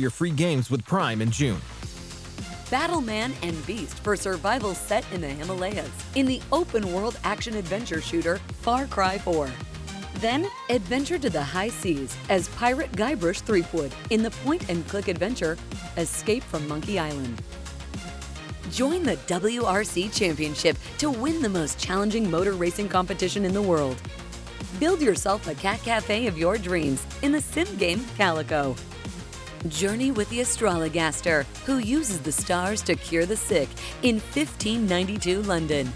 your free games with Prime in June. Battleman and Beast for survival set in the Himalayas in the open-world action-adventure shooter Far Cry 4. Then, adventure to the high seas as Pirate Guybrush Threepwood in the point-and-click adventure Escape from Monkey Island. Join the WRC Championship to win the most challenging motor racing competition in the world. Build yourself a cat cafe of your dreams in the sim game Calico. Journey with the Astrologaster, who uses the stars to cure the sick in 1592 London.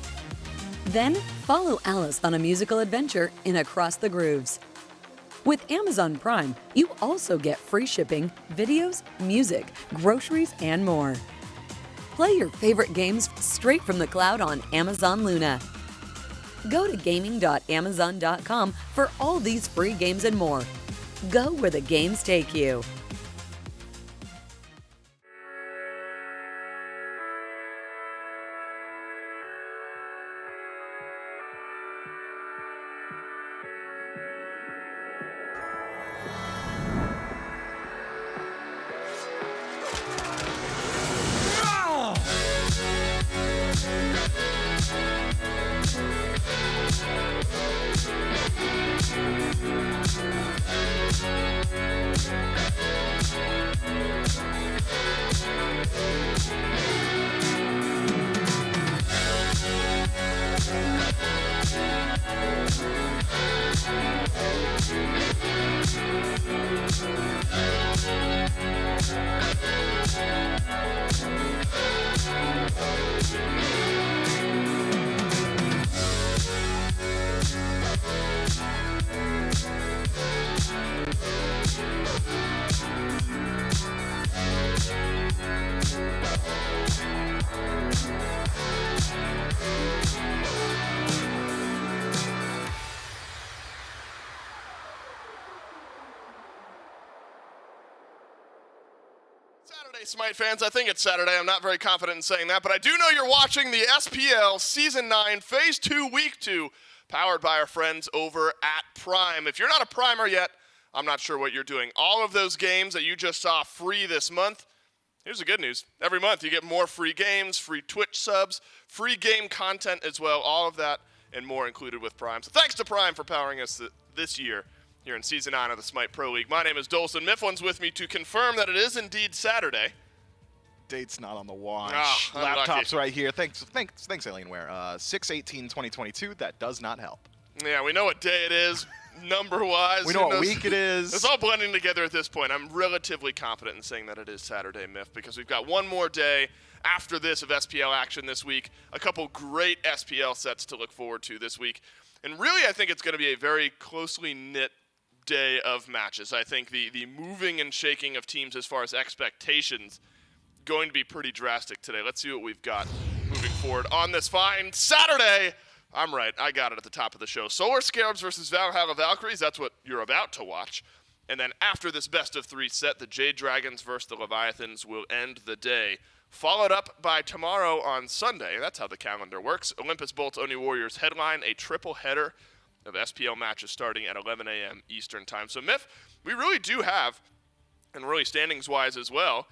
Then, follow Alice on a musical adventure in Across the Grooves. With Amazon Prime, you also get free shipping, videos, music, groceries, and more. Play your favorite games straight from the cloud on Amazon Luna. Go to gaming.amazon.com for all these free games and more. Go where the games take you. Saturday, Smite fans. I think it's Saturday. I'm not very confident in saying that, but I do know you're watching the SPL Season 9, Phase 2, Week 2, powered by our friends over at Prime. If you're not a Primer yet, I'm not sure what you're doing. All of those games that you just saw free this month, here's the good news. Every month you get more free games, free Twitch subs, free game content as well. All of that and more included with Prime. So thanks to Prime for powering us this year here in Season 9 of the Smite Pro League. My name is Dolson. Mifflin's with me to confirm that it is indeed Saturday. Date's not on the watch. Oh, Laptop's right here. Thanks, Alienware. 6/18/2022. That does not help. Yeah, we know what day it is, number-wise. We know what week it is. It's all blending together at this point. I'm relatively confident in saying that it is Saturday, Miff, because we've got one more day after this of SPL action this week. A couple great SPL sets to look forward to this week. And really, I think it's going to be a very closely knit day of matches. I think the moving and shaking of teams as far as expectations going to be pretty drastic today. Let's see what we've got moving forward on this fine Saturday. I'm right. I got it at the top of the show. Solar Scarabs versus Valhalla Valkyries. That's what you're about to watch. And then after this best-of-3 set, the Jade Dragons versus the Leviathans will end the day. Followed up by tomorrow on Sunday. That's how the calendar works. Olympus Bolt's Oni Warriors headline a triple header of SPL matches starting at 11 a.m. Eastern time. So, Miff, we really do have, and really standings-wise as well,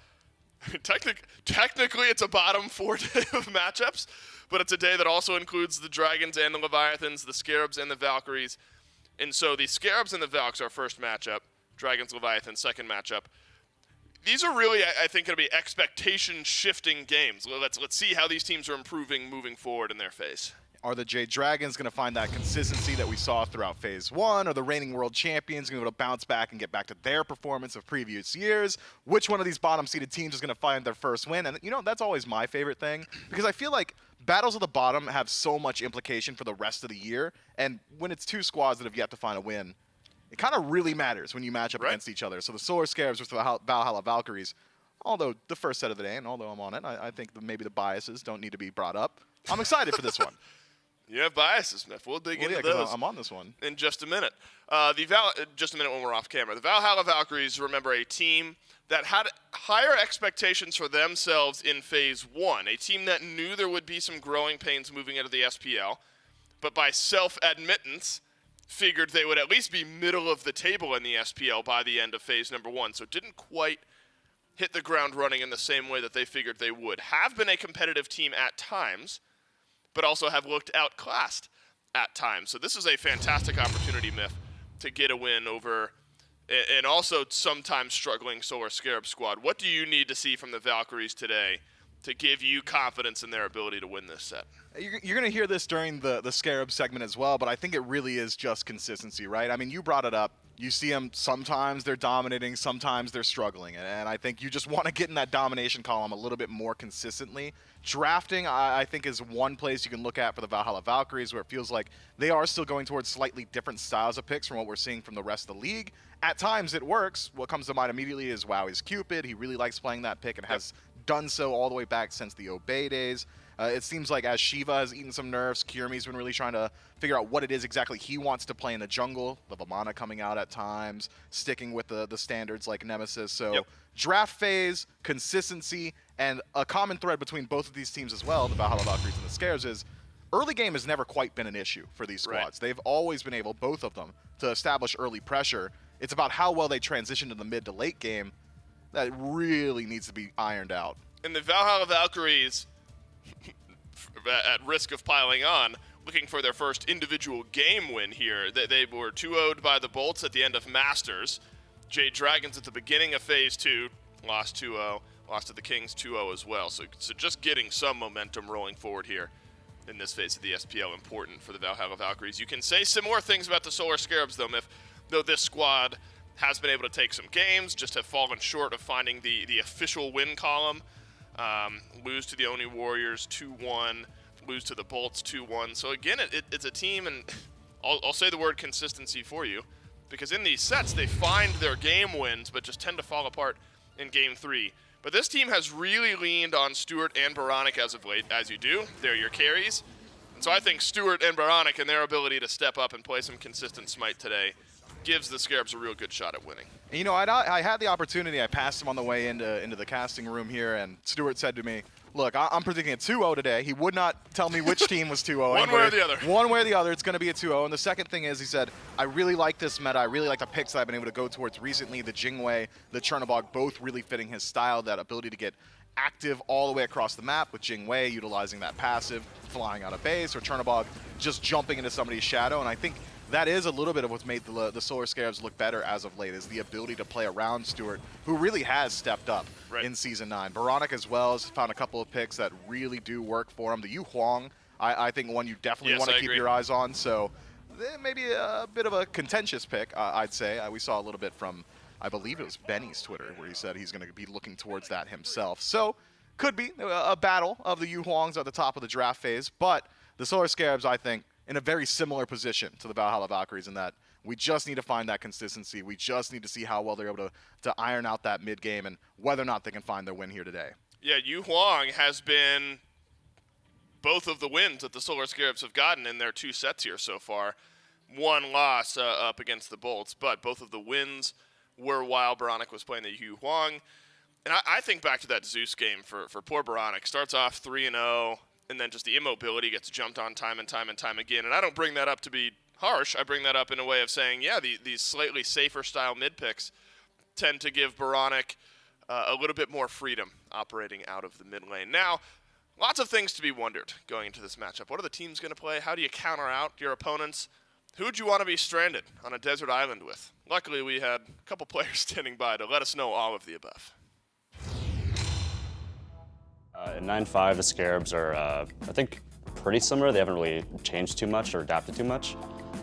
technically it's a bottom 4 day of matchups, but it's a day that also includes the Dragons and the Leviathans, the Scarabs and the Valkyries. And so the Scarabs and the Valks are first matchup, Dragons, Leviathans, second matchup. These are really, I think, going to be expectation-shifting games. Let's see how these teams are improving moving forward in their phase. Are the Jade Dragons going to find that consistency that we saw throughout Phase 1? Are the reigning world champions going to be able to bounce back and get back to their performance of previous years? Which one of these bottom-seeded teams is going to find their first win? And, that's always my favorite thing, because I feel like battles at the bottom have so much implication for the rest of the year, and when it's two squads that have yet to find a win, it kind of really matters when you match up against each other. So the Solar Scarabs versus the Valhalla Valkyries, although the first set of the day, and although I'm on it, I think maybe the biases don't need to be brought up. I'm excited for this one. You have biases, Smith. We'll dig into those. I'm on this one in just a minute. Just a minute when we're off camera. The Valhalla Valkyries, remember, a team that had higher expectations for themselves in Phase 1, a team that knew there would be some growing pains moving into the SPL, but by self-admittance, figured they would at least be middle of the table in the SPL by the end of Phase number 1. So it didn't quite hit the ground running in the same way that they figured they would. Have been a competitive team at times, but also have looked outclassed at times. So this is a fantastic opportunity, Myth, to get a win over and also sometimes struggling Solar Scarab squad. What do you need to see from the Valkyries today to give you confidence in their ability to win this set? You're going to hear this during the Scarab segment as well, but I think it really is just consistency, right? I mean, you brought it up. You see them, sometimes they're dominating, sometimes they're struggling. And I think you just want to get in that domination column a little bit more consistently. Drafting, I think, is one place you can look at for the Valhalla Valkyries, where it feels like they are still going towards slightly different styles of picks from what we're seeing from the rest of the league. At times it works. What comes to mind immediately is WoW's Cupid. He really likes playing that pick and has done so all the way back since the Obey days. It seems like as Shiva has eaten some nerfs, Kirimi's been really trying to figure out what it is exactly he wants to play in the jungle. The Vamana coming out at times, sticking with the standards like Nemesis. So draft phase, consistency, and a common thread between both of these teams as well, the Valhalla Valkyries and the Scarabs, is early game has never quite been an issue for these squads. Right. They've always been able, both of them, to establish early pressure. It's about how well they transition to the mid to late game that really needs to be ironed out. And the Valhalla Valkyries, at risk of piling on, looking for their first individual game win here. They were 2-0'd by the Bolts at the end of Masters. Jade Dragons at the beginning of Phase 2, lost 2-0. Lost to the Kings 2-0 as well. So just getting some momentum rolling forward here in this phase of the SPL, important for the Valhalla Valkyries. You can say some more things about the Solar Scarabs, though, Myth, though this squad has been able to take some games, just have fallen short of finding the official win column. Lose to the Oni Warriors 2-1, lose to the Bolts 2-1. So again, it's a team, and I'll say the word consistency for you, because in these sets they find their game wins, but just tend to fall apart in Game 3. But this team has really leaned on Stuart and Baronic as of late, as you do. They're your carries. And so I think Stuart and Baronic and their ability to step up and play some consistent Smite today gives the Scarabs a real good shot at winning. You know, I had the opportunity. I passed him on the way into the casting room here, and Stuart said to me, look, I'm predicting a 2-0 today. He would not tell me which team was 2-0. One way or the other. One way or the other, it's going to be a 2-0. And the second thing is, he said, I really like this meta. I really like the picks that I've been able to go towards recently. The Jingwei, the Chernobog, both really fitting his style, that ability to get active all the way across the map, with Jingwei utilizing that passive, flying out of base, or Chernobog just jumping into somebody's shadow. And I think that is a little bit of what's made the Solar Scarabs look better as of late, is the ability to play around Stuart, who really has stepped up in Season 9. Baronic as well has found a couple of picks that really do work for him. The Yu Huang, I think one you definitely want to keep your eyes on. So maybe a bit of a contentious pick, I'd say. We saw a little bit from, I believe it was Benny's Twitter, where he said he's going to be looking towards that himself. So could be a battle of the Yu Huangs at the top of the draft phase, but the Solar Scarabs, I think, in a very similar position to the Valhalla Valkyries, in that we just need to find that consistency. We just need to see how well they're able to iron out that mid game and whether or not they can find their win here today. Yeah, Yu Huang has been both of the wins that the Solar Scarabs have gotten in their two sets here so far. One loss up against the Bolts, but both of the wins were while Baronic was playing the Yu Huang. And I think back to that Zeus game for poor Baronic. Starts off 3-0. And then just the immobility gets jumped on time and time and time again. And I don't bring that up to be harsh. I bring that up in a way of saying, yeah, these slightly safer style mid picks tend to give Baronic a little bit more freedom operating out of the mid lane. Now, lots of things to be wondered going into this matchup. What are the teams going to play? How do you counter out your opponents? Who would you want to be stranded on a desert island with? Luckily, we had a couple players standing by to let us know all of the above. In 9.5, the Scarabs are, I think, pretty similar. They haven't really changed too much or adapted too much.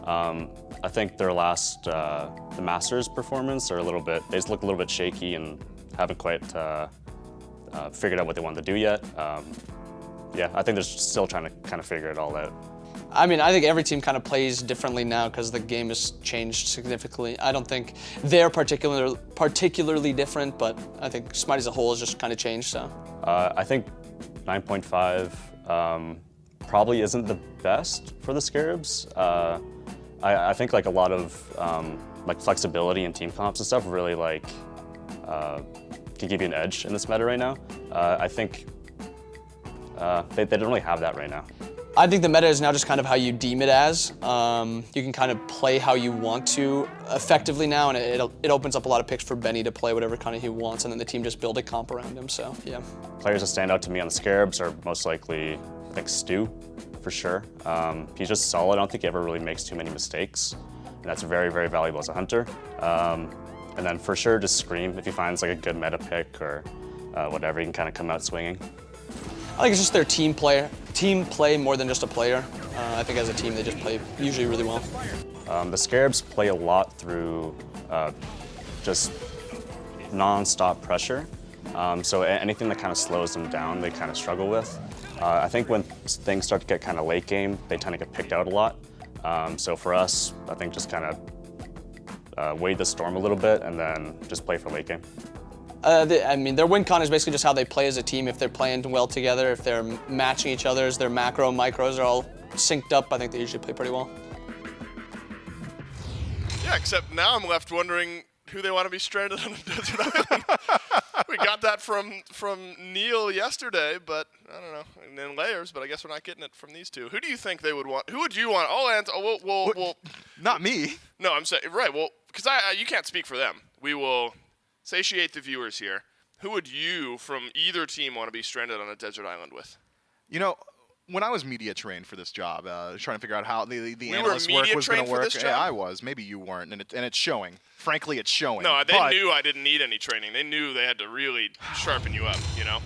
I think their last, the Masters performance are they just look a little bit shaky and haven't quite figured out what they want to do yet. Yeah, I think they're still trying to kind of figure it all out. I mean, I think every team kind of plays differently now because the game has changed significantly. I don't think they're particularly different, but I think Smite as a whole has just kind of changed, so. I think 9.5 probably isn't the best for the Scarabs. I think like a lot of like flexibility and team comps and stuff really can give you an edge in this meta right now. I think they don't really have that right now. I think the meta is now just kind of how you deem it as. You can kind of play how you want to effectively now, and it opens up a lot of picks for Benny to play whatever kind of he wants, and then the team just build a comp around him, so yeah. Players that stand out to me on the Scarabs are most likely, I think, Stu, for sure. He's just solid. I don't think he ever really makes too many mistakes, and that's very, very valuable as a hunter. And then for sure, just Scream. If he finds like a good meta pick or whatever, he can kind of come out swinging. I think it's just their team play more than just a player. I think as a team, they just play usually really well. The Scarabs play a lot through just non-stop pressure. So anything that kind of slows them down, they kind of struggle with. I think when things start to get kind of late game, they tend to get picked out a lot. So for us, I think just kind of wade the storm a little bit and then just play for late game. I mean, their win con is basically just how they play as a team. If they're playing well together, if they're matching each other's, their macro, micros are all synced up, I think they usually play pretty well. Yeah, except now I'm left wondering who they want to be stranded on a desert island. We got that from Neil yesterday, but I don't know, and then layers, but I guess we're not getting it from these two. Who do you think they would want? Who would you want? I'll answer. We'll Not me. No, I'm saying, right, well, because you can't speak for them. We will satiate the viewers here. Who would you from either team want to be stranded on a desert island with? You know, when I was media trained for this job, trying to figure out how the We analyst were work media was going trained to for work, this job? yeah, I was. Maybe you weren't, and it's showing. Frankly, it's showing. No, they But- knew I didn't need any training. They knew they had to really sharpen you up, you know?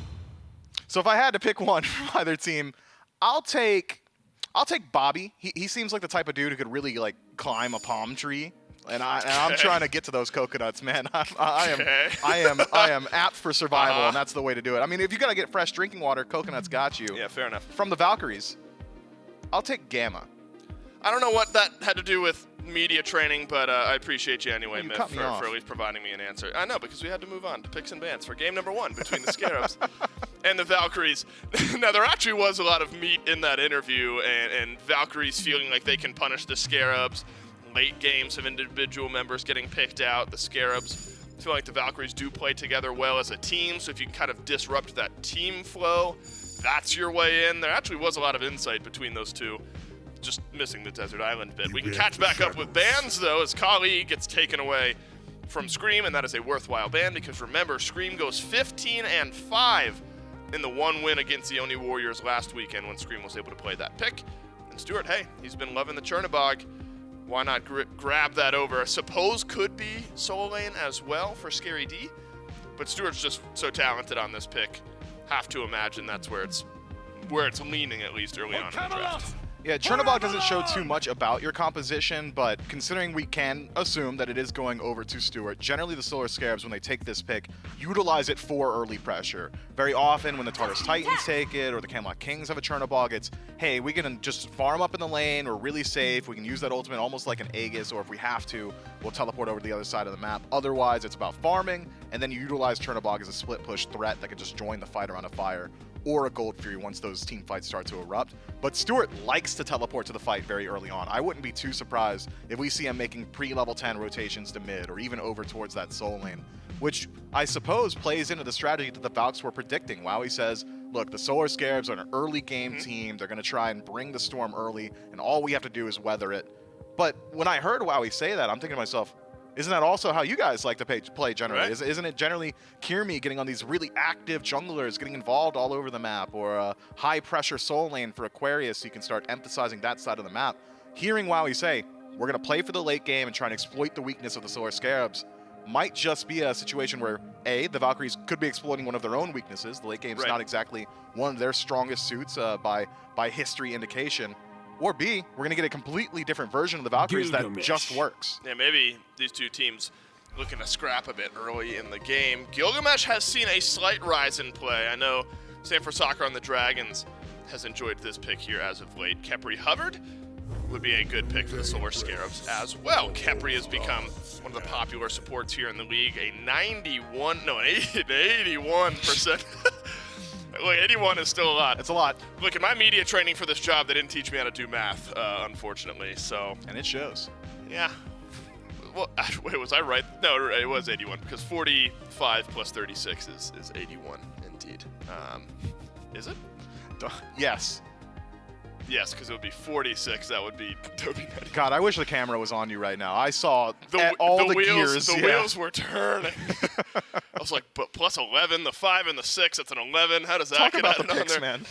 So if I had to pick one from either team, I'll take Bobby. He seems like the type of dude who could really like climb a palm tree. And I'm trying to get to those coconuts, man. I am apt for survival, and that's the way to do it. I mean, if you gotta get fresh drinking water, coconuts got you. Yeah, fair enough. From the Valkyries, I'll take Gamma. I don't know what that had to do with media training, but I appreciate you anyway, Well, you Miff, cut me off. for at least providing me an answer. I know, because we had to move on to picks and bans for game number 1 between the Scarabs and the Valkyries. Now, there actually was a lot of meat in that interview, and Valkyries feeling like they can punish the Scarabs. Late games of individual members getting picked out. The Scarabs feel like the Valkyries do play together well as a team, so if you can kind of disrupt that team flow, that's your way in. There actually was a lot of insight between those two. Just missing the desert island bit. We can catch back up with bans, though, as Kali gets taken away from Scream, and that is a worthwhile ban because remember, Scream goes 15-5 in the one win against the Oni Warriors last weekend when Scream was able to play that pick. And Stuart, hey, he's been loving the Chernobog. Why not grab that over? I suppose could be solo lane as well for Scary D, but Stuart's just so talented on this pick. Have to imagine that's where it's leaning, at least early on in the draft. Yeah, Chernobog doesn't show too much about your composition, but considering we can assume that it is going over to Stuart, generally the Solar Scarabs, when they take this pick, utilize it for early pressure. Very often when the Tartarus Titans take it or the Camelot Kings have a Chernobog, it's, hey, we can just farm up in the lane, we're really safe, we can use that ultimate almost like an Aegis, or if we have to, we'll teleport over to the other side of the map. Otherwise, it's about farming, and then you utilize Chernobog as a split push threat that can just join the fight around a fire, or a Gold Fury once those team fights start to erupt. But Stuart likes to teleport to the fight very early on. I wouldn't be too surprised if we see him making pre-level 10 rotations to mid or even over towards that soul lane, which I suppose plays into the strategy that the Valks were predicting. Wowie says, look, the Solar Scarabs are an early game team. They're going to try and bring the storm early, and all we have to do is weather it. But when I heard Wowie say that, I'm thinking to myself, isn't that also how you guys like to play generally? Right. Isn't it generally Kirmi getting on these really active junglers, getting involved all over the map, or a high-pressure soul lane for Aquarius so you can start emphasizing that side of the map? Hearing Wowie say, we're going to play for the late game and try and exploit the weakness of the Solar Scarabs might just be a situation where, A, the Valkyries could be exploiting one of their own weaknesses. The late game's Right. not exactly one of their strongest suits by history indication. Or B, we're going to get a completely different version of the Valkyries that just works. Yeah, maybe these two teams looking to scrap a bit early in the game. Gilgamesh has seen a slight rise in play. I know Stanford Soccer on the Dragons has enjoyed this pick here as of late. Kepri Hubbard would be a good pick for the Solar Scarabs as well. Kepri has become one of the popular supports here in the league. An 81%. Look, 81 is still a lot. It's a lot, Look, in my media training for this job, they didn't teach me how to do math, unfortunately. So, and it shows. yeah. Well, wait, was I right? No, it was 81, because 45 plus 36 is 81, indeed. Is it? Yes. Yes, because it would be 46. That would be Toby. God, I wish the camera was on you right now. I saw The all the wheels, gears. The wheels were turning. I was like, but plus 11, the 5 and the 6, that's an 11. How does that Talk get about the added on picks, there? man.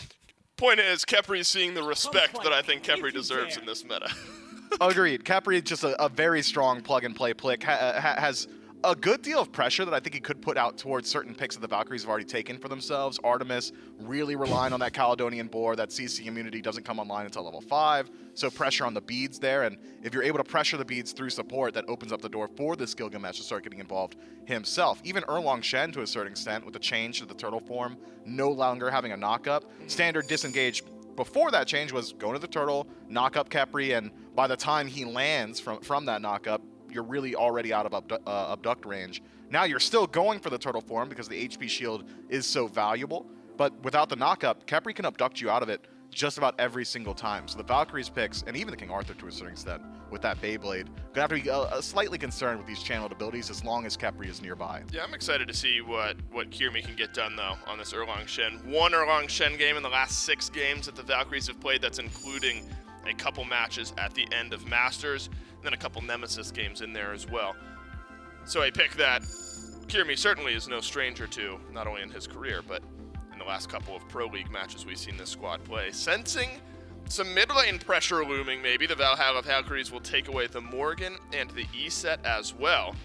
Point is, Kepri's seeing the respect that I think Kepri deserves in this meta. Agreed. Kepri just a very strong plug-and-play pick. Has a good deal of pressure that I think he could put out towards certain picks that the Valkyries have already taken for themselves. Artemis really relying on that Caledonian boar. That CC immunity doesn't come online until level 5, so pressure on the beads there. And if you're able to pressure the beads through support, that opens up the door for this Gilgamesh to start getting involved himself. Even Erlong Shen, to a certain extent, with the change to the turtle form, no longer having a knock-up. Standard disengage before that change was go to the turtle, knock up Kepri, and by the time he lands from that knock-up, you're really already out of abduct range. Now you're still going for the turtle form because the HP shield is so valuable, but without the knock-up, Kepri can abduct you out of it just about every single time. So the Valkyries picks, and even the King Arthur to a certain extent, with that Beyblade, gonna have to be slightly concerned with these channeled abilities as long as Kepri is nearby. Yeah, I'm excited to see what Kirmi can get done, though, on this Erlong Shen. One Erlong Shen game in the last 6 games that the Valkyries have played, that's including a couple matches at the end of Masters, and then a couple Nemesis games in there as well. So a pick that Kirmi certainly is no stranger to, not only in his career, but in the last couple of Pro League matches we've seen this squad play. Sensing some mid lane pressure looming, maybe the Valhalla Valkyries will take away the Morgan and the E set as well.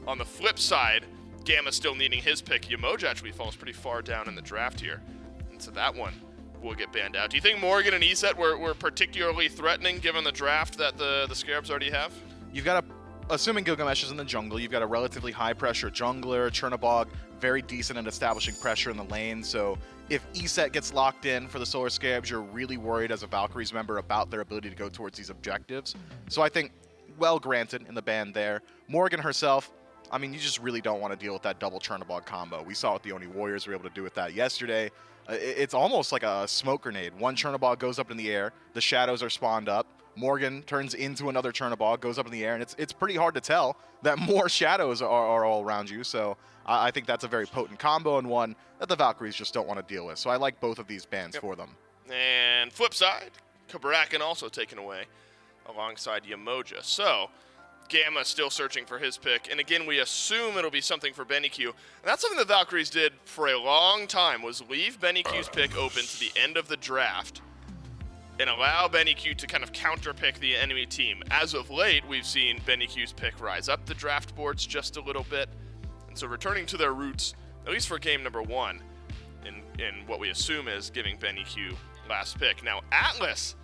On the flip side, Gamma still needing his pick. Yamoja actually falls pretty far down in the draft here, and so that one will get banned out. Do you think Morgan and E set were particularly threatening given the draft that the Scarabs already have? You've got assuming Gilgamesh is in the jungle, you've got a relatively high pressure jungler, Chernobog, very decent at establishing pressure in the lane, so if ESET gets locked in for the Solar Scarabs, you're really worried as a Valkyries member about their ability to go towards these objectives. So I think, well granted in the ban there. Morgan herself, I mean, you just really don't want to deal with that double Chernobog combo. We saw what the Oni Warriors were able to do with that yesterday. It's almost like a smoke grenade. One Chernobog goes up in the air, the shadows are spawned up, Morgan turns into another Chernobog, goes up in the air, and it's pretty hard to tell that more shadows are all around you. So I think that's a very potent combo and one that the Valkyries just don't want to deal with. So I like both of these bans for them. And flip side, Kabarakan also taken away alongside Yamoja. So Gamma still searching for his pick, and again we assume it'll be something for Benny Q. And that's something the Valkyries did for a long time, was leave Benny Q's pick open to the end of the draft and allow Benny Q to kind of counter-pick the enemy team. As of late, we've seen Benny Q's pick rise up the draft boards just a little bit, and so returning to their roots, at least for game number 1, in what we assume is giving Benny Q last pick. Now Atlas,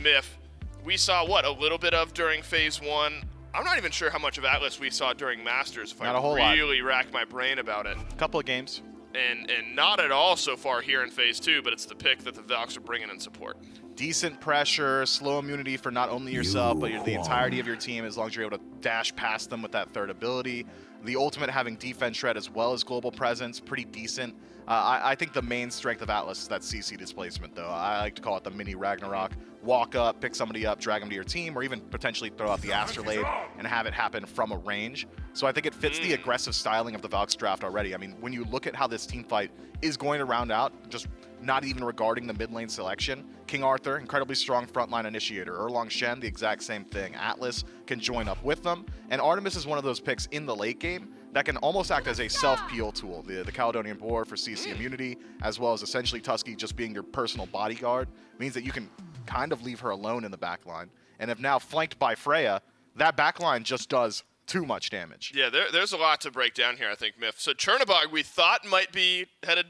Myth, we saw what, a little bit of during phase 1. I'm not even sure how much of Atlas we saw during Masters, if Not a whole I lot. really rack my brain about it. A couple of games. And not at all so far here in phase 2, but it's the pick that the Valks are bringing in support. Decent pressure, slow immunity for not only yourself, but the entirety of your team, as long as you're able to dash past them with that third ability. The ultimate having defense shred as well as global presence, pretty decent. I think the main strength of Atlas is that CC displacement, though. I like to call it the mini Ragnarok. Walk up, pick somebody up, drag them to your team, or even potentially throw out the Astrolabe and have it happen from a range. So I think it fits the aggressive styling of the Valks draft already. I mean, when you look at how this team fight is going to round out, just not even regarding the mid lane selection, King Arthur, incredibly strong frontline initiator. Erlong Shen, the exact same thing. Atlas can join up with them. And Artemis is one of those picks in the late game that can almost act as a self-peel tool. The Caledonian Boar for CC immunity, as well as essentially Tusky just being your personal bodyguard, means that you can kind of leave her alone in the backline. And if now flanked by Freya, that backline just does too much damage. Yeah, there's a lot to break down here, I think, Myth. So Chernobog, we thought might be headed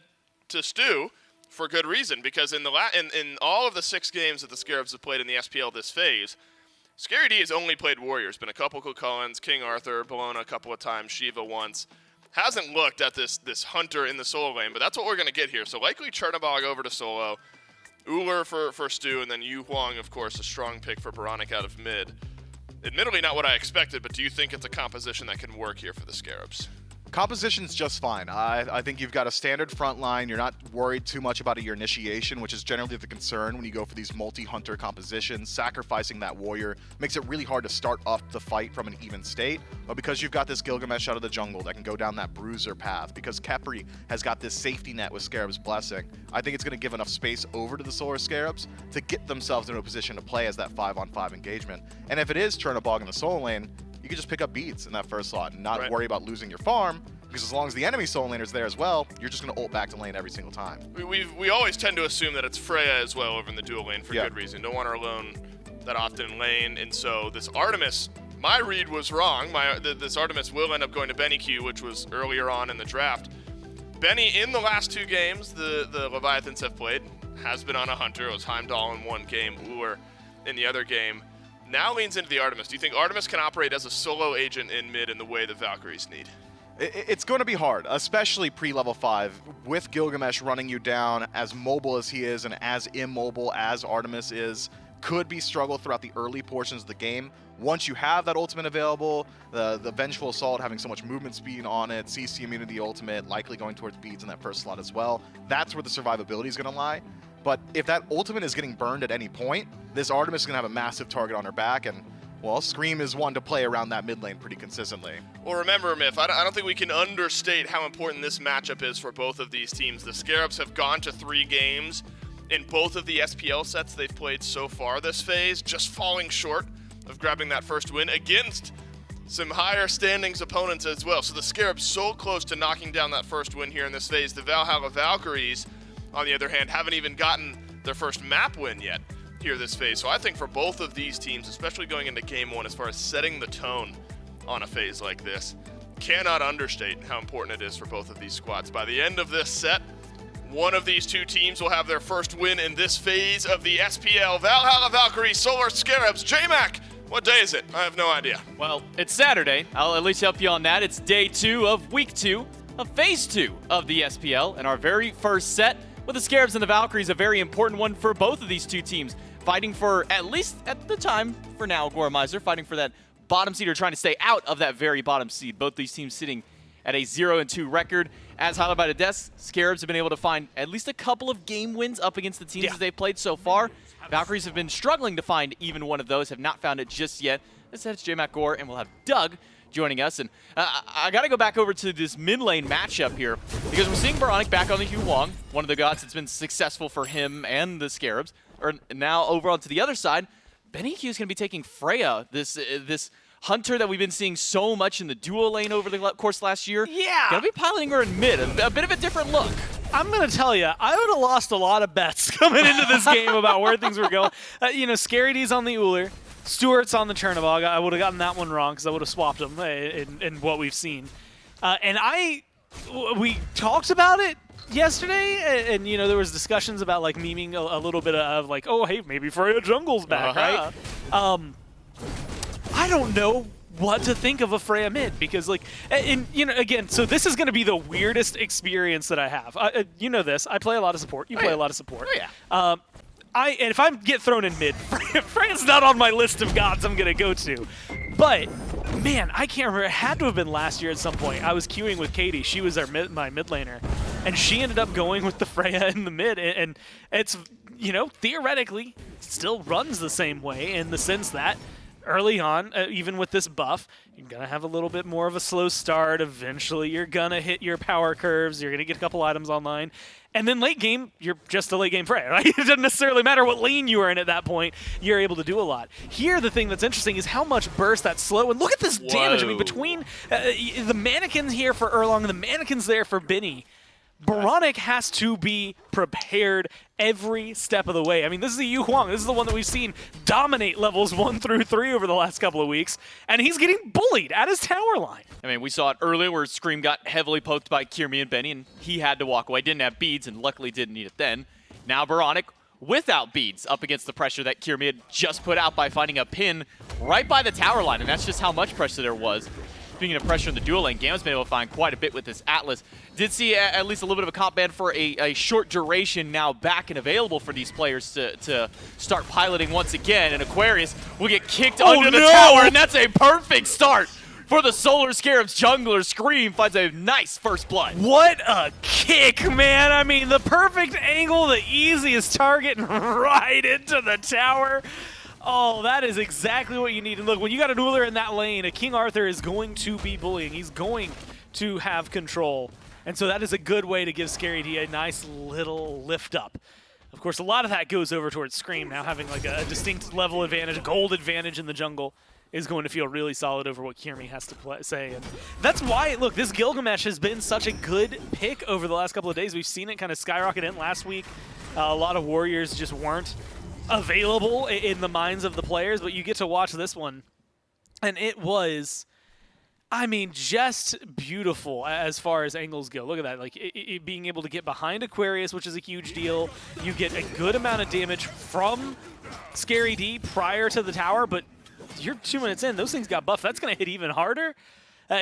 to Stu for good reason, because in all of the 6 games that the Scarabs have played in the SPL this phase, Scary D has only played Warriors. Been a couple Cullens, King Arthur, Bologna a couple of times, Shiva once. Hasn't looked at this Hunter in the solo lane, but that's what we're going to get here. So likely Chernobog over to solo, Uller for Stu, and then Yu Huang, of course, a strong pick for Baronic out of mid. Admittedly not what I expected, but do you think it's a composition that can work here for the Scarabs? Composition's just fine. I think you've got a standard front line. You're not worried too much about your initiation, which is generally the concern when you go for these multi-hunter compositions. Sacrificing that warrior makes it really hard to start up the fight from an even state. But because you've got this Gilgamesh out of the jungle that can go down that bruiser path, because Khepri has got this safety net with Scarabs Blessing, I think it's going to give enough space over to the Solar Scarabs to get themselves into a position to play as that 5-on-5 engagement. And if it is Chernobog in the soul lane, you can just pick up beads in that first slot and not worry about losing your farm, because as long as the enemy soul laner's there as well, you're just going to ult back to lane every single time. We always tend to assume that it's Freya as well over in the dual lane for good reason. Don't want her alone that often in lane, and so this Artemis, my read was wrong. This Artemis will end up going to Benny Q, which was earlier on in the draft. Benny, in the last 2 games the Leviathans have played, has been on a hunter. It was Heimdall in one game, Uller in the other game. Now leans into the Artemis. Do you think Artemis can operate as a solo agent in mid in the way the Valkyries need? It's going to be hard, especially pre-level 5, with Gilgamesh running you down, as mobile as he is and as immobile as Artemis is. Could be struggle throughout the early portions of the game. Once you have that ultimate available, the Vengeful Assault having so much movement speed on it, CC immunity ultimate, likely going towards beads in that first slot as well, that's where the survivability is going to lie. But if that ultimate is getting burned at any point, this Artemis is going to have a massive target on her back, and, well, Scream is one to play around that mid lane pretty consistently. Well, remember, Myth, I don't think we can understate how important this matchup is for both of these teams. The Scarabs have gone to 3 games in both of the SPL sets they've played so far this phase, just falling short of grabbing that first win against some higher standings opponents as well. So the Scarabs so close to knocking down that first win here in this phase. The Valhalla Valkyries, on the other hand, haven't even gotten their first map win yet here this phase. So I think for both of these teams, especially going into game 1, as far as setting the tone on a phase like this, cannot understate how important it is for both of these squads. By the end of this set, one of these 2 teams will have their first win in this phase of the SPL. Valhalla Valkyries, Solar Scarabs. J-Mac, what day is it? I have no idea. Well, it's Saturday. I'll at least help you on that. It's day 2 of week 2 of phase 2 of the SPL, and our very first set with the Scarabs and the Valkyries, a very important one for both of these 2 teams, fighting for, at least at the time, for now, Goremizer, fighting for that bottom seed or trying to stay out of that very bottom seed. Both these teams sitting at a 0-2 record. As highlighted by the desk, Scarabs have been able to find at least a couple of game wins up against the teams that they've played so far. Valkyries have been struggling to find even one of those, have not found it just yet. This is J-Mac Gore, and we'll have Doug joining us. And I got to go back over to this mid lane matchup here, because we're seeing Baronic back on the Huang, one of the gods that's been successful for him and the Scarabs. Now over onto the other side, Benny Q is going to be taking Freya, this hunter that we've been seeing so much in the dual lane over the course last year. Yeah. Gonna be piloting her in mid, a bit of a different look. I'm going to tell you, I would have lost a lot of bets coming into this game about where things were going. Scary D's on the Uller, Stewart's on the Chernobog. I would have gotten that one wrong because I would have swapped them in what we've seen. We talked about it yesterday, and there was discussions about like memeing a little bit of like, oh hey, maybe Freya Jungle's back, right? I don't know what to think of a Freya mid, because like, again, so this is going to be the weirdest experience that I have. This, I play a lot of support. You play a lot of support. Oh yeah. And if I get thrown in mid, Freya's not on my list of gods I'm going to go to. But, man, I can't remember. It had to have been last year at some point. I was queuing with Katie. She was my mid laner. And she ended up going with the Freya in the mid. And it's, theoretically, still runs the same way in the sense that early on, even with this buff, you're going to have a little bit more of a slow start. Eventually, you're going to hit your power curves. You're going to get a couple items online. And then late game, you're just a late game Freya, right? It doesn't necessarily matter what lane you are in at that point. You're able to do a lot. Here, the thing that's interesting is how much burst that slow. And look at this damage. I mean, between the mannequins here for Erlong and the mannequins there for Benny, Baronic has to be prepared every step of the way. I mean, this is the Yu Huang. This is the one that we've seen dominate levels 1 through 3 over the last couple of weeks, and he's getting bullied at his tower line. I mean, we saw it earlier where Scream got heavily poked by Kirmi and Benny, and he had to walk away. Didn't have beads, and luckily didn't need it then. Now Baronic, without beads, up against the pressure that Kirmi had just put out by finding a pin right by the tower line, and that's just how much pressure there was. Speaking of pressure in the dual lane, Gamma's been able to find quite a bit with this Atlas. Did see at least a little bit of a comp ban for a short duration now back and available for these players to start piloting once again. And Aquarius will get kicked under the tower, and that's a perfect start for the Solar Scarabs jungler. Scream finds a nice first blood. What a kick, man. I mean, the perfect angle, the easiest target, and right into the tower. Oh, that is exactly what you need. And look, when you got a dueler in that lane, a King Arthur is going to be bullying. He's going to have control. And so that is a good way to give Scary D a nice little lift up. Of course, a lot of that goes over towards Scream now, having like a distinct level advantage, a gold advantage in the jungle is going to feel really solid over what Kirmi has to say. And that's why, look, this Gilgamesh has been such a good pick over the last couple of days. We've seen it kind of skyrocket in last week. A lot of warriors just weren't available in the minds of the players, but you get to watch this one, and it was, I mean, just beautiful as far as angles go. Look at that, like being able to get behind Aquarius, which is a huge deal. You get a good amount of damage from Scary D prior to the tower, but you're 2 minutes in, those things got buffed. That's going to hit even harder.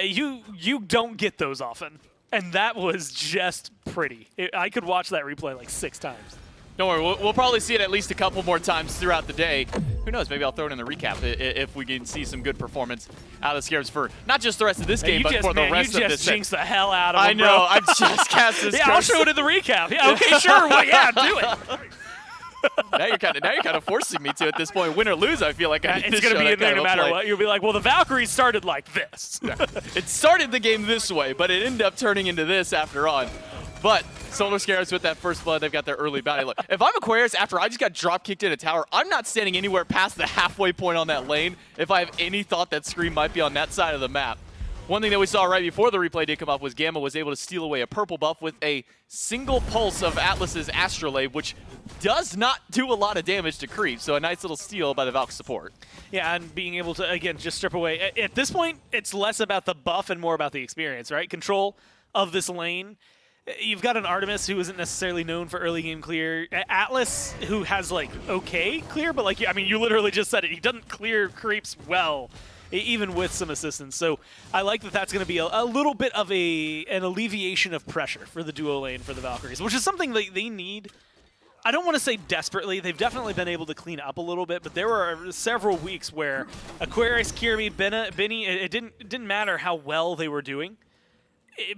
You don't get those often, and that was just pretty. I could watch that replay like 6 times. Don't worry, we'll probably see it at least a couple more times throughout the day. Who knows, maybe I'll throw it in the recap if we can see some good performance out of the Scarabs for not just the rest of this game, but for the rest of this set. You just jinxed the hell out of them, I know, bro. I just cast this Yeah, I'll show it in the recap. Yeah, okay, sure, well, yeah, do it. Now you're kind of forcing me to at this point. Win or lose, I feel like it's going to be in there no matter what. You'll be like, well, the Valkyries started like this. Yeah. It started the game this way, but it ended up turning into this after on. But Solar Scarabs with that first blood, they've got their early bounty. Look, if I'm Aquarius, after I just got drop kicked in a tower, I'm not standing anywhere past the halfway point on that lane if I have any thought that Scream might be on that side of the map. One thing that we saw right before the replay did come up was Gamma was able to steal away a purple buff with a single pulse of Atlas's Astrolabe, which does not do a lot of damage to creep, so a nice little steal by the Valk support. Yeah, and being able to, again, just strip away. At this point, it's less about the buff and more about the experience, right? Control of this lane. You've got an Artemis who isn't necessarily known for early game clear. Atlas, who has, like, okay clear, but, like, I mean, you literally just said it. He doesn't clear creeps well, even with some assistance. So I like that that's going to be a little bit of an alleviation of pressure for the duo lane for the Valkyries, which is something they need. I don't want to say desperately. They've definitely been able to clean up a little bit, but there were several weeks where Aquarius, Kirmi, Benny, it didn't matter how well they were doing,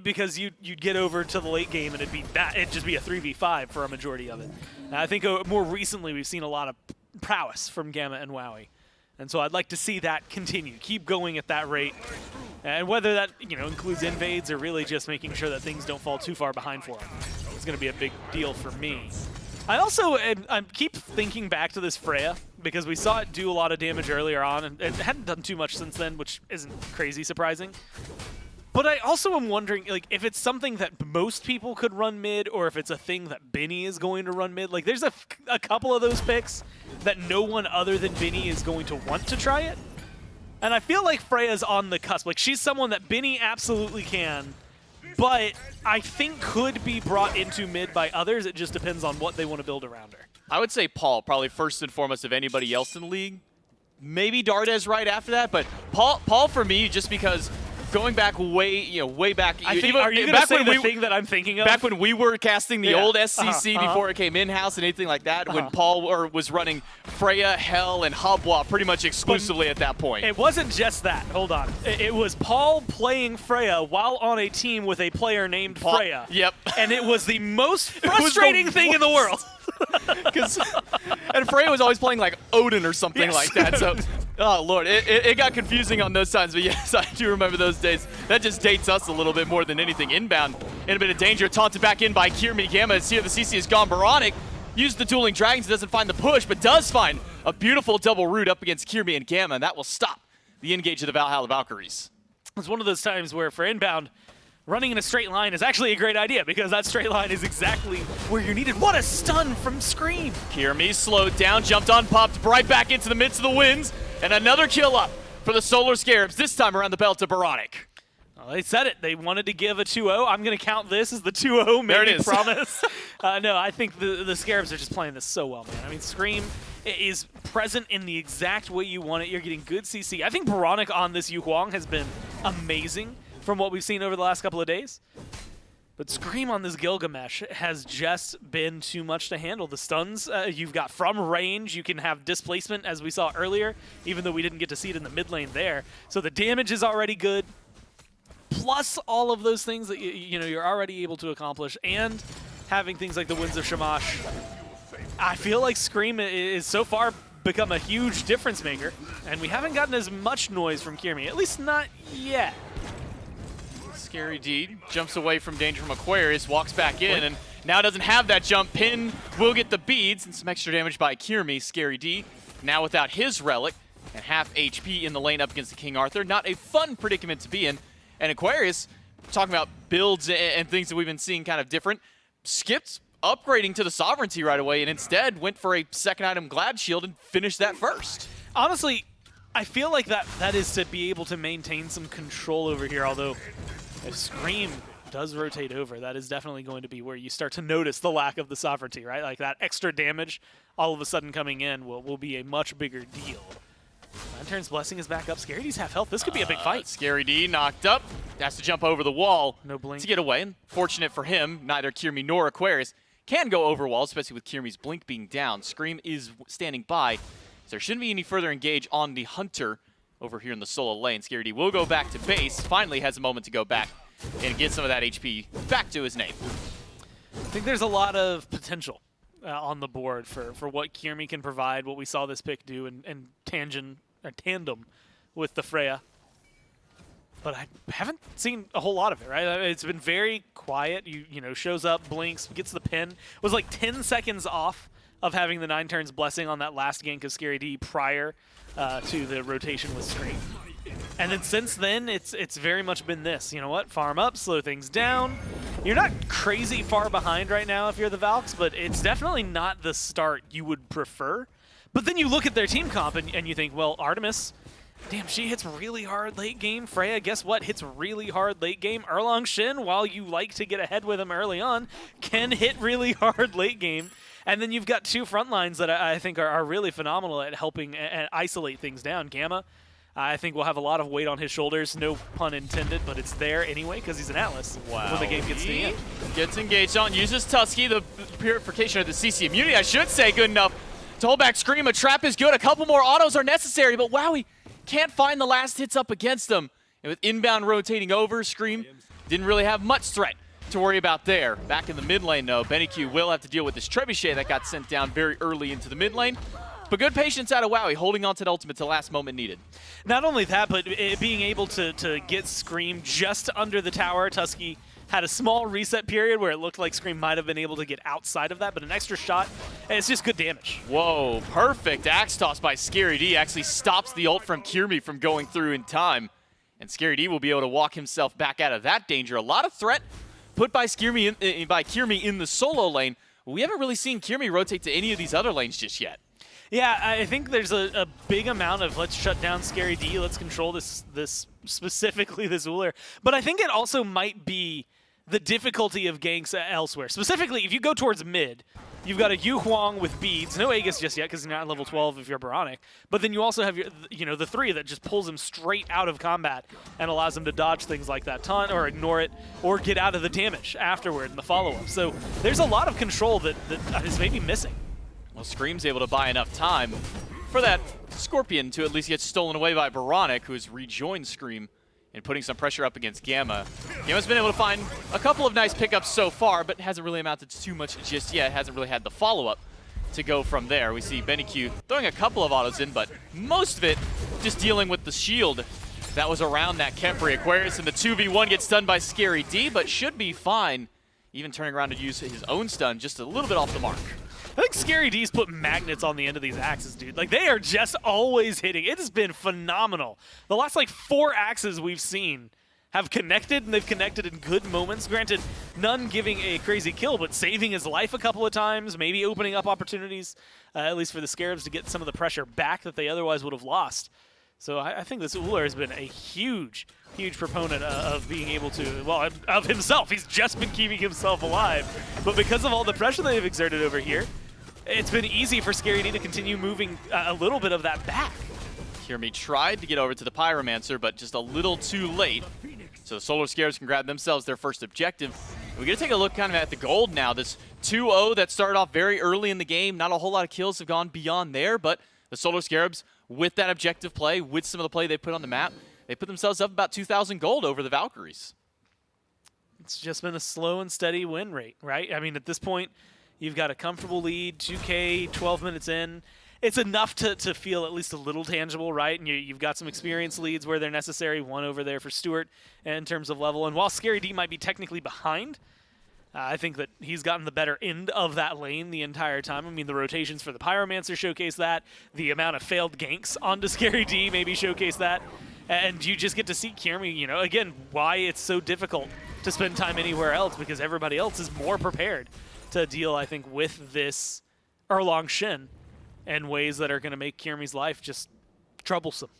because you'd get over to the late game and it'd just be a 3v5 for a majority of it. And I think more recently we've seen a lot of prowess from Gamma and Wowie. And so I'd like to see that continue, keep going at that rate. And whether that includes invades or really just making sure that things don't fall too far behind for them, it's going to be a big deal for me. I also I keep thinking back to this Freya, because we saw it do a lot of damage earlier on, and it hadn't done too much since then, which isn't crazy surprising. But I also am wondering, like, if it's something that most people could run mid, or if it's a thing that Benny is going to run mid. Like, there's a couple of those picks that no one other than Benny is going to want to try it. And I feel like Freya's on the cusp. Like, she's someone that Benny absolutely can, but I think could be brought into mid by others. It just depends on what they want to build around her. I would say Paul, probably first and foremost of anybody else in the league. Maybe Dardes right after that, but Paul for me, just because going back way back. Are you going to say the thing that I'm thinking of? Back when we were casting the old SCC before it came in-house and anything like that, when Paul was running Freya, Hell, and Hubwa pretty much exclusively at that point. It wasn't just that. Hold on. It was Paul playing Freya while on a team with a player named Freya. Yep. And it was the most frustrating thing in the world. And Freya was always playing like Odin or something like that. So, oh Lord, it got confusing on those times. But yes, I do remember those days. That just dates us a little bit more than anything. Inbound in a bit of danger. Taunted back in by Kirmi Gamma. As here the CC is gone. Baronic used the Dueling Dragons. Doesn't find the push, but does find a beautiful double root up against Kirmi and Gamma. And that will stop the engage of the Valhalla Valkyries. It's one of those times where for inbound, running in a straight line is actually a great idea, because that straight line is exactly where you're needed. What a stun from Scream! Kirmi slowed down, jumped on, popped right back into the midst of the winds, and another kill up for the Solar Scarabs, this time around the belt to Baronic. Well, they said it. They wanted to give a 2-0. I'm going to count this as the 2-0, maybe, there it is. Promise. No, I think the Scarabs are just playing this so well, man. I mean, Scream is present in the exact way you want it. You're getting good CC. I think Baronic on this Yu Huang has been amazing from what we've seen over the last couple of days. But Scream on this Gilgamesh has just been too much to handle. The stuns you've got from range, you can have displacement as we saw earlier, even though we didn't get to see it in the mid lane there. So the damage is already good, plus all of those things that you're already able to accomplish, and having things like the Winds of Shamash. I feel like Scream is so far become a huge difference maker, and we haven't gotten as much noise from Kirmi, at least not yet. Scary D jumps away from danger from Aquarius, walks back in, and now doesn't have that jump. Pin will get the beads and some extra damage by Kirmi. Scary D now without his relic and half HP in the lane up against the King Arthur. Not a fun predicament to be in. And Aquarius, talking about builds and things that we've been seeing kind of different, skipped upgrading to the Sovereignty right away and instead went for a second item Glad Shield and finished that first. Honestly, I feel like that is to be able to maintain some control over here, although if Scream does rotate over, that is definitely going to be where you start to notice the lack of the Sovereignty, right? Like that extra damage all of a sudden coming in will be a much bigger deal. Lantern's Blessing is back up. Scary D's half health. This could be a big fight. Scary D knocked up. Has to jump over the wall no blink to get away. And fortunate for him, neither Kirmi nor Aquarius can go over walls, especially with Kirmi's blink being down. Scream is standing by, so there shouldn't be any further engage on the Hunter over here in the solo lane. Scary D will go back to base. Finally has a moment to go back and get some of that HP back to his name. I think there's a lot of potential on the board for what Kirmi can provide, what we saw this pick do in tandem with the Freya. But I haven't seen a whole lot of it, right? It's been very quiet. You know, shows up, blinks, gets the pin. Was like 10 seconds off of having the 9 turns Blessing on that last gank of Scary D prior to the rotation with Scream. And then since then, it's very much been this. You know what? Farm up, slow things down. You're not crazy far behind right now if you're the Valks, but it's definitely not the start you would prefer. But then you look at their team comp and you think, well, Artemis, damn, she hits really hard late game. Freya, guess what? Hits really hard late game. Erlang Shin, while you like to get ahead with him early on, can hit really hard late game. And then you've got 2 front lines that I think are really phenomenal at helping and isolate things down. Gamma, I think will have a lot of weight on his shoulders, no pun intended, but it's there anyway because he's an Atlas. Wow. When the game gets to the end. Gets engaged on, uses Tusky, the purification of the CC immunity, I should say, good enough to hold back Scream. A trap is good, a couple more autos are necessary, but wow, he can't find the last hits up against him. And with inbound rotating over, Scream didn't really have much threat to worry about there. Back in the mid lane, though, Benny Q will have to deal with this Trebuchet that got sent down very early into the mid lane. But good patience out of Wowie, holding on to the ultimate to the last moment needed. Not only that, but being able to get Scream just under the tower. Tusky had a small reset period where it looked like Scream might have been able to get outside of that, but an extra shot, and it's just good damage. Whoa, perfect axe toss by Scary D. Actually stops the ult from Kirmi from going through in time. And Scary D will be able to walk himself back out of that danger. A lot of threat put by Kirmi in the solo lane. We haven't really seen Kirmi rotate to any of these other lanes just yet. Yeah, I think there's a big amount of let's shut down Scary D, let's control this specifically this Uller. But I think it also might be the difficulty of ganks elsewhere. Specifically, if you go towards mid, you've got a Yu Huang with beads, no Aegis just yet because you're not level 12 if you're Baronic. But then you also have the 3 that just pulls him straight out of combat and allows him to dodge things like that taunt or ignore it or get out of the damage afterward in the follow-up. So there's a lot of control that is maybe missing. Well, Scream's able to buy enough time for that Scorpion to at least get stolen away by Baronic, who has rejoined Scream and putting some pressure up against Gamma. Gamma's been able to find a couple of nice pickups so far, but hasn't really amounted to too much just yet. Hasn't really had the follow-up to go from there. We see Benny Q throwing a couple of autos in, but most of it just dealing with the shield that was around that Kepri. Aquarius in the 2v1 gets stunned by Scary D, but should be fine. Even turning around to use his own stun just a little bit off the mark. I think Scary D's put magnets on the end of these axes, dude. Like, they are just always hitting. It has been phenomenal. The last, 4 axes we've seen have connected, and they've connected in good moments. Granted, none giving a crazy kill, but saving his life a couple of times, maybe opening up opportunities, at least for the Scarabs, to get some of the pressure back that they otherwise would have lost. So I think this Uller has been a huge proponent of being able to, well, of himself. He's just been keeping himself alive. But because of all the pressure they've exerted over here, it's been easy for Scary D to continue moving a little bit of that back. Kirmi tried to get over to the Pyromancer, but just a little too late. So the Solar Scarabs can grab themselves their first objective. We're going to take a look kind of at the gold now. This 2-0 that started off very early in the game. Not a whole lot of kills have gone beyond there, but the Solar Scarabs, with that objective play, with some of the play they put on the map, they put themselves up about 2,000 gold over the Valkyries. It's just been a slow and steady win rate, right? I mean, at this point, you've got a comfortable lead, 2K, 12 minutes in. It's enough to feel at least a little tangible, right? And you've got some experience leads where they're necessary. One over there for Stewart in terms of level. And while Scary D might be technically behind, I think that he's gotten the better end of that lane the entire time. I mean, the rotations for the Pyromancer showcase that. The amount of failed ganks onto Scary D maybe showcase that. And you just get to see Kiermi, you know, again, why it's so difficult to spend time anywhere else, because everybody else is more prepared to deal, I think, with this Erlong Shin in ways that are going to make Kiermi's life just troublesome.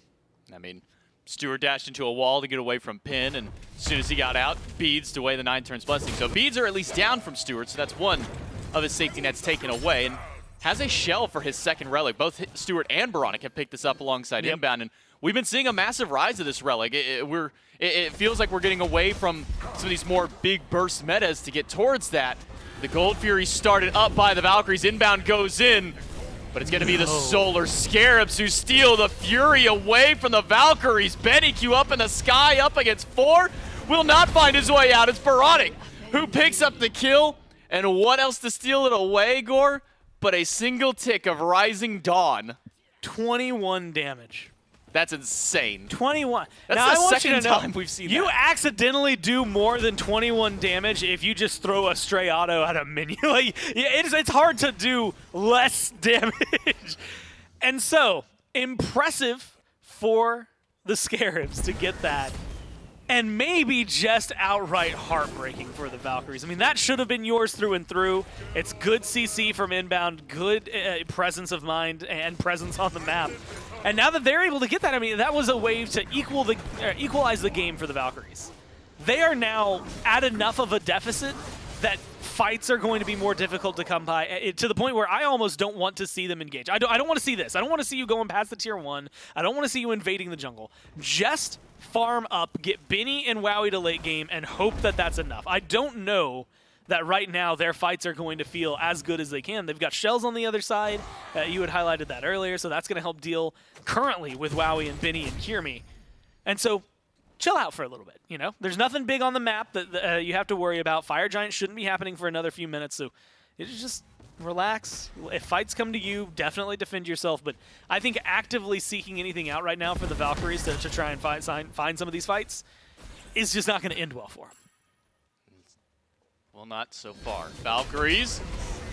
I mean, Stewart dashed into a wall to get away from Pin, and as soon as he got out, Beads to away the 9 turns blessing. So Beads are at least down from Stewart, so that's one of his safety nets taken away, and has a shell for his second relic. Both Stewart and Baronic have picked this up alongside Inbound, and we've been seeing a massive rise of this relic. It feels like we're getting away from some of these more big burst metas to get towards that. The Gold Fury started up by the Valkyries. Inbound goes in, but it's going to be the Solar Scarabs who steal the Fury away from the Valkyries. Benny Q up in the sky, up against 4. Will not find his way out. It's Baronic who picks up the kill. And what else to steal it away, Gore? But a single tick of Rising Dawn. 21 damage. That's insane. 21. That's now, the I want second you to know, time we've seen you that. accidentally do more than 21 damage if you just throw a stray auto at a minion. Like, it's hard to do less damage. And so, impressive for the Scarabs to get that. And maybe just outright heartbreaking for the Valkyries. I mean, that should have been yours through and through. It's good CC from Inbound, good presence of mind and presence on the map. And now that they're able to get that, I mean, that was a way to equalize the game for the Valkyries. They are now at enough of a deficit that fights are going to be more difficult to come by, to the point where I almost don't want to see them engage. I don't want to see this. I don't want to see you going past the tier 1. I don't want to see you invading the jungle. Just farm up, get Benny and Wowie to late game, and hope that that's enough. I don't know that right now their fights are going to feel as good as they can. They've got shells on the other side. You had highlighted that earlier, so that's going to help deal currently with Wowie and Benny and Kiermi. And so chill out for a little bit, you know? There's nothing big on the map that you have to worry about. Fire Giant shouldn't be happening for another few minutes, so it's just relax. If fights come to you, definitely defend yourself, but I think actively seeking anything out right now for the Valkyries to try and find some of these fights is just not going to end well for them. Well, not so far. Valkyries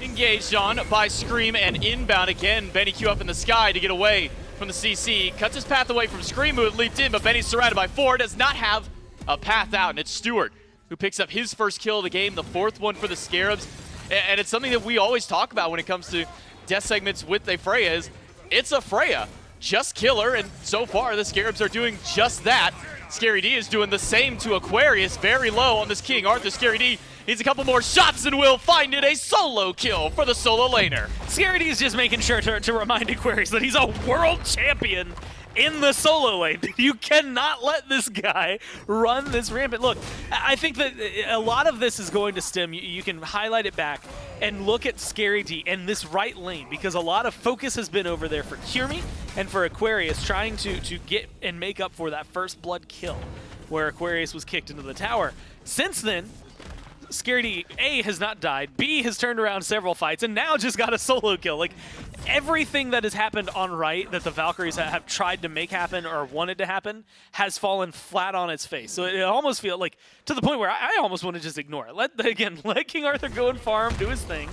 engaged on by Scream and Inbound again. Benny Q up in the sky to get away from the CC. Cuts his path away from Scream, who had leaped in, but Benny's surrounded by 4. Does not have a path out, and it's Stewart who picks up his first kill of the game, the 4th one for the Scarabs. And it's something that we always talk about when it comes to death segments with a Freya is it's a Freya. Just kill her, and so far the Scarabs are doing just that. Scary D is doing the same to Aquarius, very low on this King Arthur. Scary D needs a couple more shots and will find it, a solo kill for the solo laner. Scary D is just making sure to remind Aquarius that he's a world champion in the solo lane. You cannot let this guy run this rampant. Look, I think that a lot of this is going to stem. You can highlight it back and look at Scary D in this right lane, because a lot of focus has been over there for Kiermi and for Aquarius, trying to get and make up for that first blood kill where Aquarius was kicked into the tower. Since then, Scary D, A, has not died, B, has turned around several fights, and now just got a solo kill. Like, everything that has happened on right that the Valkyries have tried to make happen or wanted to happen has fallen flat on its face. So it almost feels like, to the point where I almost want to just ignore it. Let King Arthur go and farm, do his thing.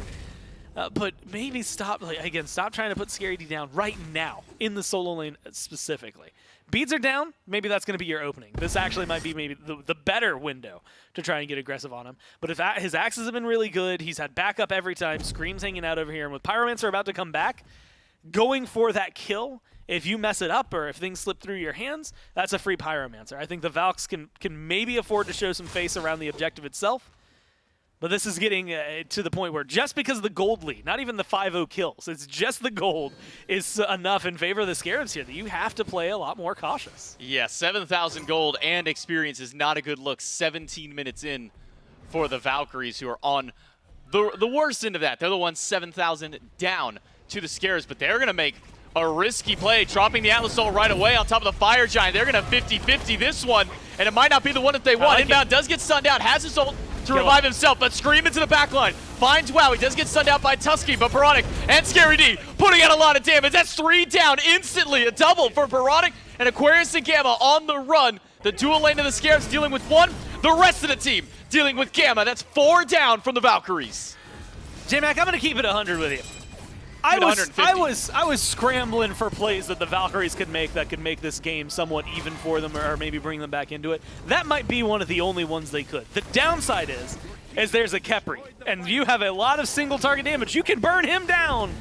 But maybe stop trying to put Scary D down right now in the solo lane specifically. Beads are down, maybe that's going to be your opening. This actually might be maybe the better window to try and get aggressive on him. But if his axes have been really good, he's had backup every time, Scream's hanging out over here, and with Pyromancer about to come back, going for that kill, if you mess it up or if things slip through your hands, that's a free Pyromancer. I think the Valks can maybe afford to show some face around the objective itself. But this is getting to the point where just because of the gold lead, not even the 5-0 kills, it's just the gold is enough in favor of the Scarabs here that you have to play a lot more cautious. Yeah, 7,000 gold and experience is not a good look 17 minutes in for the Valkyries, who are on the worst end of that. They're the ones 7,000 down to the Scarabs, but they're going to make a risky play, dropping the Atlas Soul right away on top of the Fire Giant. They're going to 50-50 this one, and it might not be the one that they want. Inbound does get stunned out, has his ult to revive himself, but Scream into the backline. Finds WoW, he does get stunned out by Tusky, but Baronic and Scary D putting out a lot of damage. That's 3 down instantly, a double for Baronic, and Aquarius and Gamma on the run. The dual lane of the Scarabs dealing with 1, the rest of the team dealing with Gamma. That's 4 down from the Valkyries. J-Mac, I'm going to keep it 100 with you. I was scrambling for plays that the Valkyries could make that could make this game somewhat even for them, or maybe bring them back into it. That might be one of the only ones they could. The downside is there's a Khepri, and you have a lot of single target damage. You can burn him down.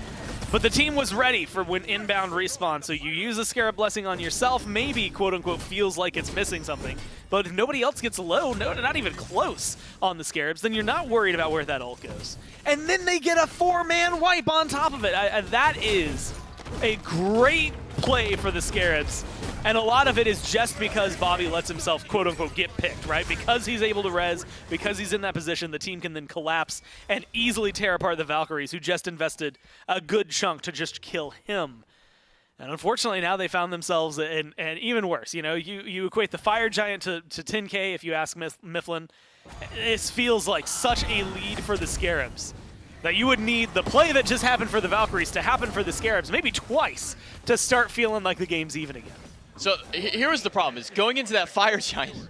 But the team was ready for when inbound respawn, so you use a Scarab Blessing on yourself, maybe, quote-unquote, feels like it's missing something. But if nobody else gets low, not even close on the Scarabs, then you're not worried about where that ult goes. And then they get a 4-man wipe on top of it. That is a great play for the Scarabs. And a lot of it is just because Bobby lets himself, quote-unquote, get picked, right? Because he's able to res, because he's in that position, the team can then collapse and easily tear apart the Valkyries, who just invested a good chunk to just kill him. And unfortunately, now they found themselves in even worse. You know, you equate the Fire Giant to 10K, if you ask Mifflin. This feels like such a lead for the Scarabs that you would need the play that just happened for the Valkyries to happen for the Scarabs maybe twice to start feeling like the game's even again. So here was the problem, is going into that Fire Giant,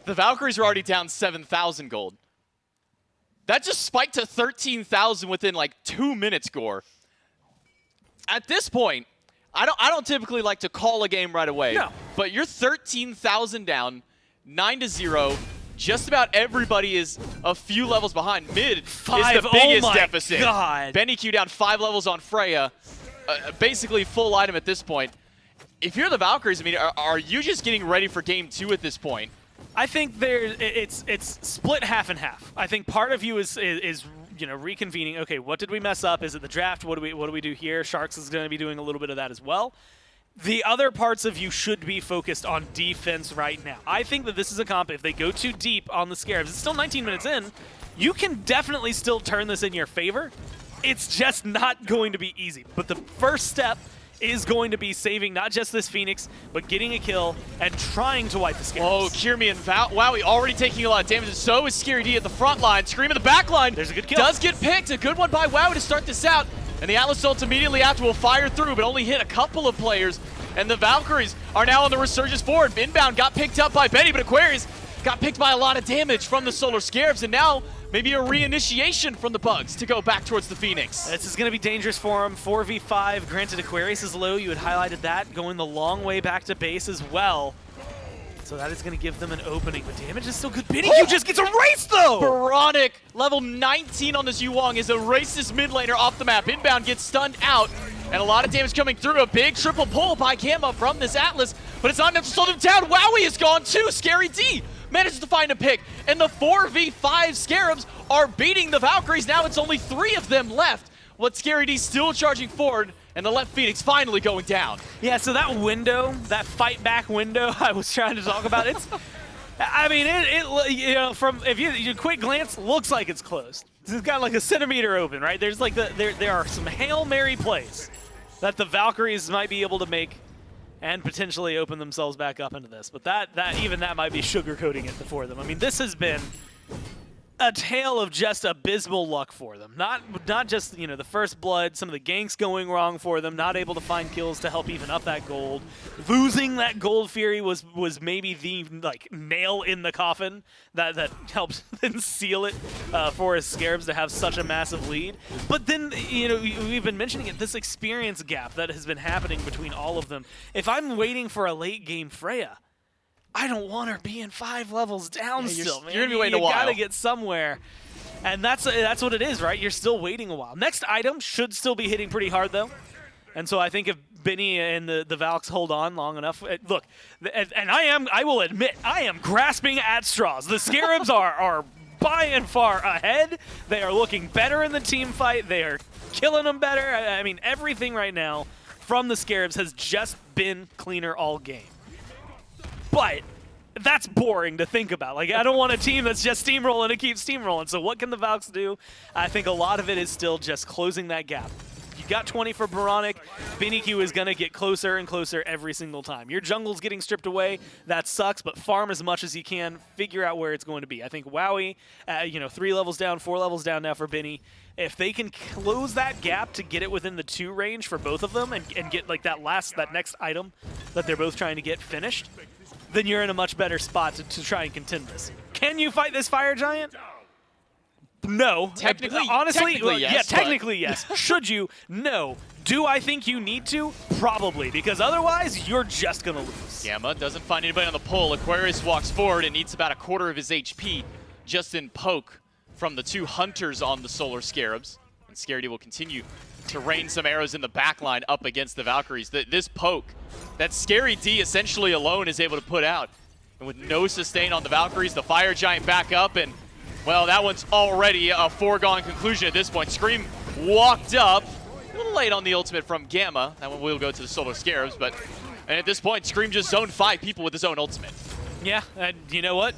the Valkyries are already down 7,000 gold. That just spiked to 13,000 within like 2 minutes, Gore. At this point, I don't typically like to call a game right away. No. But you're 13,000 down, 9-0. Just about everybody is a few levels behind. Mid is the biggest deficit. God. Benny Q down 5 levels on Freya. Basically full item at this point. If you're the Valkyries, I mean, are you just getting ready for Game 2 at this point? I think it's split half and half. I think part of you is you know, reconvening. Okay, what did we mess up? Is it the draft? What do we do here? Sharks is going to be doing a little bit of that as well. The other parts of you should be focused on defense right now. I think that this is a comp, if they go too deep on the Scarabs, it's still 19 minutes in, you can definitely still turn this in your favor. It's just not going to be easy. But the first step is going to be saving not just this Phoenix, but getting a kill and trying to wipe the Scarabs. Oh, Kiermi and Wowie already taking a lot of damage, and so is Scary D at the front line. Scream at the back line. There's a good kill. Does get picked. A good one by Wowie to start this out. And the Atlas ult immediately after will fire through, but only hit a couple of players. And the Valkyries are now on the resurgence forward. Inbound got picked up by Benny, but Aquarius got picked by a lot of damage from the Solar Scarabs, and now maybe a reinitiation from the Bugs to go back towards the Phoenix. This is going to be dangerous for him. 4v5. Granted, Aquarius is low. You had highlighted that. Going the long way back to base as well. So that is going to give them an opening, but damage is still good. Benny Q just gets erased, though! Baronic, level 19 on this Yuwong, is erased this mid laner off the map. Inbound gets stunned out, and a lot of damage coming through. A big triple pull by Gamma from this Atlas, but it's not enough to slow them down. Wowie is gone, too. Scary D manages to find a pick, and the 4v5 Scarabs are beating the Valkyries. Now it's only 3 of them left. What Scary D still charging forward, and the left Phoenix finally going down. Yeah, so that window, that fight back window I was trying to talk about, it's, I mean, it you know, from, if you quick glance, looks like it's closed. It's got like a centimeter open, right? There's like there are some Hail Mary plays that the Valkyries might be able to make and potentially open themselves back up into this. But even that might be sugarcoating it for them. I mean, this has been a tale of just abysmal luck for them. Not just, you know, the first blood, some of the ganks going wrong for them, not able to find kills to help even up that gold. Losing that gold Fury was maybe the like nail in the coffin that helped then seal it for his Scarabs to have such a massive lead. But then, you know, we've been mentioning it, this experience gap that has been happening between all of them. If I'm waiting for a late game Freya, I don't want her being 5 levels down still, man. You're going to be waiting a while. You got to get somewhere. And that's what it is, right? You're still waiting a while. Next item should still be hitting pretty hard, though. And so I think if Benny and the Valks hold on long enough, look, and I will admit, I am grasping at straws. The Scarabs are by and far ahead. They are looking better in the team fight. They are killing them better. I mean, everything right now from the Scarabs has just been cleaner all game. But that's boring to think about. Like, I don't want a team that's just steamrolling to keep steamrolling. So what can the Valks do? I think a lot of it is still just closing that gap. You got 20 for Baronic. BiniQ is going to get closer and closer every single time. Your jungle's getting stripped away. That sucks, but farm as much as you can. Figure out where it's going to be. I think Wowie, 3 levels down, 4 levels down now for Binny. If they can close that gap to get it within the 2 range for both of them and get like that next item that they're both trying to get finished, then you're in a much better spot to try and contend this. Can you fight this Fire Giant? No. Technically, honestly, technically yes. Yeah, technically yes. Should you? No. Do I think you need to? Probably, because otherwise you're just gonna lose. Gamma doesn't find anybody on the pole. Aquarius walks forward and eats about a quarter of his HP just in poke from the 2 hunters on the Solar Scarabs. And Scaredy will continue to rain some arrows in the backline up against the Valkyries. This poke that Scary D essentially alone is able to put out. And with no sustain on the Valkyries, the Fire Giant back up, and well, that one's already a foregone conclusion at this point. Scream walked up, a little late on the ultimate from Gamma. That one will go to the Solar Scarabs, and at this point, Scream just zoned 5 people with his own ultimate. Yeah, and you know what?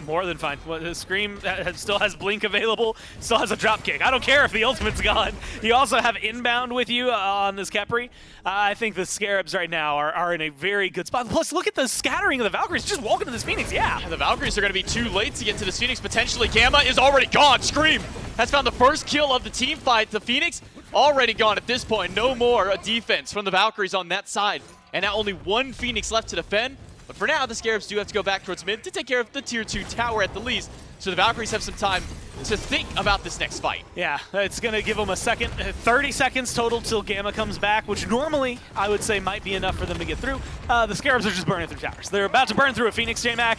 More than fine. Scream still has Blink available, still has a dropkick. I don't care if the ultimate's gone. You also have inbound with you on this Khepri. I think the Scarabs right now are in a very good spot. Plus, look at the scattering of the Valkyries just walking to this Phoenix. Yeah, the Valkyries are going to be too late to get to this Phoenix. Potentially, Gamma is already gone. Scream has found the first kill of the team fight. The Phoenix already gone at this point. No more defense from the Valkyries on that side. And now only 1 Phoenix left to defend. But for now, the Scarabs do have to go back towards mid to take care of the tier 2 tower at the least. So the Valkyries have some time to think about this next fight. Yeah, it's going to give them a second, 30 seconds total till Gamma comes back, which normally I would say might be enough for them to get through. The Scarabs are just burning through towers. They're about to burn through a Phoenix, J-Mac,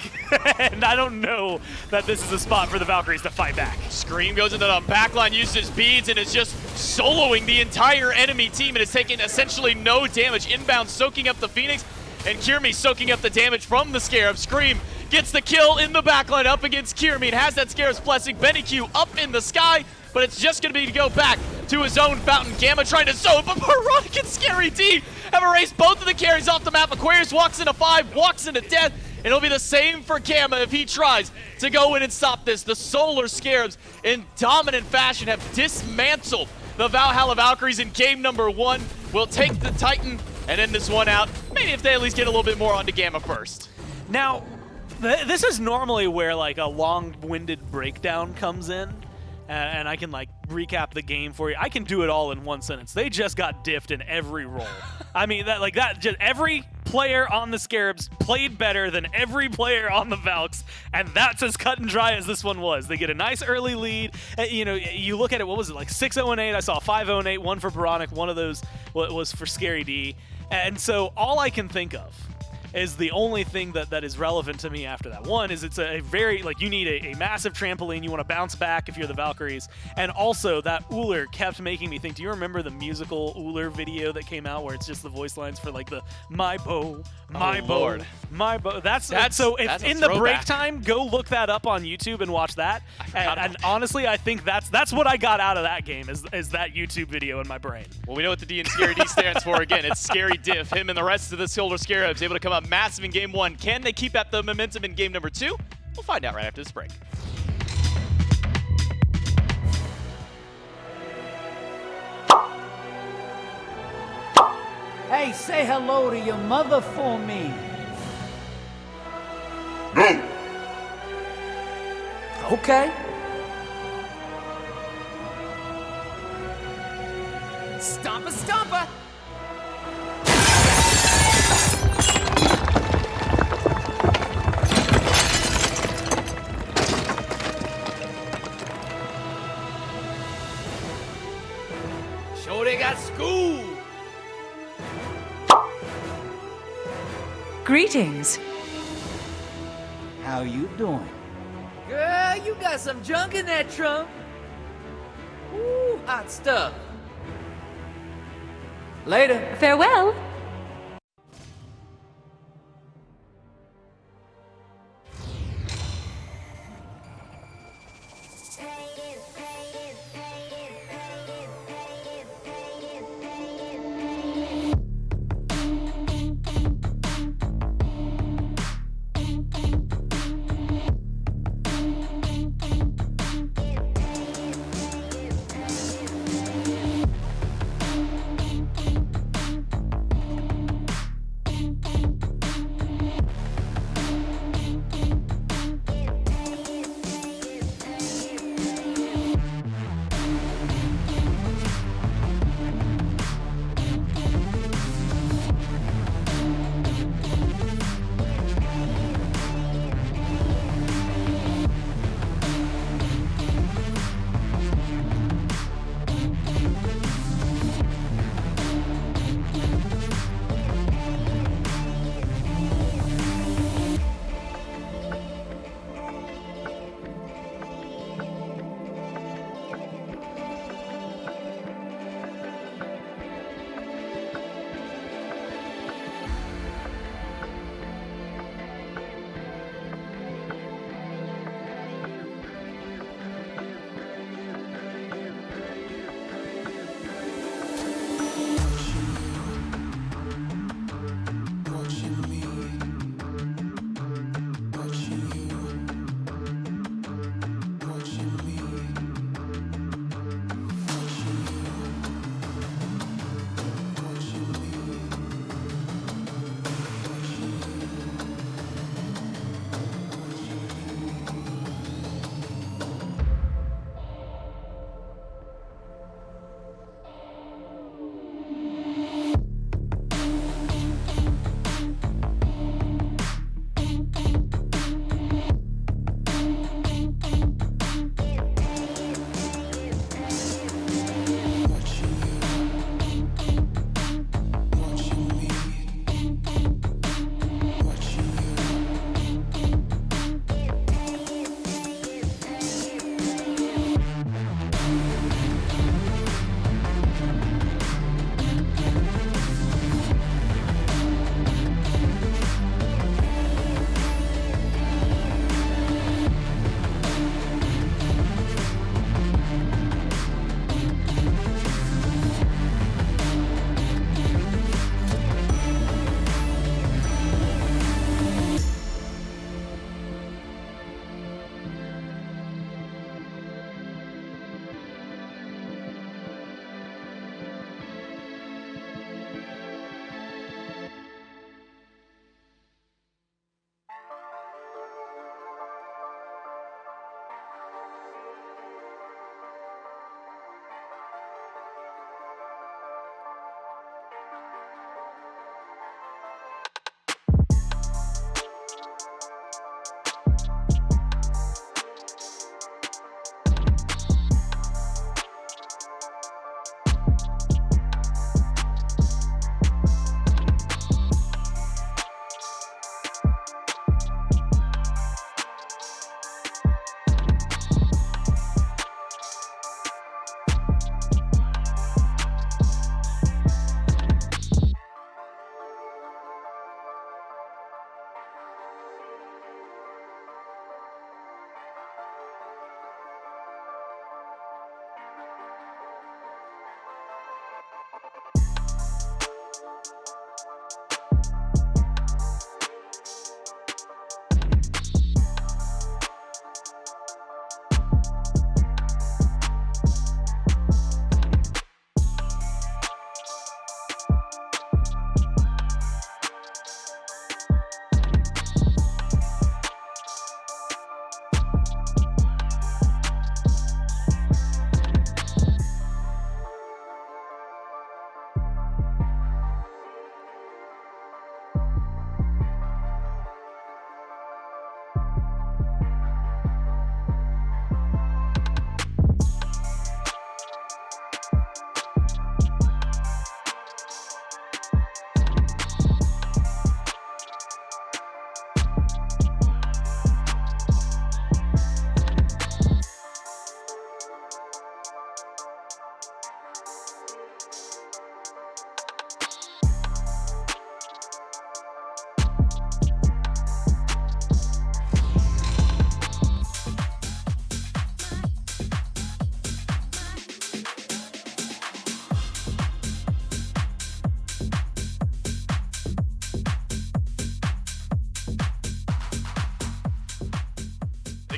and I don't know that this is a spot for the Valkyries to fight back. Scream goes into the backline, uses beads, and is just soloing the entire enemy team, and is taking essentially no damage. Inbound soaking up the Phoenix, and Kirmi soaking up the damage from the Scarab. Scream gets the kill in the backline up against Kirmi. It has that Scarab's blessing. BiniQ up in the sky, but it's just going to be to go back to his own fountain. Gamma trying to zone, but Baronic and Scary D have erased both of the carries off the map. Aquarius walks into 5, walks into death, and it'll be the same for Gamma if he tries to go in and stop this. The Solar Scarabs, in dominant fashion, have dismantled the Valhalla Valkyries in game number 1. We'll take the Titan and end this one out. Maybe if they at least get a little bit more onto Gamma first. Now, this is normally where like a long-winded breakdown comes in, and I can like recap the game for you. I can do it all in one sentence. They just got diffed in every role. I mean, just every player on the Scarabs played better than every player on the Valks, and that's as cut and dry as this one was. They get a nice early lead. You look at it, what was it, like 6-0-8? I saw 5-0-8, one for Baronic, one of those was for Scary D. And so all I can think of is the only thing that is relevant to me after that. One is it's a very, like, you need a massive trampoline. You want to bounce back if you're the Valkyries. And also that Uller kept making me think, do you remember the musical Uller video that came out where it's just the voice lines for like the my bow, my bow, Lord. my bow. That's so if that's a in the break throwback. time, go look that up on YouTube and watch that. And honestly, I think that's what I got out of that game is that YouTube video in my brain. Well, we know what the D in Scary D stands for. Again, it's Scary Diff. Him and the rest of the Solar Scarabs able to come up massive in game 1. Can they keep up the momentum in game number 2? We'll find out right after this break. Hey, say hello to your mother for me. No! Okay. Stomper, stomper! Sure they got school. Greetings. How you doing? Girl, you got some junk in that trunk. Ooh, hot stuff. Later. Farewell.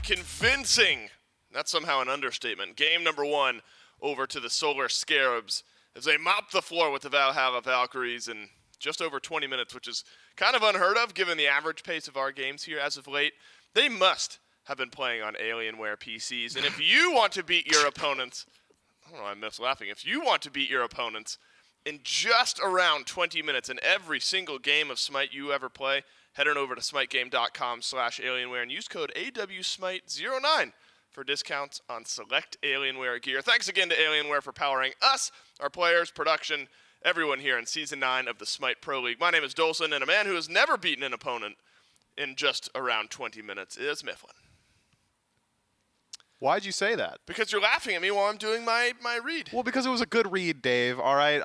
convincing, that's somehow an understatement, game number 1 over to the Solar Scarabs as they mop the floor with the Valhalla Valkyries in just over 20 minutes, which is kind of unheard of given the average pace of our games here as of late. They must have been playing on Alienware PCs, and if you want to beat your opponents, I don't know, I miss laughing. If you want to beat your opponents in just around 20 minutes in every single game of Smite you ever play, head on over to smitegame.com/Alienware and use code AWSmite09 for discounts on select Alienware gear. Thanks again to Alienware for powering us, our players, production, everyone here in Season 9 of the Smite Pro League. My name is Dolson, and a man who has never beaten an opponent in just around 20 minutes is Mifflin. Why'd you say that? Because you're laughing at me while I'm doing my read. Well, because it was a good read, Dave. All right,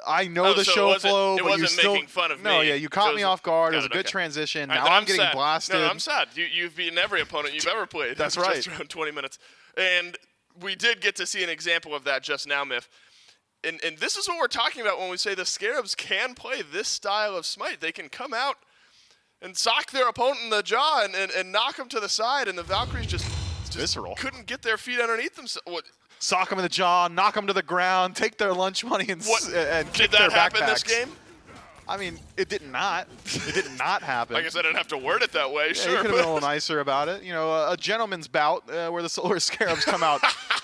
I know the so show flow, it but you wasn't still making fun of no, me. yeah, you caught me off guard. It was a good okay. transition. All right, now then I'm getting sad. blasted. No, I'm sad. You've beaten every opponent you've ever played. That's in right. Just around 20 minutes, and we did get to see an example of that just now, Miff. And this is what we're talking about when we say the Scarabs can play this style of Smite. They can come out and sock their opponent in the jaw and knock them to the side, and the Valkyries just visceral. Couldn't get their feet underneath them. Sock them in the jaw, knock them to the ground, take their lunch money, and kick did that their happen backpacks. this game? I mean, it did not. It did not happen. I guess I didn't have to word it that way. Yeah, sure, you could have been a little nicer about it. You know, a gentleman's bout where the Solar Scarabs come out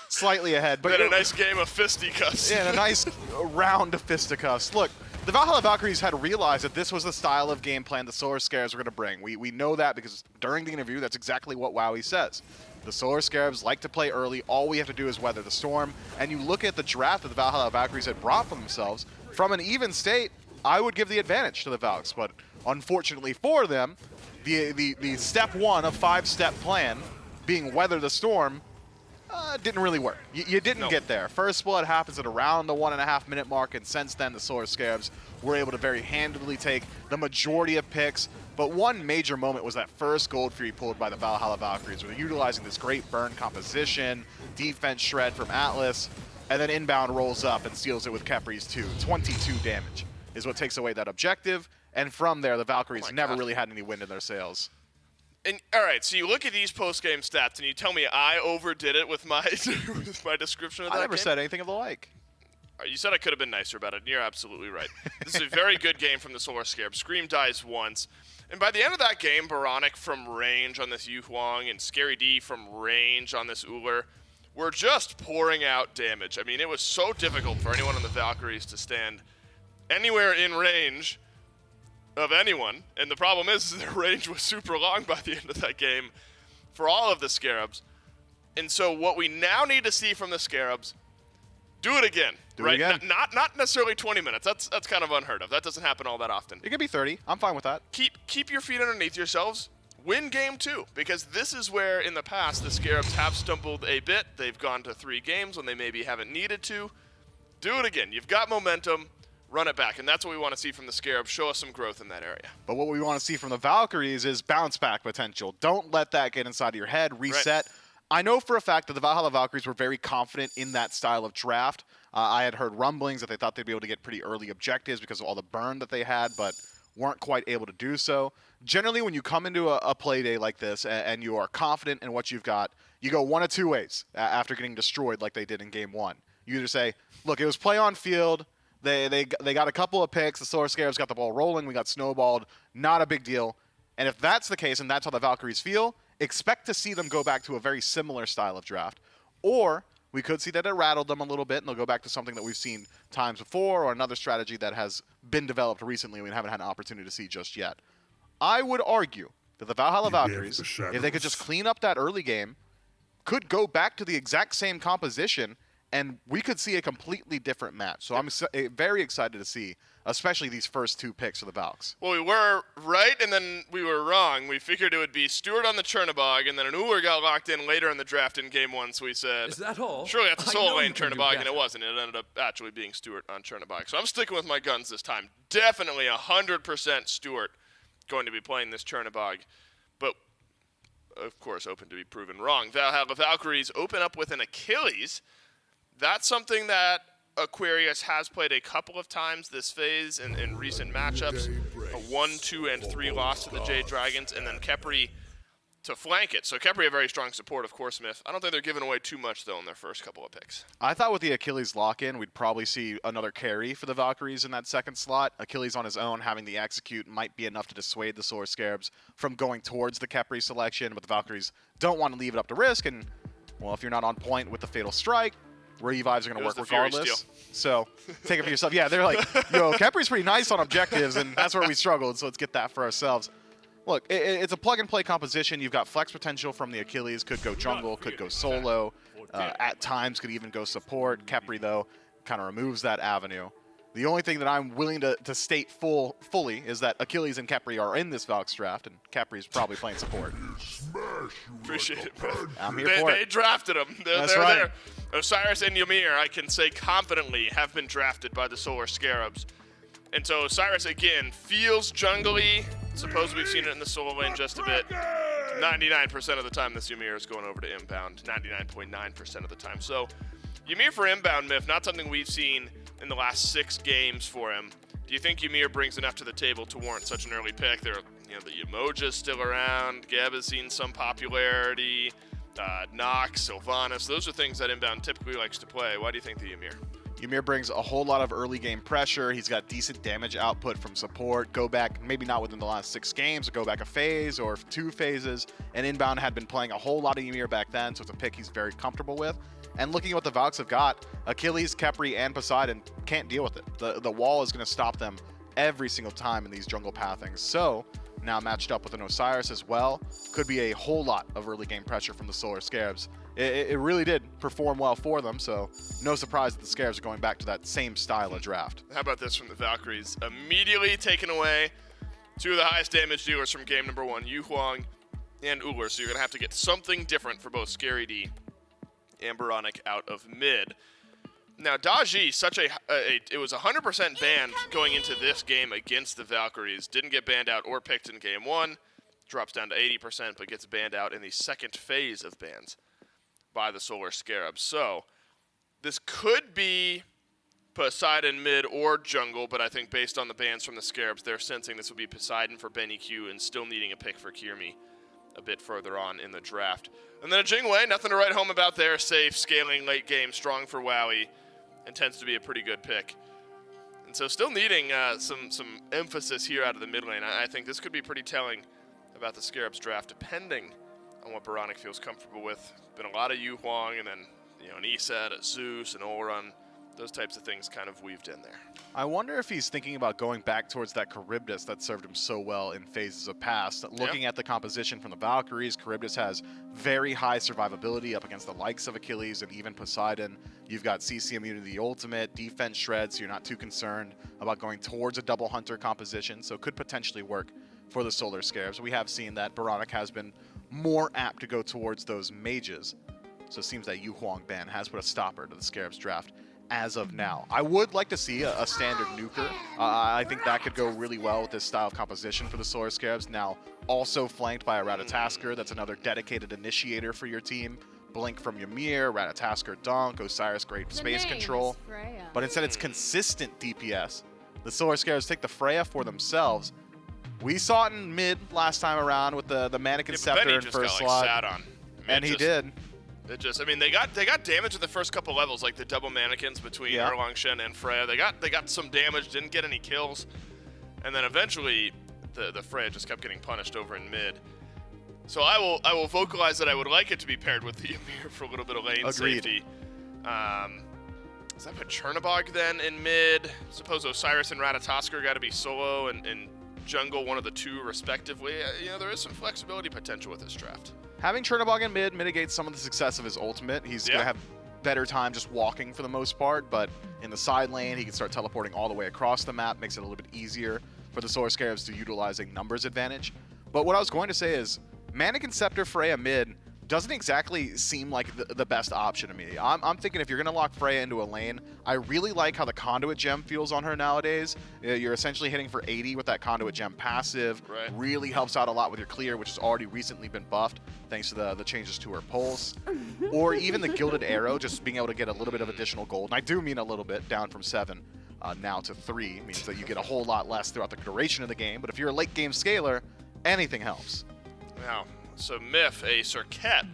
slightly ahead. But a nice game of fisticuffs. Yeah, and a nice round of fisticuffs. Look, the Valhalla Valkyries had realized that this was the style of game plan the Solar Scarabs were going to bring. We know that because during the interview, that's exactly what Wowie says. The Solar Scarabs like to play early. All we have to do is weather the storm. And you look at the draft that the Valhalla Valkyries had brought for themselves. From an even state, I would give the advantage to the Valks. But unfortunately for them, the step 1 of 5-step plan, being weather the storm, didn't really work. You didn't get there. First blood happens at around the 1.5 minute mark, and since then the Solar Scarabs were able to very handily take the majority of picks. But one major moment was that first Gold Fury pulled by the Valhalla Valkyries, where they're utilizing this great burn composition, defense shred from Atlas, and then inbound rolls up and steals it with Kepri's 2. 22 damage is what takes away that objective, and from there the Valkyries never really had any wind in their sails. And all right, so you look at these post-game stats, and you tell me I overdid it with my with my description of that I never game? said anything of the like. You said I could have been nicer about it, and you're absolutely right. This is a very good game from the Solar Scarab. Scream dies once. And by the end of that game, Baronic from range on this Yu Huang and Scary D from range on this Uller were just pouring out damage. I mean, it was so difficult for anyone on the Valkyries to stand anywhere in range of anyone. And the problem is their range was super long by the end of that game for all of the Scarabs. And so what we now need to see from the Scarabs, do it again. Do it again. Not necessarily 20 minutes. That's kind of unheard of. That doesn't happen all that often. It could be 30. I'm fine with that. Keep your feet underneath yourselves. Win game 2, because this is where in the past the Scarabs have stumbled a bit. They've gone to 3 games when they maybe haven't needed to. Do it again. You've got momentum. Run it back, and that's what we want to see from the Scarabs. Show us some growth in that area. But what we want to see from the Valkyries is bounce back potential. Don't let that get inside of your head. Reset. Right. I know for a fact that the Valhalla Valkyries were very confident in that style of draft. I had heard rumblings that they thought they'd be able to get pretty early objectives because of all the burn that they had, but weren't quite able to do so. Generally, when you come into a play day like this and you are confident in what you've got, you go one of 2 ways after getting destroyed like they did in Game 1. You either say, look, it was play on field. They got a couple of picks. The Solar Scarabs got the ball rolling. We got snowballed. Not a big deal. And if that's the case and that's how the Valkyries feel, expect to see them go back to a very similar style of draft. Or we could see that it rattled them a little bit and they'll go back to something that we've seen times before or another strategy that has been developed recently and we haven't had an opportunity to see just yet. I would argue that the Valhalla Valkyries, if they could just clean up that early game, could go back to the exact same composition and we could see a completely different match. So I'm very excited to see, especially these first 2 picks for the Valks. Well, we were right, and then we were wrong. We figured it would be Stewart on the Chernobog, and then an Uller got locked in later in the draft in Game 1, so we said, is that all? Surely that's a solo lane Chernobog, and it wasn't. It ended up actually being Stewart on Chernobog. So I'm sticking with my guns this time. Definitely 100% Stewart going to be playing this Chernobog, but of course open to be proven wrong. Valhalla Valkyries open up with an Achilles. That's something that Aquarius has played a couple of times this phase in recent matchups. A 1, 2, and 3 loss to the Jade Dragons, and then Kepri flank it. So Khepri have very strong support, of course, Smith. I don't think they're giving away too much, though, in their first couple of picks. I thought with the Achilles lock-in, we'd probably see another carry for the Valkyries in that second slot. Achilles on his own, having the execute, might be enough to dissuade the Solar Scarabs from going towards the Khepri selection, but the Valkyries don't want to leave it up to risk, and, well, if you're not on point with the Fatal Strike, revives are going to work regardless. So take it for yourself. Yeah, they're like, yo, Khepri's pretty nice on objectives, and that's where we struggled, so let's get that for ourselves. Look, it's a plug-and-play composition. You've got flex potential from the Achilles. Could go jungle, could go solo. At times, could even go support. Khepri, though, kind of removes that avenue. The only thing that I'm willing to state fully is that Achilles and Khepri are in this Valks draft, and Khepri's probably playing support. Appreciate it, man. I'm here for it. They drafted him. They're right. there. Osiris and Ymir, I can say confidently, have been drafted by the Solar Scarabs. And so Osiris, again, feels jungly. Suppose we've seen it in the solo lane just a bit. 99% of the time, this Ymir is going over to inbound. 99.9% of the time. So Ymir for inbound, Myth, not something we've seen in the last 6 games for him. Do you think Ymir brings enough to the table to warrant such an early pick? There, the Umoja's still around. Geb has seen some popularity. Nox, Sylvanas, those are things that inbound typically likes to play. Why do you think the Ymir? Ymir brings a whole lot of early game pressure. He's got decent damage output from support. Go back, maybe not within the last 6 games, but go back a phase or 2 phases. And inbound had been playing a whole lot of Ymir back then, so it's a pick he's very comfortable with. And looking at what the Valks have got, Achilles, Khepri, and Poseidon can't deal with it. The wall is going to stop them every single time in these jungle pathings. So now matched up with an Osiris as well, could be a whole lot of early game pressure from the Solar Scarabs. It really did perform well for them, so no surprise that the Scarabs are going back to that same style of draft. How about this from the Valkyries? Immediately taken away 2 of the highest damage dealers from game number 1, Yu Huang and Ullr, so you're going to have to get something different for both Scary D and Baronic out of mid. Now, Daji, it was 100% banned going into this game against the Valkyries. Didn't get banned out or picked in game 1. Drops down to 80%, but gets banned out in the second phase of bans by the Solar Scarabs. So, this could be Poseidon mid or jungle, but I think based on the bans from the Scarabs, they're sensing this would be Poseidon for Benny Q and still needing a pick for Kirmi a bit further on in the draft. And then a Jingwei, nothing to write home about there. Safe, scaling, late game, strong for Wowie, and tends to be a pretty good pick. And so still needing some emphasis here out of the mid lane. I think this could be pretty telling about the Scarabs draft, depending on what Baronic feels comfortable with. Been a lot of Yu Huang, and then an Iset, a Zeus, an Olrun. Those types of things kind of weaved in there. I wonder if he's thinking about going back towards that Charybdis that served him so well in phases of past. Looking at the composition from the Valkyries, Charybdis has very high survivability up against the likes of Achilles and even Poseidon. You've got CC immunity ultimate, defense shred, so you're not too concerned about going towards a double hunter composition, so it could potentially work for the Solar Scarabs. We have seen that Baronic has been more apt to go towards those mages, so it seems that Yu Huang ban has put a stopper to the Scarabs draft as of now. I would like to see a standard nuker. I think that could go really well with this style of composition for the Solar Scarabs. Now, also flanked by a Ratatasker. That's another dedicated initiator for your team. Blink from Ymir, Ratatasker Dunk, Osiris great space control. But instead it's consistent DPS. The Solar Scarabs take the Freya for themselves. We saw it in mid last time around with the Mannequin Scepter in first slot. Sat on. And he did. It just, they got damage in the first couple levels, like the double mannequins between Erlang Shen and Freya. They got some damage, didn't get any kills, and then eventually the Freya just kept getting punished over in mid. So I will vocalize that I would like it to be paired with the Ymir for a little bit of lane safety. Does that put Chernobog then in mid? Suppose Osiris and Ratatasker got to be solo and jungle, one of the 2 respectively. There is some flexibility potential with this draft. Having Chernobog in mid mitigates some of the success of his ultimate. He's going to have better time just walking for the most part, but in the side lane, he can start teleporting all the way across the map, makes it a little bit easier for the Solar Scarabs to utilize a numbers advantage. But what I was going to say is, Mannequin Scepter Freya mid doesn't exactly seem like the best option to me. I'm thinking if you're going to lock Freya into a lane, I really like how the Conduit Gem feels on her nowadays. You're essentially hitting for 80 with that Conduit Gem passive. Right. Really helps out a lot with your clear, which has already recently been buffed thanks to the changes to her pulse. Or even the Gilded Arrow, just being able to get a little bit of additional gold. And I do mean a little bit, down from 7 now to 3. Means that you get a whole lot less throughout the duration of the game. But if you're a late game scaler, anything helps. Now, So Myth, a Cirquette,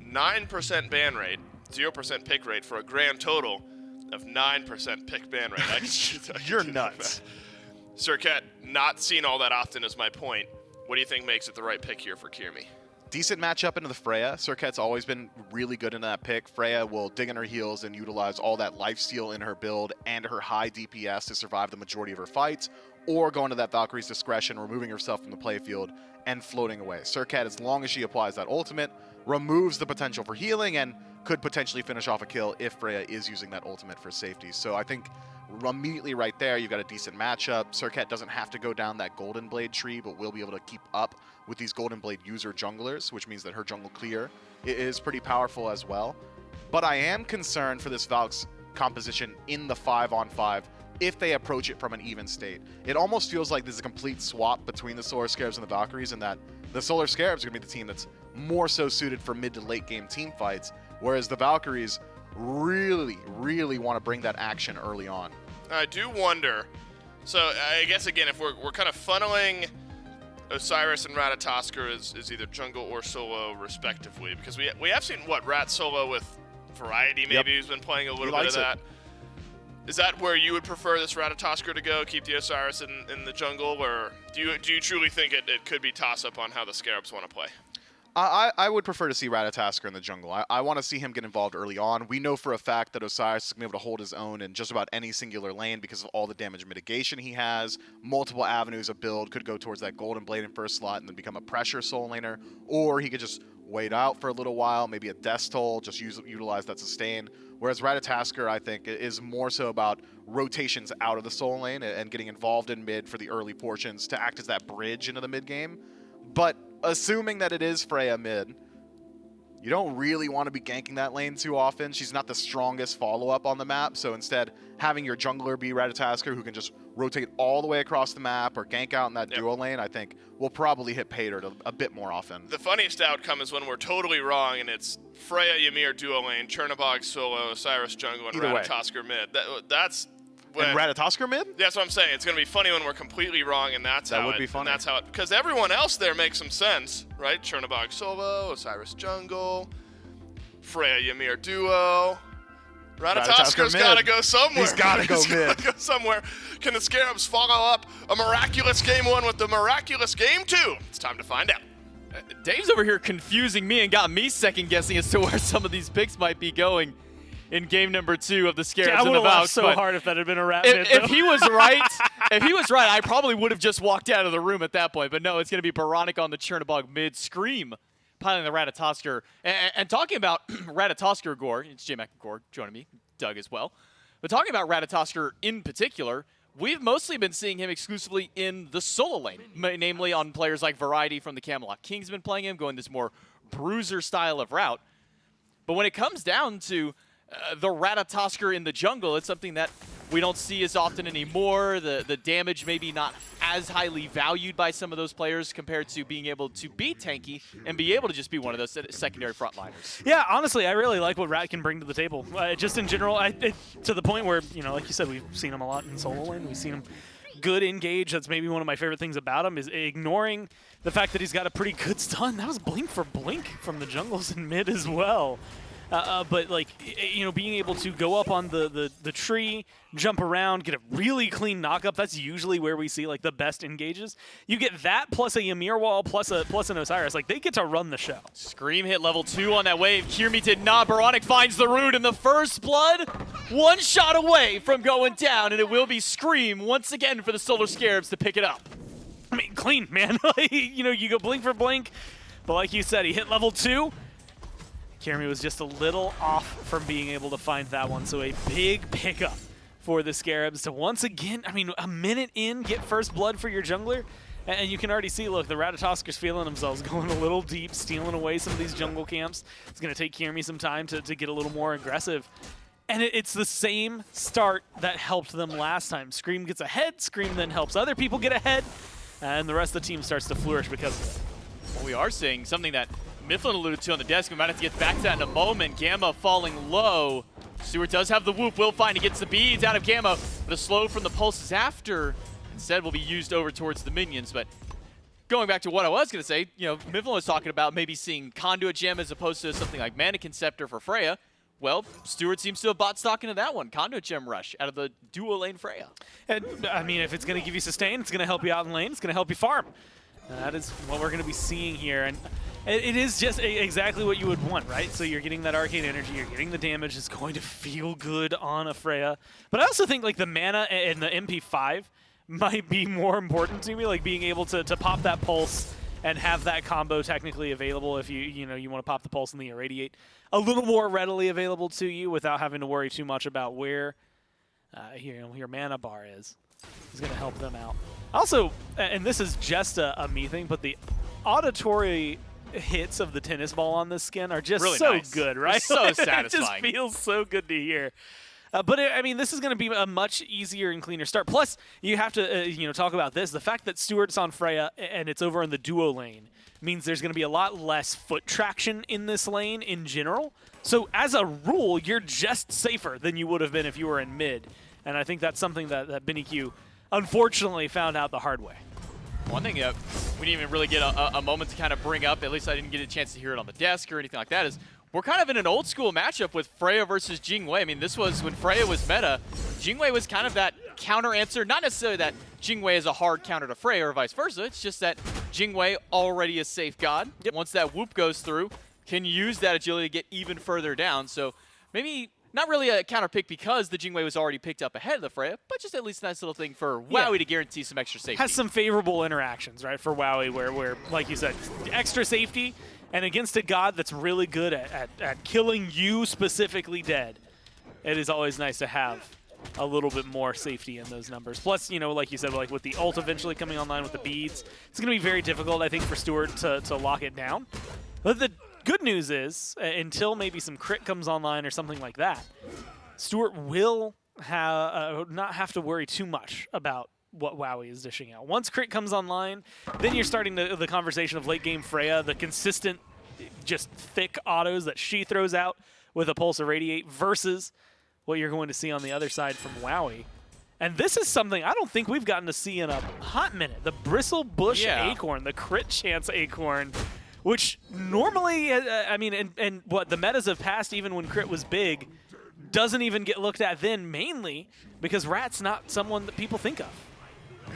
9% ban rate, 0% pick rate for a grand total of 9% pick ban rate. You're nuts. Cirquette, not seen all that often is my point. What do you think makes it the right pick here for Kirmi? Decent matchup into the Freya. Cirquette's always been really good in that pick. Freya will dig in her heels and utilize all that lifesteal in her build and her high DPS to survive the majority of her fights, or go into that Valkyrie's discretion, removing herself from the playfield and floating away. Cirquette, as long as she applies that ultimate, removes the potential for healing and could potentially finish off a kill if Freya is using that ultimate for safety. So I think immediately right there, you've got a decent matchup. Cirquette doesn't have to go down that Golden Blade tree, but will be able to keep up with these Golden Blade user junglers, which means that her jungle clear is pretty powerful as well. But I am concerned for this Valk's composition in the 5-on-5 if they approach it from an even state. It almost feels like there's a complete swap between the Solar Scarabs and the Valkyries, and that the Solar Scarabs are going to be the team that's more so suited for mid to late game team fights, whereas the Valkyries really, really want to bring that action early on. I do wonder. So I guess, again, if we're kind of funneling Osiris and Ratatosker is either jungle or solo, respectively, because we have seen, what, Rat solo with Variety maybe, who's been playing a little bit of that. Is that where you would prefer this Ratatosker to go, keep the Osiris in the jungle, or do you truly think it could be toss-up on how the Scarabs want to play? I would prefer to see Ratatosker in the jungle. I want to see him get involved early on. We know for a fact that Osiris is going to be able to hold his own in just about any singular lane because of all the damage mitigation he has. Multiple avenues of build could go towards that Golden Blade in first slot and then become a pressure soul laner, or he could just wait out for a little while, maybe a Death Toll, just utilize that sustain. Whereas Ratatosker, I think, is more so about rotations out of the soul lane and getting involved in mid for the early portions to act as that bridge into the mid game. But assuming that it is Freya mid, you don't really want to be ganking that lane too often. She's not the strongest follow-up on the map, so instead having your jungler be Ratatosker who can just rotate all the way across the map or gank out in that duo lane, I think will probably hit pay dirt a bit more often. The funniest outcome is when we're totally wrong and it's Freya Ymir duo lane, Chernobog solo, Osiris jungle, and Ratatosker mid. That's when, and Ratatosker mid? That's what I'm saying. It's going to be funny when we're completely wrong, and that's that how would be funny. And that's how it, because everyone else there makes some sense, right? Chernobog solo, Osiris jungle, Freya Ymir duo. Ratatosker's got to go somewhere. He's got to go mid. Go somewhere. Can the Scarabs follow up a miraculous game 1 with the miraculous game 2? It's time to find out. Dave's over here confusing me and got me second guessing as to where some of these picks might be going in game number 2 of the Scarabs and the Valks. I would have laughed so hard if that had been a rat mid, if he was right, I probably would have just walked out of the room at that point. But no, it's going to be Baronic on the Chernobog mid, Scream piling the Ratatosker. And talking about Ratatosker Gore, it's J-Mac Gore joining me, Doug as well. But talking about Ratatosker in particular, we've mostly been seeing him exclusively in the solo lane, namely on players like Variety from the Camelot King's been playing him, going this more bruiser style of route. But when it comes down to the Ratatosker in the jungle, it's something that we don't see as often anymore. The damage maybe not as highly valued by some of those players compared to being able to be tanky and be able to just be one of those secondary frontliners. Yeah, honestly, I really like what Rat can bring to the table. Just in general, to the point where, like you said, we've seen him a lot in solo lane. We've seen him good engage. That's maybe one of my favorite things about him is ignoring the fact that he's got a pretty good stun. That was blink for blink from the jungles in mid as well. But like, being able to go up on the tree, jump around, get a really clean knockup, that's usually where we see like the best engages. You get that plus a Ymir wall plus an Osiris, like they get to run the show. Scream hit level 2 on that wave. Kirmi did not. Baronic finds the root in the first blood. One shot away from going down, and it will be Scream once again for the Solar Scarabs to pick it up. I mean, clean, man. You go blink for blink, but like you said, he hit level 2. Kirmi was just a little off from being able to find that one, so a big pickup for the Scarabs to once again, a minute in, get first blood for your jungler, and you can already see, look, the Ratatosker's feeling themselves, going a little deep, stealing away some of these jungle camps. It's going to take Kirmi some time to get a little more aggressive. And it's the same start that helped them last time. Scream gets ahead, Scream then helps other people get ahead, and the rest of the team starts to flourish because of it. Well, we are seeing something that Mifflin alluded to on the desk. We might have to get back to that in a moment. Gamma falling low. Stewart does have the whoop. Will find he gets the beads out of Gamma, but a slow from the pulses after instead will be used over towards the minions. But going back to what I was going to say, you know, Mifflin was talking about maybe seeing Conduit Gem as opposed to something like Mannequin Scepter for Freya. Well, Stewart seems to have bought stock into that one. Conduit Gem Rush out of the dual lane Freya. And, I mean, if it's going to give you sustain, it's going to help you out in lane, it's going to help you farm. That is what we're going to be seeing here. And it is just exactly what you would want, right? So you're getting that arcane energy, you're getting the damage, it's going to feel good on a Freya. But I also think like the mana and the MP5 might be more important to me, like being able to pop that pulse and have that combo technically available if you want to pop the pulse and the irradiate a little more readily available to you without having to worry too much about where your mana bar is. It's going to help them out. Also, and this is just a me thing, but the auditory hits of the tennis ball on this skin are just really so nice. good, right? So It satisfying. just feels so good to hear. But I mean, this is going to be a much easier and cleaner start. Plus, you have to talk about this. The fact that Stewart's on Freya and it's over in the duo lane means there's going to be a lot less foot traction in this lane in general. So as a rule, you're just safer than you would have been if you were in mid. And I think that's something that Benny Q unfortunately found out the hard way. One thing we didn't even really get a moment to kind of bring up, at least I didn't get a chance to hear it on the desk or anything like that, is we're kind of in an old school matchup with Freya versus Jingwei. I mean, this was when Freya was meta. Jingwei was kind of that counter answer. Not necessarily that Jingwei is a hard counter to Freya or vice versa. It's just that Jingwei already a safe god. Yep. Once that whoop goes through, can use that agility to get even further down. So maybe not really a counter pick because the Jingwei was already picked up ahead of the Freya, but just at least a nice little thing for WoWie to guarantee some extra safety. Has some favorable interactions, right, for WoWie where, like you said, extra safety and against a god that's really good at killing you specifically dead. It is always nice to have a little bit more safety in those numbers. Plus, like you said, like with the ult eventually coming online with the beads, it's going to be very difficult, I think, for Stewart to lock it down. But the good news is, until maybe some crit comes online or something like that, Stewart will not have to worry too much about what WoWie is dishing out. Once crit comes online, then you're starting the conversation of late game Freya, the consistent, just thick autos that she throws out with a Pulse Irradiate versus what you're going to see on the other side from WoWie. And this is something I don't think we've gotten to see in a hot minute. The Bristle Bush Acorn, the crit chance Acorn, which normally, and what the metas have passed even when crit was big, doesn't even get looked at then, mainly because Rat's not someone that people think of.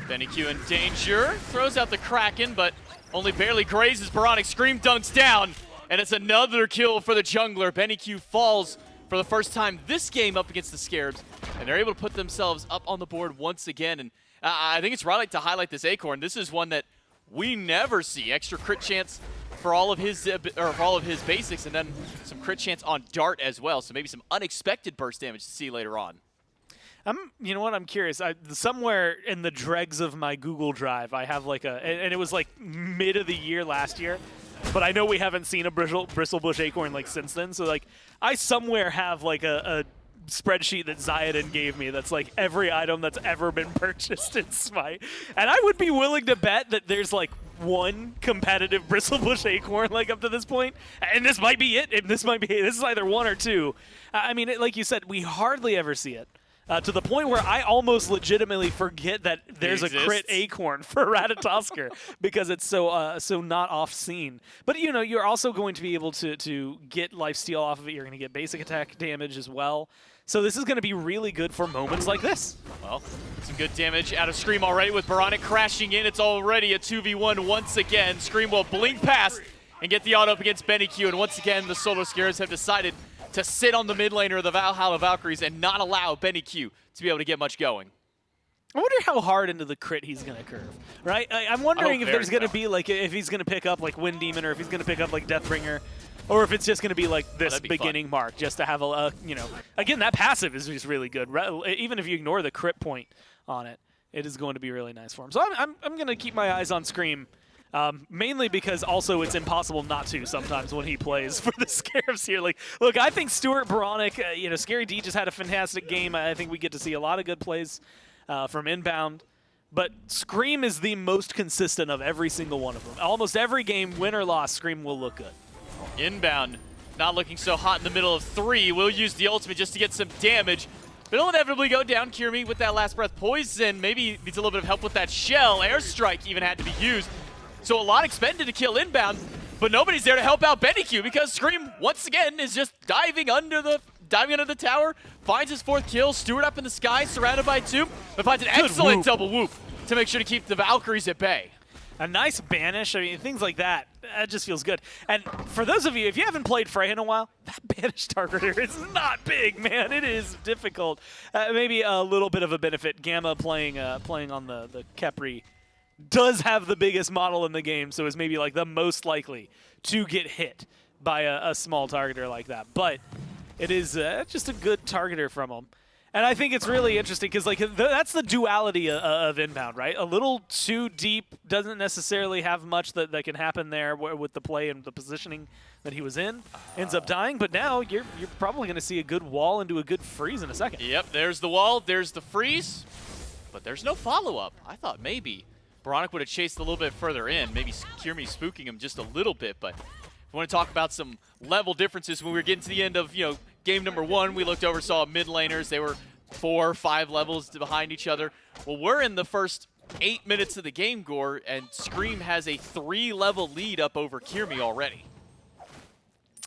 Benny Q in danger, throws out the Kraken, but only barely grazes Baronic. Scream dunks down, and it's another kill for the jungler. Benny Q falls for the first time this game up against the Scarabs, and they're able to put themselves up on the board once again. And I think it's right to highlight this Acorn. This is one that we never see. Extra crit chance for all of his basics, and then some crit chance on Dart as well. So maybe some unexpected burst damage to see later on. You know what? I'm curious. Somewhere in the dregs of my Google Drive, I have like and it was like mid of the year last year, but I know we haven't seen a Bristlebush Acorn like since then. So like, I somewhere have like a spreadsheet that Zayadin gave me that's like every item that's ever been purchased in Smite, and I would be willing to bet that there's like one competitive Bristlebush Acorn like up to this point, and this might be it. This is either one or two. I mean, like you said, we hardly ever see it. To the point where I almost legitimately forget that there's a crit Acorn for Ratatoskr because it's so not off-scene. But, you're also going to be able to get lifesteal off of it. You're going to get basic attack damage as well. So this is going to be really good for moments like this. Well, some good damage out of Scream already with Baronic crashing in. It's already a 2v1 once again. Scream will blink past and get the auto up against Benny Q. And once again, the Solar Scarabs have decided to sit on the mid laner of the Valhalla Valkyries and not allow Benny Q to be able to get much going. I wonder how hard into the crit he's going to curve, right? I'm wondering if there's going to be, like, if he's going to pick up, like, Wind Demon, or if he's going to pick up, like, Deathbringer, or if it's just going to be, like, this beginning mark, just to have again, that passive is just really good. Even if you ignore the crit point on it, it is going to be really nice for him. So I'm going to keep my eyes on Scream. Mainly because also it's impossible not to sometimes when he plays for the Scarabs here. Like, look, I think Stuart Baronic, Scary D just had a fantastic game. I think we get to see a lot of good plays from inbound. But Scream is the most consistent of every single one of them. Almost every game, win or loss, Scream will look good. Inbound, not looking so hot in the middle of 3. We'll use the ultimate just to get some damage. But it'll inevitably go down. Kirmi with that last breath poison. Maybe needs a little bit of help with that shell. Airstrike even had to be used. So a lot expended to kill inbound, but nobody's there to help out BennyQ because Scream, once again, is just diving under the tower, finds his 4th kill, Stewart up in the sky, surrounded by 2, but finds an excellent double whoop to make sure to keep the Valkyries at bay. A nice banish, I mean, things like that, that just feels good. And for those of you, if you haven't played Frey in a while, that banish targeter is not big, man. It is difficult. Maybe a little bit of a benefit. Gamma playing on the Khepri does have the biggest model in the game, so is maybe like the most likely to get hit by a small targeter like that. But it is just a good targeter from him. And I think it's really interesting because like that's the duality of inbound, right? A little too deep doesn't necessarily have much that can happen there with the play and the positioning that he was in. Ends up dying, but now you're probably going to see a good wall into a good freeze in a second. Yep, there's the wall, there's the freeze, but there's no follow-up. I thought maybe Baronic would have chased a little bit further in, maybe Kierme spooking him just a little bit, but if we want to talk about some level differences, when we were getting to the end of, game number 1, we looked over, saw mid laners. They were 4 or 5 levels behind each other. Well, we're in the first 8 minutes of the game, Gore, and Scream has a 3-level lead up over Kierme already.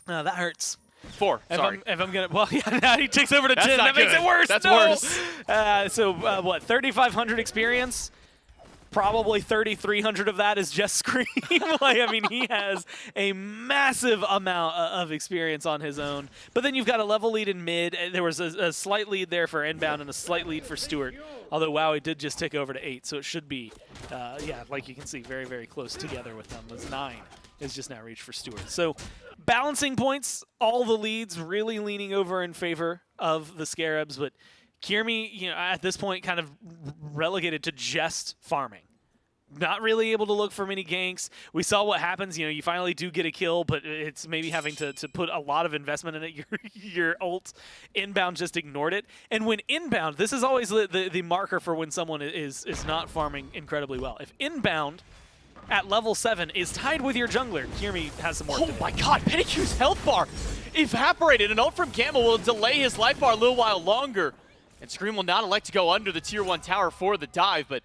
That hurts. 4, sorry. If I'm gonna, well, yeah, now he takes over to 10. That makes it worse. That's worse. So what? 3,500 experience. Probably 3,300 of that is just Scream. Like, I mean, he has a massive amount of experience on his own. But then you've got a level lead in mid. There was a slight lead there for inbound and a slight lead for Stewart. Although WoWy did just tick over to 8, so it should be, yeah, like you can see, very, very close together with them. It was 9 is just now reached for Stewart. So balancing points, all the leads really leaning over in favor of the Scarabs, but Kierme, at this point, kind of relegated to just farming. Not really able to look for many ganks. We saw what happens. You finally do get a kill, but it's maybe having to put a lot of investment in it. Your ult inbound just ignored it. And when inbound, this is always the marker for when someone is not farming incredibly well. If inbound at level 7 is tied with your jungler, Kierme has some work to do. Oh my god, BennyQ's health bar evaporated. An ult from Gamma will delay his life bar a little while longer. And Scream will not elect to go under the tier 1 tower for the dive, but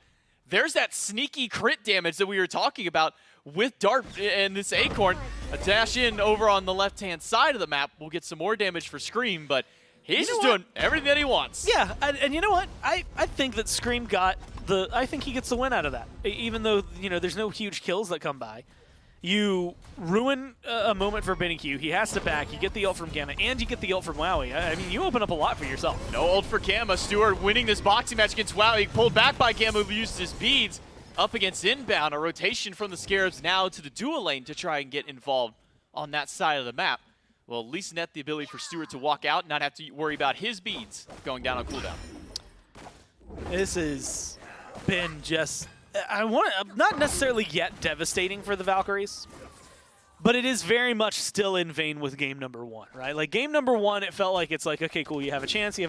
there's that sneaky crit damage that we were talking about with Dart and this Acorn. A dash in over on the left-hand side of the map will get some more damage for Scream, but he's just doing everything that he wants. Yeah, and you know what? I think that Scream I think he gets the win out of that. Even though, there's no huge kills that come by. You ruin a moment for BennyQ. He has to back. You get the ult from Gamma, and you get the ult from WoWy. I mean, you open up a lot for yourself. No ult for Gamma. Stewart winning this boxing match against WoWy. Pulled back by Gamma, who used his beads. Up against inbound. A rotation from the Scarabs now to the dual lane to try and get involved on that side of the map. Will at least net the ability for Stewart to walk out and not have to worry about his beads going down on cooldown. This has been just... not necessarily yet devastating for the Valkyries, but it is very much still in vein with game number 1, right? Like game number 1, it felt like it's like, okay, cool, you have a chance, you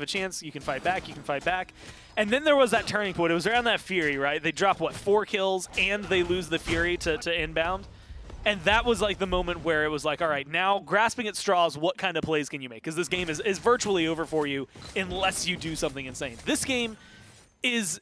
can fight back, and then there was that turning point. It was around that Fury, right? They drop, 4 kills, and they lose the Fury to inbound, and that was like the moment where it was like, all right, now grasping at straws, what kind of plays can you make? Because this game is virtually over for you unless you do something insane. This game is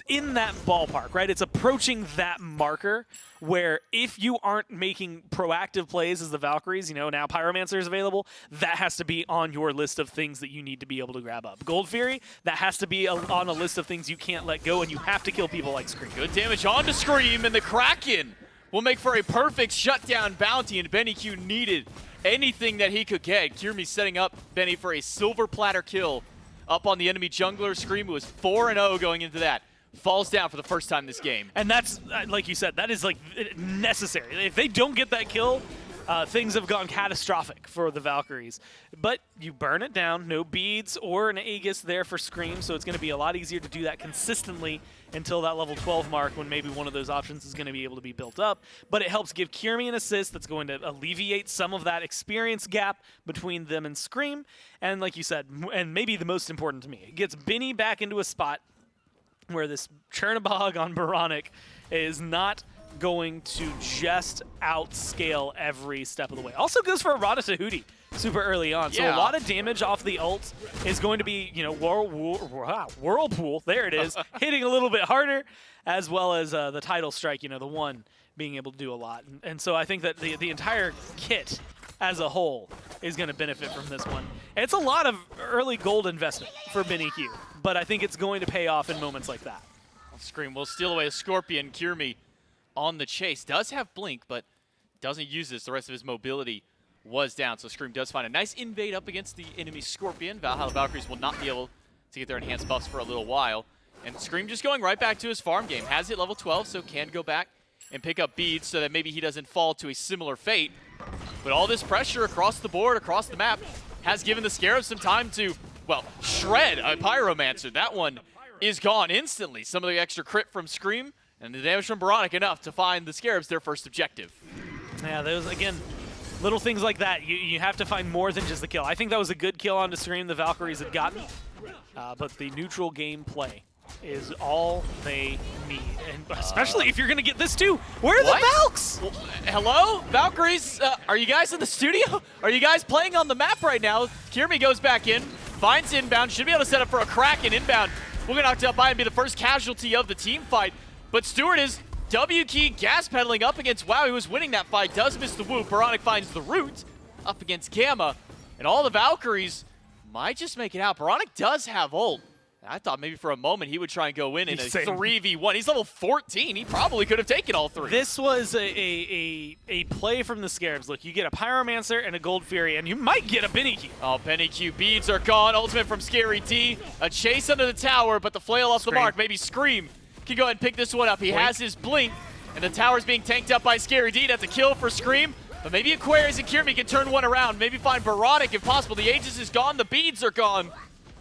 in that ballpark, right? It's approaching that marker where if you aren't making proactive plays as the Valkyries, now Pyromancer is available, that has to be on your list of things that you need to be able to grab up. Gold Fury, that has to be on a list of things you can't let go, and you have to kill people like Scream. Good damage on to Scream, and the Kraken will make for a perfect shutdown bounty, and BennyQ needed anything that he could get. Kierme setting up Benny for a silver platter kill up on the enemy jungler. Scream, who was 4-0 going into that, falls down for the first time this game. And that's, like you said, that is like necessary. If they don't get that kill, things have gone catastrophic for the Valkyries. But you burn it down, no beads or an Aegis there for Scream, so it's going to be a lot easier to do that consistently until that level 12 mark when maybe one of those options is going to be able to be built up. But it helps give Kierme an assist that's going to alleviate some of that experience gap between them and Scream. And like you said, and maybe the most important to me, it gets Benny back into a spot where this Chernabog on Baronic is not going to just outscale every step of the way. Also goes for a Rada Tahuti super early on. Yeah. So a lot of damage off the ult is going to be, Whirlpool, there it is, hitting a little bit harder, as well as the Tidal Strike, the one being able to do a lot. And so I think that the entire kit as a whole is going to benefit from this one. It's a lot of early gold investment for BennyQ, but I think it's going to pay off in moments like that. Scream will steal away a Scorpion. Kiermi on the chase. Does have Blink, but doesn't use this. The rest of his mobility was down, so Scream does find a nice invade up against the enemy Scorpion. Valhalla Valkyries will not be able to get their enhanced buffs for a little while. And Scream just going right back to his farm game. Has it level 12, so can go back and pick up beads so that maybe he doesn't fall to a similar fate. But all this pressure across the board, across the map, has given the Scarabs some time to, well, shred a Pyromancer. That one is gone instantly. Some of the extra crit from Scream and the damage from Baronic enough to find the Scarabs their first objective. Yeah, those, again, little things like that. You have to find more than just the kill. I think that was a good kill onto Scream the Valkyries had gotten, but the neutral game play is all they need, and especially if you're going to get this too. Where are the Valks? Well, hello? Valkyries, are you guys in the studio? Are you guys playing on the map right now? Kiermi goes back in, finds inbound, should be able to set up for a crack in inbound. We're going to knock out by and be the first casualty of the team fight, but Stewart is W-key gas pedaling up against WoW. He was winning that fight, does miss the whoop. Baronic finds the root up against Gamma, and all the Valkyries might just make it out. Baronic does have ult. I thought maybe for a moment he would try and go in a 3v1. He's level 14. He probably could have taken all three. This was a play from the Scarabs. Look, you get a Pyromancer and a Gold Fury, and you might get a BennyQ. Oh, BennyQ beads are gone. Ultimate from Scary D. A chase under the tower, but the flail off the mark. Maybe Scream can go ahead and pick this one up. He has his Blink, and the tower's being tanked up by Scary D. That's a kill for Scream. But maybe Aquarius and Kiermi can turn one around. Maybe find Baronic if possible. The Aegis is gone. The beads are gone.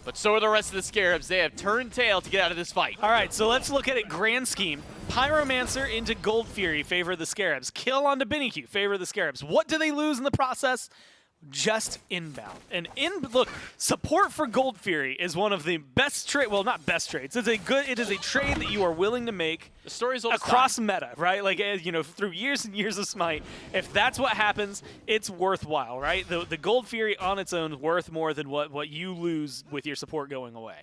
But so are the rest of the Scarabs. They have turned tail to get out of this fight. All right, so let's look at it grand scheme. Pyromancer into Gold Fury favor the Scarabs. Kill onto BennyQ favor the Scarabs. What do they lose in the process? Just inbound. And look, support for Gold Fury is one of the best trade. Well, not best trades. It is a trade that you are willing to make. The story's across meta, right? Like, you know, through years and years of Smite. If that's what happens, it's worthwhile, right? The Gold Fury on its own is worth more than what you lose with your support going away.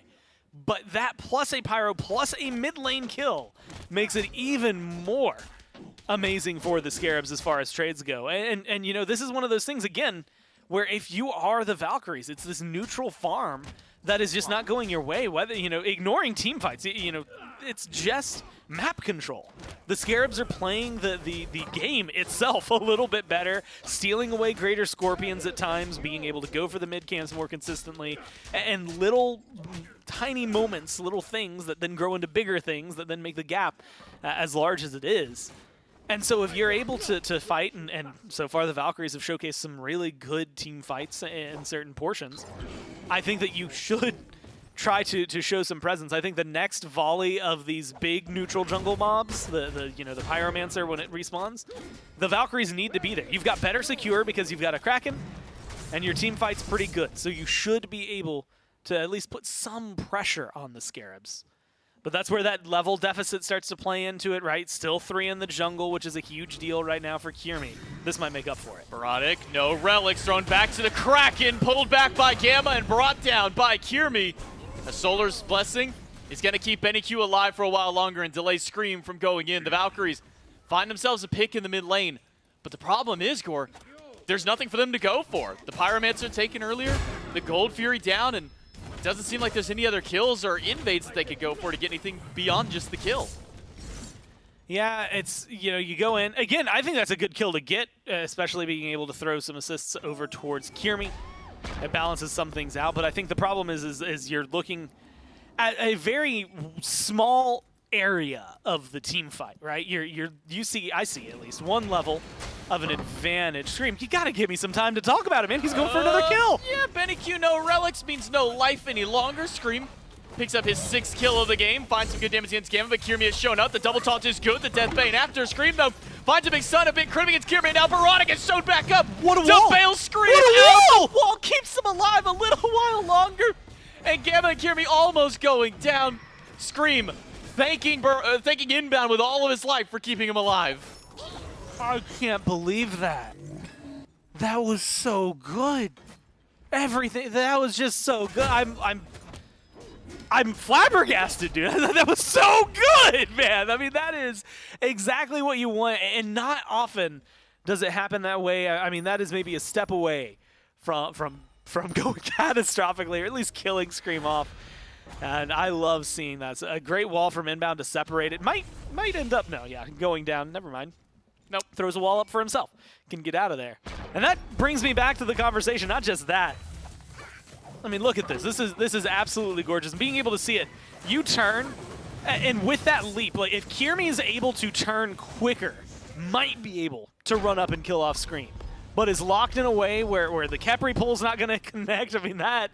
But that plus a Pyro plus a mid lane kill makes it even more amazing for the Scarabs as far as trades go. And you know, this is one of those things, again, where if you are the Valkyries, it's this neutral farm that is just not going your way, whether, you know, ignoring team fights, you know, it's just map control. The Scarabs are playing the game itself a little bit better, stealing away greater Scorpions at times, being able to go for the mid camps more consistently, and little tiny moments, little things that then grow into bigger things that then make the gap as large as it is. And so if you're able to fight, and so far the Valkyries have showcased some really good team fights in certain portions, I think that you should try to show some presence. I think the next volley of these big neutral jungle mobs, the Pyromancer when it respawns, the Valkyries need to be there. You've got better secure because you've got a Kraken, and your team fight's pretty good. So you should be able to at least put some pressure on the Scarabs. But that's where that level deficit starts to play into it, right? Still 3 in the jungle, which is a huge deal right now for Kiermi. This might make up for it. Baronic, no relics, thrown back to the Kraken, pulled back by Gamma and brought down by Kiermi. A Solar's Blessing is going to keep BennyQ alive for a while longer and delay Scream from going in. The Valkyries find themselves a pick in the mid lane. But the problem is, Gore, there's nothing for them to go for. The Pyromancer taken earlier, the Gold Fury down, and it doesn't seem like there's any other kills or invades that they could go for to get anything beyond just the kill. Yeah, it's, you know, you go in. Again, I think that's a good kill to get, especially being able to throw some assists over towards Kiermi. It balances some things out, but I think the problem is you're looking at a very small area of the team fight, right? I see at least one level of an advantage. Scream, you gotta give me some time to talk about it, man. He's going for another kill. Yeah, BennyQ no relics means no life any longer. Scream picks up his 6th kill of the game, finds some good damage against Gamma, but Kiermi has shown up. The double taunt is good. The Death Bane after Scream, though, finds a big stun, a big crit against Kiermi, and now Baronic is shown back up. What a wall! Bail Scream What a wall! The wall keeps him alive a little while longer, and Gamma and Kiermi almost going down. Scream thanking Inbound with all of his life for keeping him alive. I can't believe that. That was so good. Everything, that was just so good. I'm flabbergasted, dude. That was so good, man. I mean, that is exactly what you want, and not often does it happen that way. I mean, that is maybe a step away from going catastrophically, or at least killing Scream off. And I love seeing that. It's a great wall from inbound to separate it. Might end up, no, yeah, going down. Never mind. Nope, throws a wall up for himself. Can get out of there. And that brings me back to the conversation, not just that. I mean, look at this. This is absolutely gorgeous. Being able to see it, you turn, and with that leap, like if Kiermi is able to turn quicker, might be able to run up and kill off Scream, but is locked in a way where the Khepri pull's not going to connect. I mean, that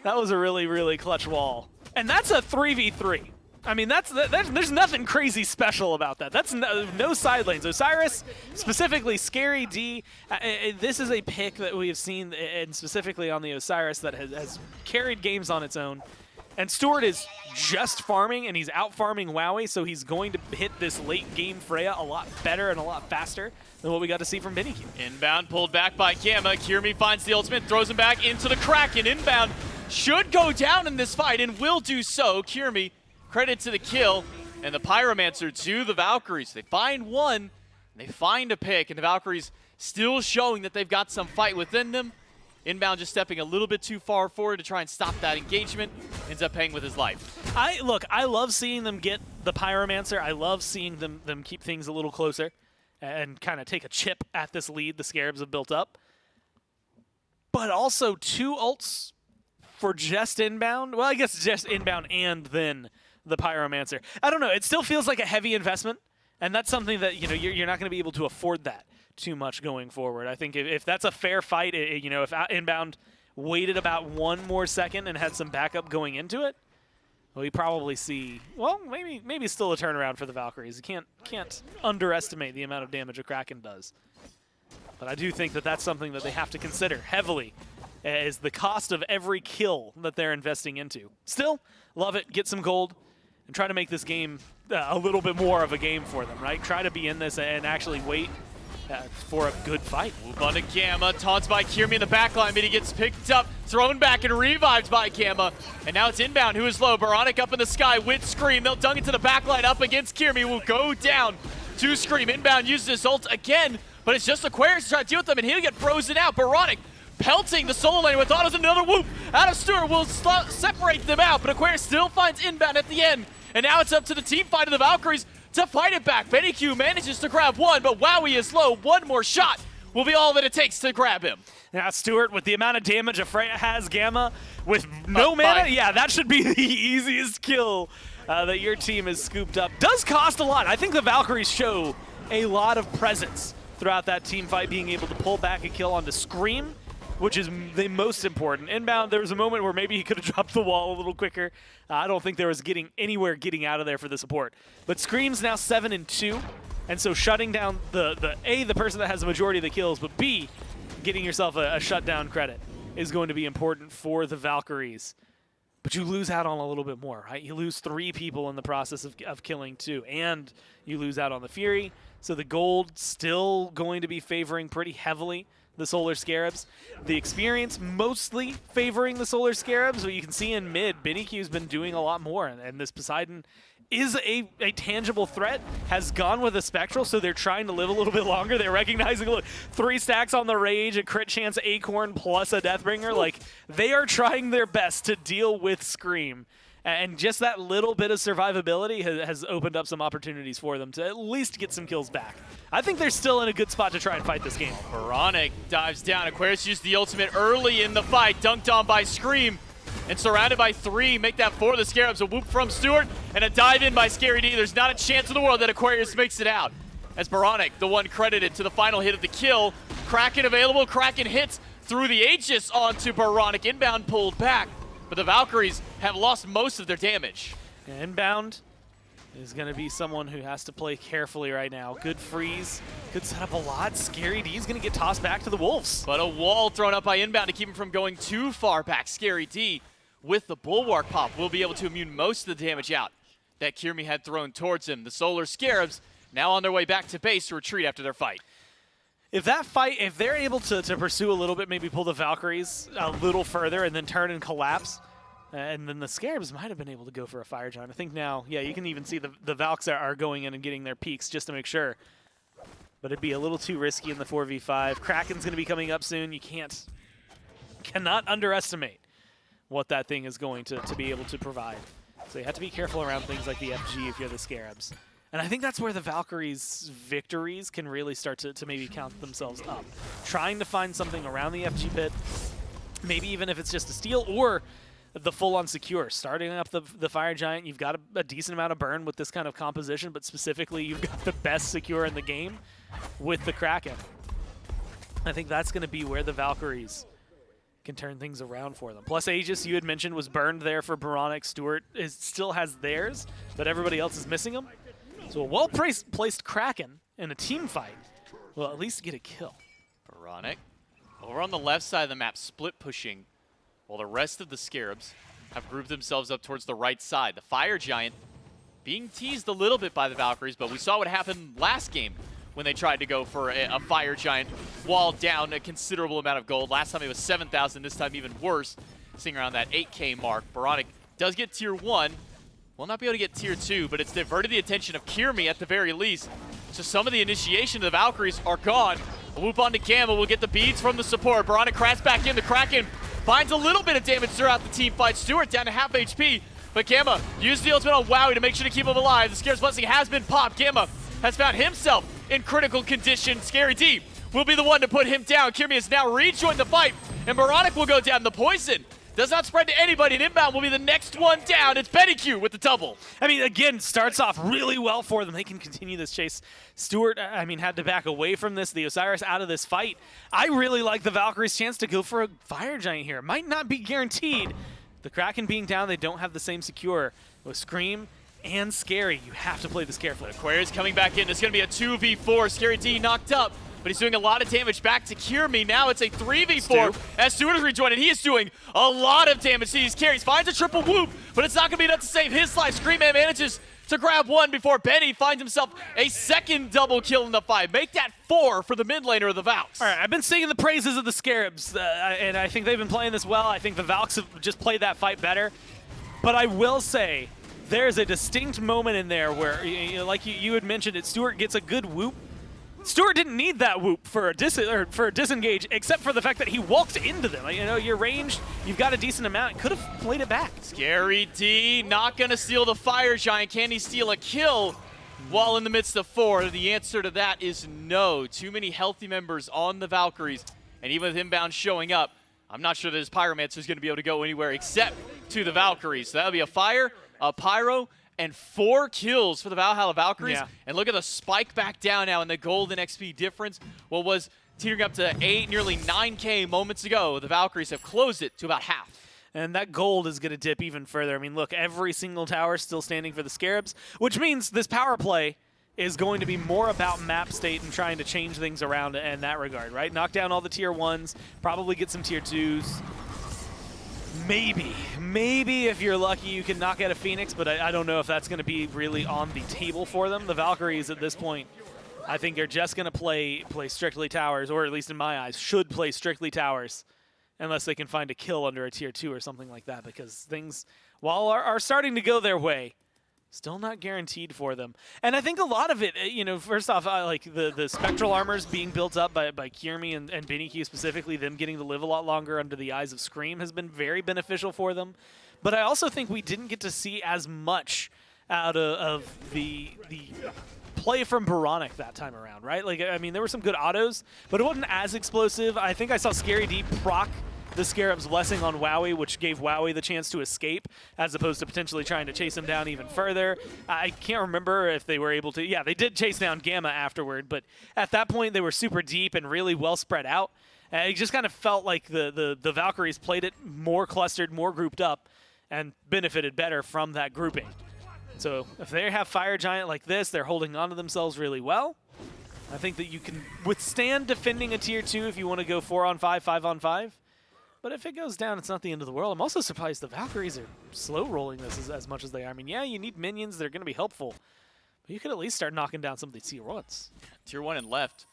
was a really, really clutch wall. And that's a 3v3. I mean, there's nothing crazy special about that. That's no side lanes. Osiris, specifically Scary D, this is a pick that we have seen, and specifically on the Osiris, that has carried games on its own. And Stuart is just farming, and he's out farming Wowie, so he's going to hit this late game Freya a lot better and a lot faster than what we got to see from Binnyq. Inbound pulled back by Gamma. Kiermi finds the ultimate, throws him back into the Kraken. Inbound should go down in this fight and will do so. Kiermi, credit to the kill, and the Pyromancer to the Valkyries. They find one, they find a pick, and the Valkyries still showing that they've got some fight within them. Inbound just stepping a little bit too far forward to try and stop that engagement. Ends up paying with his life. I love seeing them get the Pyromancer. I love seeing them keep things a little closer and kind of take a chip at this lead the Scarabs have built up. But also 2 ults for just inbound. Well, I guess just inbound and then the Pyromancer. I don't know. It still feels like a heavy investment, and that's something that you're not going to be able to afford that too much going forward. I think if that's a fair fight, if inbound waited about 1 more second and had some backup going into it, we probably see, well, maybe still a turnaround for the Valkyries. You can't underestimate the amount of damage a Kraken does. But I do think that that's something that they have to consider heavily, is the cost of every kill that they're investing into. Still, love it. Get some gold and try to make this game a little bit more of a game for them, right? Try to be in this and actually wait for a good fight. Move on to Gamma, taunts by Kiermi in the backline, but he gets picked up, thrown back, and revived by Gamma. And now it's inbound, who is low. Baronic up in the sky with Scream. They'll dunk into the backline up against Kiermi, will go down to Scream. Inbound uses his ult again, but it's just Aquarius to try to deal with them, and he'll get frozen out. Baronic pelting the solo lane with autos, another whoop out of Stewart will separate them out, but Aquarius still finds inbound at the end. And now it's up to the team fight of the Valkyries to fight it back. Binnyq manages to grab one, but Wowie is low. One more shot will be all that it takes to grab him. Now, Stewart, with the amount of damage Freya has, Gamma, with no mana, yeah, that should be the easiest kill that your team has scooped up. Does cost a lot. I think the Valkyries show a lot of presence throughout that team fight, being able to pull back a kill onto Scream, which is the most important. Inbound, there was a moment where maybe he could have dropped the wall a little quicker. I don't think there was getting out of there for the support. But Scream's now 7-2, and so shutting down the person that has the majority of the kills, but B, getting yourself a shutdown credit is going to be important for the Valkyries. But you lose out on a little bit more, right? You lose 3 people in the process of killing 2, and you lose out on the Fury. So the gold still going to be favoring pretty heavily the Solar Scarabs. The experience mostly favoring the Solar Scarabs, but you can see in mid, Binnyq's been doing a lot more, and this Poseidon is a tangible threat, has gone with a Spectral, so they're trying to live a little bit longer. They're recognizing, look, 3 stacks on the Rage, a crit chance Acorn plus a Deathbringer. Like, they are trying their best to deal with Scream. And just that little bit of survivability has opened up some opportunities for them to at least get some kills back. I think they're still in a good spot to try and fight this game. Baronic dives down. Aquarius used the ultimate early in the fight, dunked on by Scream, and surrounded by 3. Make that 4. The Scarabs, a whoop from Stewart, and a dive in by Scary D. There's not a chance in the world that Aquarius makes it out. As Baronic, the one credited to the final hit of the kill. Kraken available. Kraken hits through the Aegis onto Baronic. Inbound pulled back. But the Valkyries have lost most of their damage. Inbound is going to be someone who has to play carefully right now. Good freeze, could set up a lot. Scary D is going to get tossed back to the Wolves. But a wall thrown up by Inbound to keep him from going too far back. Scary D, with the Bulwark pop, will be able to immune most of the damage out that Kiermi had thrown towards him. The Solar Scarabs now on their way back to base to retreat after their fight. If they're able to pursue a little bit, maybe pull the Valkyries a little further and then turn and collapse, And then the Scarabs might have been able to go for a Fire Giant. I think now, yeah, you can even see the Valks are going in and getting their peaks just to make sure. But it'd be a little too risky in the 4v5. Kraken's going to be coming up soon. You cannot underestimate what that thing is going to be able to provide. So you have to be careful around things like the FG if you're the Scarabs. And I think that's where the Valkyries' victories can really start to maybe count themselves up. Trying to find something around the FG pit, maybe even if it's just a steal or the full-on secure. Starting up the Fire Giant, you've got a decent amount of burn with this kind of composition, but specifically you've got the best secure in the game with the Kraken. I think that's going to be where the Valkyries can turn things around for them. Plus Aegis, you had mentioned, was burned there for Baronic. Stewart still has theirs, but everybody else is missing them. So a well-placed Kraken in a team fight will at least get a kill. Baronic over on the left side of the map, split pushing, while the rest of the Scarabs have grouped themselves up towards the right side. The Fire Giant being teased a little bit by the Valkyries, but we saw what happened last game when they tried to go for a Fire Giant while down a considerable amount of gold. Last time it was 7,000, this time even worse, sitting around that 8K mark. Baronic does get tier 1. Will not be able to get tier 2, but it's diverted the attention of Kierme at the very least. So some of the initiation of the Valkyries are gone. A whoop onto Gamma will get the beads from the support. Baronic crashes back in. The Kraken finds a little bit of damage throughout the team fight. Stewart down to half HP, but Gamma used the ultimate on Wowie to make sure to keep him alive. The Scare's Blessing has been popped. Gamma has found himself in critical condition. Scary D will be the one to put him down. Kierme has now rejoined the fight, and Baronic will go down. The poison does not spread to anybody, and Inbound will be the next one down. It's Betty Q with the double. I mean, again, starts off really well for them. They can continue this chase. Stewart, I mean, had to back away from this. The Osiris out of this fight. I really like the Valkyries' chance to go for a Fire Giant here. Might not be guaranteed. The Kraken being down, they don't have the same secure. With Scream and Scary, you have to play this carefully. Aquarius coming back in. It's going to be a 2v4. Scary D knocked up, but he's doing a lot of damage back to Kierme. Now it's a 3v4 as Stewart is rejoined, and he is doing a lot of damage to these carries. Finds a triple whoop, but it's not going to be enough to save his life. Scream Man manages to grab one before Benny finds himself a second double kill in the fight. Make that 4 for the mid laner of the Valks. All right, I've been singing the praises of the Scarabs, and I think they've been playing this well. I think the Valks have just played that fight better. But I will say, there's a distinct moment in there where, like you had mentioned it, Stewart gets a good whoop. Stewart didn't need that whoop for a disengage, except for the fact that he walked into them. You know, you're ranged, you've got a decent amount, could have played it back. Scary D not going to steal the Fire Giant. Can he steal a kill while in the midst of 4? The answer to that is no. Too many healthy members on the Valkyries, and even with Inbound showing up, I'm not sure that his Pyromancer is going to be able to go anywhere except to the Valkyries. So that'll be a Fire, a Pyro, and 4 kills for the Valhalla Valkyries. Yeah. And look at the spike back down now in the golden XP difference. What was teetering up to 8, nearly 9K moments ago, the Valkyries have closed it to about half. And that gold is going to dip even further. I mean, look, every single tower is still standing for the Scarabs, which means this power play is going to be more about map state and trying to change things around in that regard, right? Knock down all the tier 1s, probably get some tier 2s. Maybe if you're lucky, you can knock out a Phoenix, but I don't know if that's going to be really on the table for them. The Valkyries at this point, I think, are just going to play strictly towers, or at least in my eyes, should play strictly towers, unless they can find a kill under a tier 2 or something like that, because things, while are starting to go their way, still not guaranteed for them. And I think a lot of it, first off, like the spectral armors being built up by Kierme and Benny specifically, them getting to live a lot longer under the eyes of Scream has been very beneficial for them. But I also think we didn't get to see as much out of the play from Baronic that time around, right? Like, I mean, there were some good autos, but it wasn't as explosive. I think I saw Scary D proc the Scarab's Blessing on Wowie, which gave Wowie the chance to escape, as opposed to potentially trying to chase him down even further. I can't remember if they were able to. Yeah, they did chase down Gamma afterward, but at that point they were super deep and really well spread out. It just kind of felt like the Valkyries played it more clustered, more grouped up, and benefited better from that grouping. So if they have Fire Giant like this, they're holding on to themselves really well. I think that you can withstand defending a tier 2 if you want to go 4-on-5, 5-on-5. But if it goes down, it's not the end of the world. I'm also surprised the Valkyries are slow rolling this as much as they are. I mean, yeah, you need minions. They're going to be helpful. But you could at least start knocking down some of these tier 1s. Tier 1 and left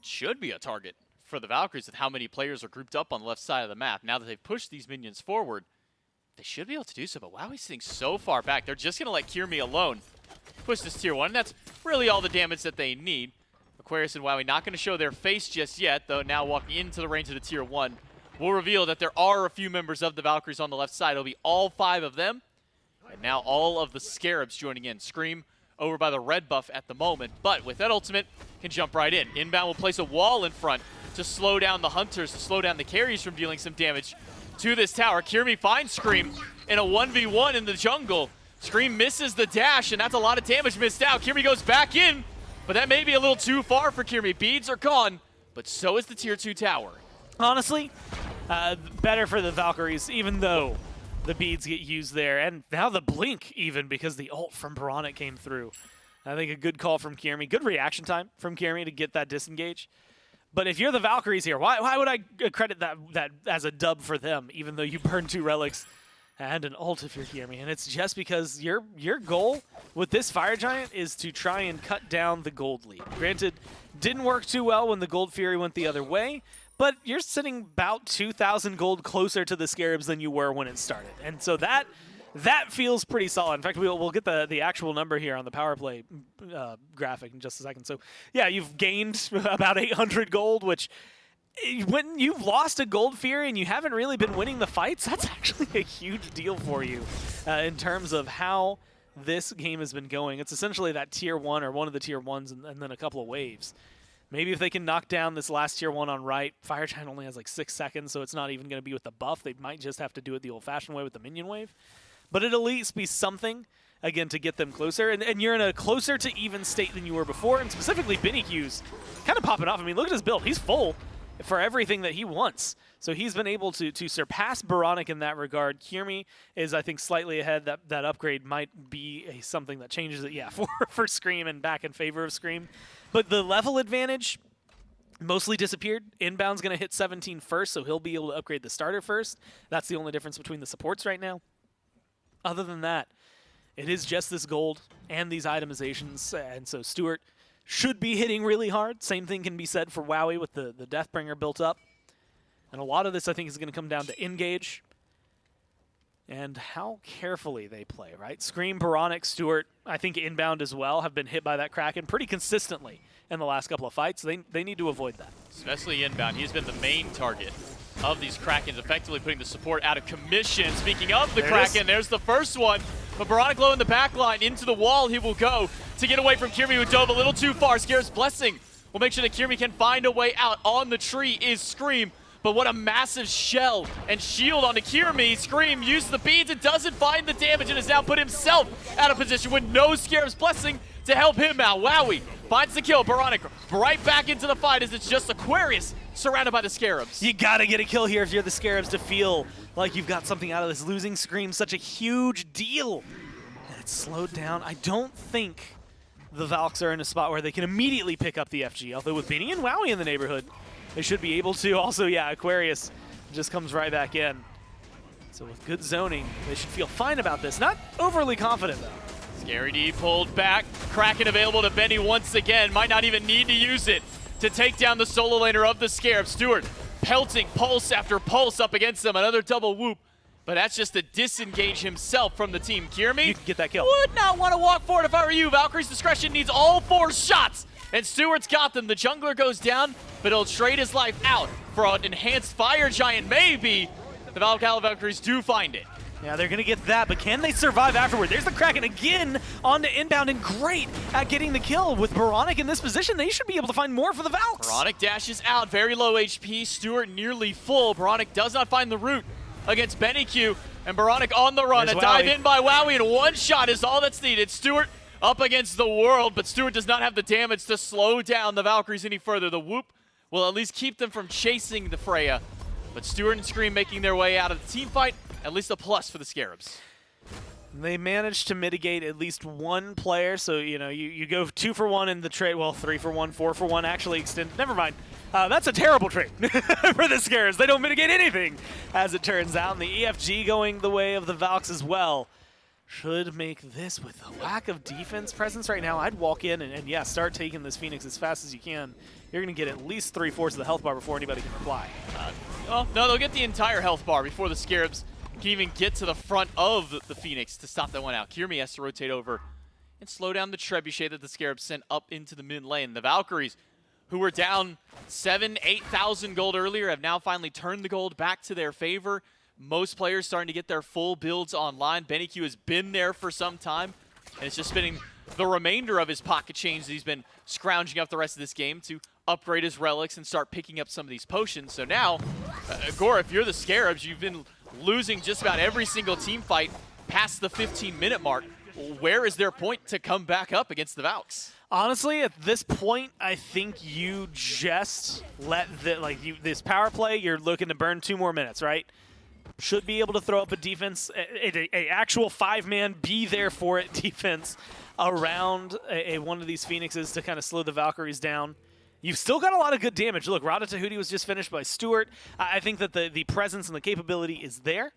should be a target for the Valkyries with how many players are grouped up on the left side of the map. Now that they've pushed these minions forward, They should be able to do so, but wow, he's sitting so far back. They're just going to let Kirmi alone push this tier 1, and that's really all the damage that they need. Aquarius and Wowie not going to show their face just yet, though now walking into the range of the tier 1 will reveal that there are a few members of the Valkyries on the left side. It'll be all 5 of them, and now all of the Scarabs joining in. Scream over by the red buff at the moment, but with that ultimate, can jump right in. Inbound will place a wall in front to slow down the Hunters, to slow down the carries from dealing some damage to this tower. Kirmi finds Scream in a 1v1 in the jungle. Scream misses the dash, and that's a lot of damage missed out. Kirmi goes back in, but that may be a little too far for Kirmi. Beads are gone, but so is the tier 2 tower. Honestly, better for the Valkyries, even though the beads get used there. And now the blink, even, because the ult from Baronic came through. I think a good call from Kirmi. Good reaction time from Kirmi to get that disengage. But if you're the Valkyries here, why would I credit that as a dub for them, even though you burn 2 relics and an ult if you're Kirmi? And it's just because your goal with this Fire Giant is to try and cut down the gold lead. Granted, didn't work too well when the Gold Fury went the other way, but you're sitting about 2,000 gold closer to the Scarabs than you were when it started. And so that feels pretty solid. In fact, we'll get the actual number here on the power play graphic in just a second. So yeah, you've gained about 800 gold, which when you've lost a Gold Fury and you haven't really been winning the fights, that's actually a huge deal for you in terms of how this game has been going. It's essentially that tier 1 or one of the tier 1s and then a couple of waves. Maybe if they can knock down this last tier 1 on right, Fire Giant only has like 6 seconds, so it's not even going to be with the buff. They might just have to do it the old-fashioned way with the minion wave. But it'll at least be something, again, to get them closer. And you're in a closer to even state than you were before, and specifically Binnyq's kind of popping off. I mean, look at his build. He's full for everything that he wants. So he's been able to surpass Baronic in that regard. Kirmi is, I think, slightly ahead. That upgrade might be something that changes it, yeah, for Scream and back in favor of Scream. But the level advantage mostly disappeared. Inbound's going to hit 17 first, so he'll be able to upgrade the starter first. That's the only difference between the supports right now. Other than that, it is just this gold and these itemizations, and so Stuart should be hitting really hard. Same thing can be said for Wowie with the Deathbringer built up. And a lot of this, I think, is going to come down to engage and how carefully they play, right? Scream, Baronic, Stuart, I think Inbound as well, have been hit by that Kraken pretty consistently in the last couple of fights. They need to avoid that. Especially Inbound. He's been the main target of these Krakens, effectively putting the support out of commission. Speaking of the Kraken, there's the first one. But Baronic low in the back line, into the wall he will go to get away from Kirmi, who dove a little too far. Scarabs Blessing will make sure that Kirmi can find a way out. On the tree is Scream, but what a massive shell and shield onto Kirmi. Scream uses the beads and doesn't find the damage and has now put himself out of position with no Scarabs Blessing to help him out. Wowie finds the kill. Baronic right back into the fight as it's just Aquarius surrounded by the Scarabs. You gotta get a kill here if you're the Scarabs to feel like you've got something out of this. Losing Scream's such a huge deal. And it's slowed down. I don't think the Valks are in a spot where they can immediately pick up the FG, although with Benny and Wowie in the neighborhood, they should be able to. Also, yeah, Aquarius just comes right back in. So with good zoning, they should feel fine about this. Not overly confident, though. Scary D pulled back. Kraken available to Benny once again. Might not even need to use it to take down the solo laner of the Scarab. Stewart pelting pulse after pulse up against them. Another double whoop. But that's just to disengage himself from the team. Kirmi, you can get that kill. Would not want to walk forward if I were you. Valkyrie's discretion needs all 4 shots. And Stewart's got them. The jungler goes down, but he'll trade his life out for an enhanced Fire Giant, maybe. The Valhalla Valkyries do find it. Yeah, they're going to get that, but can they survive afterward? There's the Kraken again onto Inbound, and great at getting the kill. With Baronic in this position, they should be able to find more for the Valks. Baronic dashes out, very low HP. Stewart nearly full. Baronic does not find the root against Bennyq, and Baronic on the run. There's a dive in by Wowie, and one shot is all that's needed. Stewart up against the world, but Stewart does not have the damage to slow down the Valkyries any further. The whoop will at least keep them from chasing the Freya, but Stewart and Scream making their way out of the team fight. At least a plus for the Scarabs. They managed to mitigate at least one player, so you go 2 for 1 in the trade. Well, 3 for 1, 4 for 1 actually extended. Never mind. That's a terrible trade for the Scarabs. They don't mitigate anything, as it turns out. And the EFG going the way of the Valks as well should make this, with the lack of defense presence right now, I'd walk in and yeah, start taking this Phoenix as fast as you can. You're going to get at least 3/4 of the health bar before anybody can reply. Oh, no, they'll get the entire health bar before the Scarabs can even get to the front of the Phoenix to stop that one out. Kiermi has to rotate over and slow down the Trebuchet that the Scarabs sent up into the mid lane. The Valkyries, who were down 8,000 gold earlier, have now finally turned the gold back to their favor. Most players starting to get their full builds online. BennyQ has been there for some time, and it's just spending the remainder of his pocket change that he's been scrounging up the rest of this game to upgrade his relics and start picking up some of these potions. So now, Gore, if you're the Scarabs, you've been losing just about every single team fight past the 15-minute mark. Where is their point to come back up against the Valks? Honestly, at this point, I think you just let this power play, you're looking to burn 2 more minutes, right? Should be able to throw up a defense, a actual 5-man, be there for it defense around one of these Phoenixes to kind of slow the Valkyries down. You've still got a lot of good damage. Look, Rada Tahuti was just finished by Stewart. I think that the presence and the capability is there.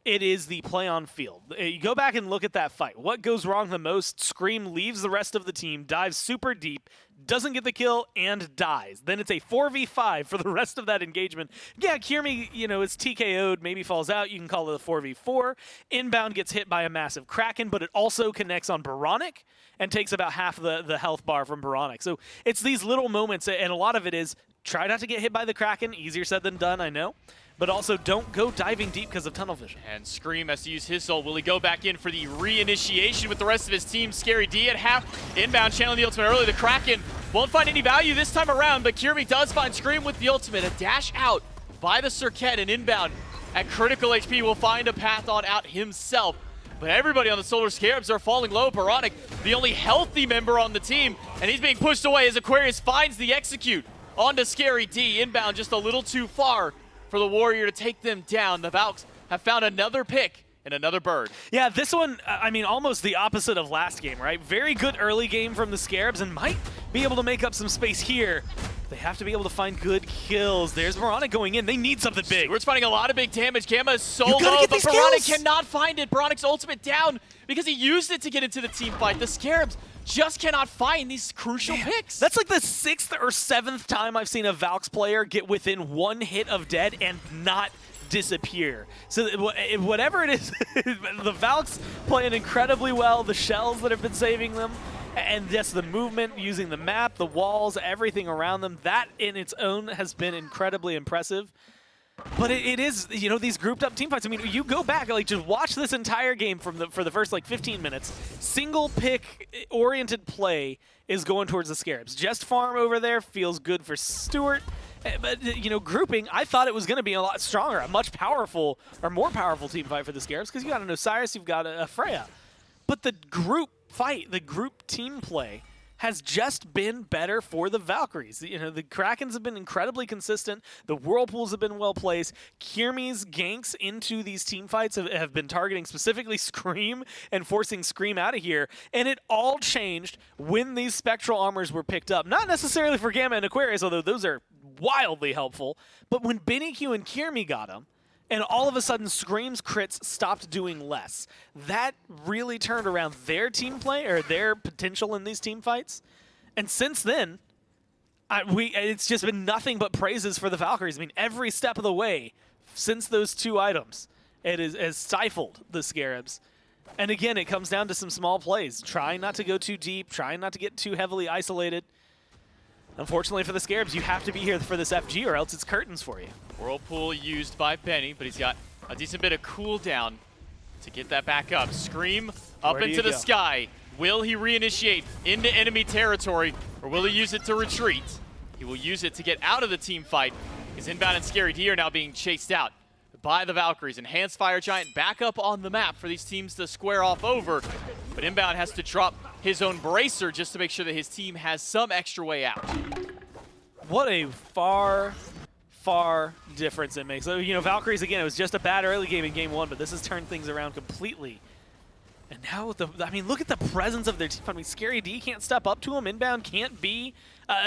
It is the play on field. You go back and look at that fight. What goes wrong the most? Scream leaves the rest of the team, dives super deep, doesn't get the kill, and dies. Then it's a 4v5 for the rest of that engagement. Yeah, Kiermi, is TKO'd, maybe falls out. You can call it a 4v4. Inbound gets hit by a massive Kraken, but it also connects on Baronic and takes about half the health bar from Baronic. So it's these little moments, and a lot of it is try not to get hit by the Kraken. Easier said than done, I know. But also don't go diving deep because of tunnel vision. And Scream has to use his soul. Will he go back in for the reinitiation with the rest of his team? Scary D at half. Inbound channeling the ultimate early. The Kraken won't find any value this time around, but Kiermi does find Scream with the ultimate. A dash out by the Circuit, and Inbound at critical HP will find a path on out himself. But everybody on the Solar Scarabs are falling low. Baronic, the only healthy member on the team, and he's being pushed away as Aquarius finds the execute onto Scary D. Inbound just a little too far for the Warrior to take them down. The Valks have found another pick and another bird. Yeah, this one, almost the opposite of last game, right? Very good early game from the Scarabs and might be able to make up some space here. They have to be able to find good kills. There's Baronic going in. They need something big. Stewart's finding a lot of big damage. Gamma is so low, but Baronic cannot find it. Baronic's ultimate down because he used it to get into the team fight. The Scarabs just cannot find these crucial picks. That's like the 6th or 7th time I've seen a Valks player get within 1 hit of dead and not disappear. So whatever it is, the Valks playing incredibly well. The shells that have been saving them, and just the movement, using the map, the walls, everything around them, that in its own has been incredibly impressive. But it is, these grouped up team fights. You go back, just watch this entire game for the first 15 minutes. Single pick oriented play is going towards the Scarabs. Just farm over there feels good for Stewart. But, grouping, I thought it was going to be a lot stronger, a much powerful, or more powerful team fight for the Scarabs, because you got an Osiris, you've got a Freya. But the group fight, the group team play, has just been better for the Valkyries. The Krakens have been incredibly consistent. The Whirlpools have been well placed. Kiermi's ganks into these team fights have been targeting specifically Scream and forcing Scream out of here. And it all changed when these Spectral Armors were picked up. Not necessarily for Gamma and Aquarius, although those are wildly helpful. But when BennyQ and Kiermi got them, and all of a sudden, Scream's crits stopped doing less. That really turned around their team play, or their potential in these team fights. And since then, it's just been nothing but praises for the Valkyries. Every step of the way, since those 2 items, it has stifled the Scarabs. And again, it comes down to some small plays. Trying not to go too deep, trying not to get too heavily isolated. Unfortunately for the Scarabs, you have to be here for this FG or else it's curtains for you. Whirlpool used by Benny, but he's got a decent bit of cooldown to get that back up. Scream up into the sky. Will he reinitiate into enemy territory, or will he use it to retreat? He will use it to get out of the team fight. His Inbound and Scary D are now being chased out by the Valkyries. Enhanced Fire Giant back up on the map for these teams to square off over. But Inbound has to drop his own Bracer just to make sure that his team has some extra way out. What a far difference it makes. Valkyries, again, it was just a bad early game in game 1, but this has turned things around completely. And now, look at the presence of their team. Scary D can't step up to him. Inbound can't be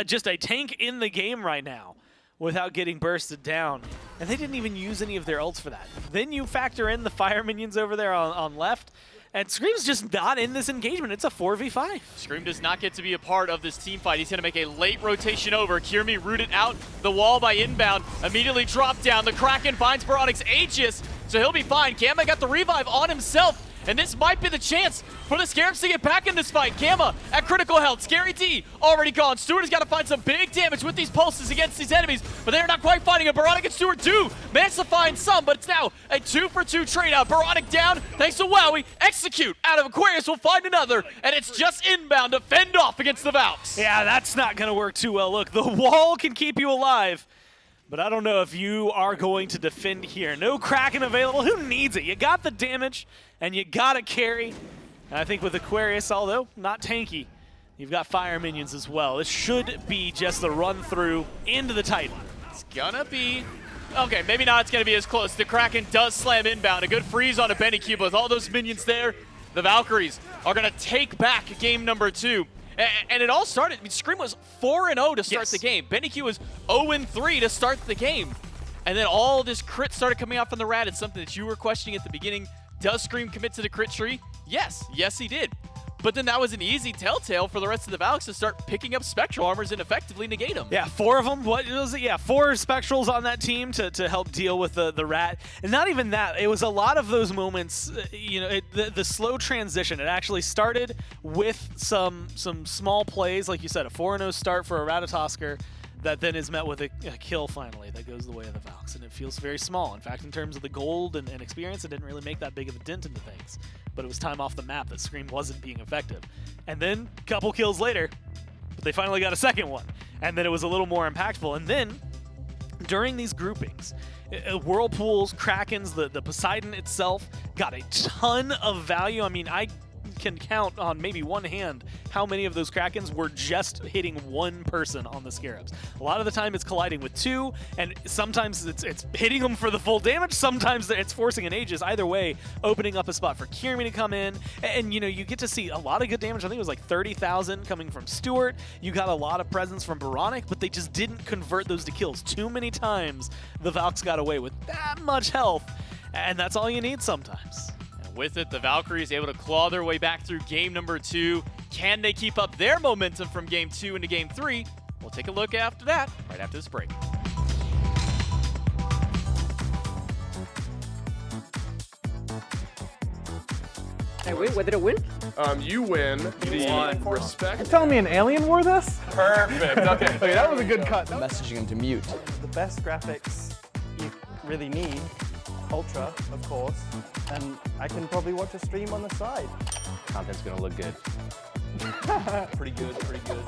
just a tank in the game right now without getting bursted down. And they didn't even use any of their ults for that. Then you factor in the fire minions over there on left, and Scream's just not in this engagement. It's a 4v5. Scream does not get to be a part of this team fight. He's going to make a late rotation over. Kiermi rooted out the wall by Inbound. Immediately dropped down. The Kraken finds Baronic's Aegis. so he'll be fine. Gamma got the revive on himself, and this might be the chance for the Scarabs to get back in this fight. Gamma at critical health. Scary D already gone. Stewart has got to find some big damage with these pulses against these enemies, but they're not quite finding it. Baronic and Stewart do manage to find some, but it's now a 2-for-2 trade out. Baronic down, thanks to Wowie. Execute out of Aquarius will find another, and it's just inbound to fend off against the Valks. Yeah, that's not going to work too well. Look, the wall can keep you alive, but I don't know if you are going to defend here. No Kraken available. Who needs it? You got the damage, and you got to carry. And I think with Aquarius, although not tanky, you've got fire minions as well. This should be just the run-through into the Titan. It's gonna be... Okay, maybe not. It's gonna be as close. The Kraken does slam inbound. A good freeze on a Benny Cube with all those minions there. The Valkyries are gonna take back game number 2. And it all started, I mean, Scream was 4-0 to start the game. Benny Q was 0-3 to start the game. And then all this crit started coming out from the Rat. It's something that you were questioning at the beginning. Does Scream commit to the crit tree? Yes. Yes, he did. But then that was an easy telltale for the rest of the Valks to start picking up Spectral Armors and effectively negate them. Yeah, 4 of them. What was it? Yeah, 4 Spectrals on that team to help deal with the Rat. And not even that. It was a lot of those moments, you know, the slow transition. It actually started with some small plays, like you said, a 4-0 start for a Ratatosker that then is met with a kill finally that goes the way of the Valks. And it feels very small. In fact, in terms of the gold and experience, it didn't really make that big of a dent into things. But it was time off the map that Scream wasn't being effective. And then, a couple kills later, but they finally got a second one. And then it was a little more impactful. And then, during these groupings, Whirlpools, Krakens, the Poseidon itself got a ton of value. I mean, I can count on maybe one hand how many of those Krakens were just hitting one person on the Scarabs. A lot of the time it's colliding with 2, and sometimes it's hitting them for the full damage, sometimes it's forcing an Aegis. Either way, opening up a spot for Kiermi to come in, and you know, you get to see a lot of good damage. I think it was like 30,000 coming from Stewart. You got a lot of presence from Baronic, but they just didn't convert those to kills. Too many times the Valks got away with that much health, and that's all you need sometimes. With it, the Valkyries able to claw their way back through game number 2. Can they keep up their momentum from game 2 into game 3? We'll take a look after that, right after this break. I win? What did it win? You win the respect. You're telling me an alien wore this? Perfect. Okay. Okay, that was a good cut. Messaging him to mute. The best graphics you really need, Ultra, of course, and I can probably watch a stream on the side. Content's gonna look good. Pretty good, pretty good.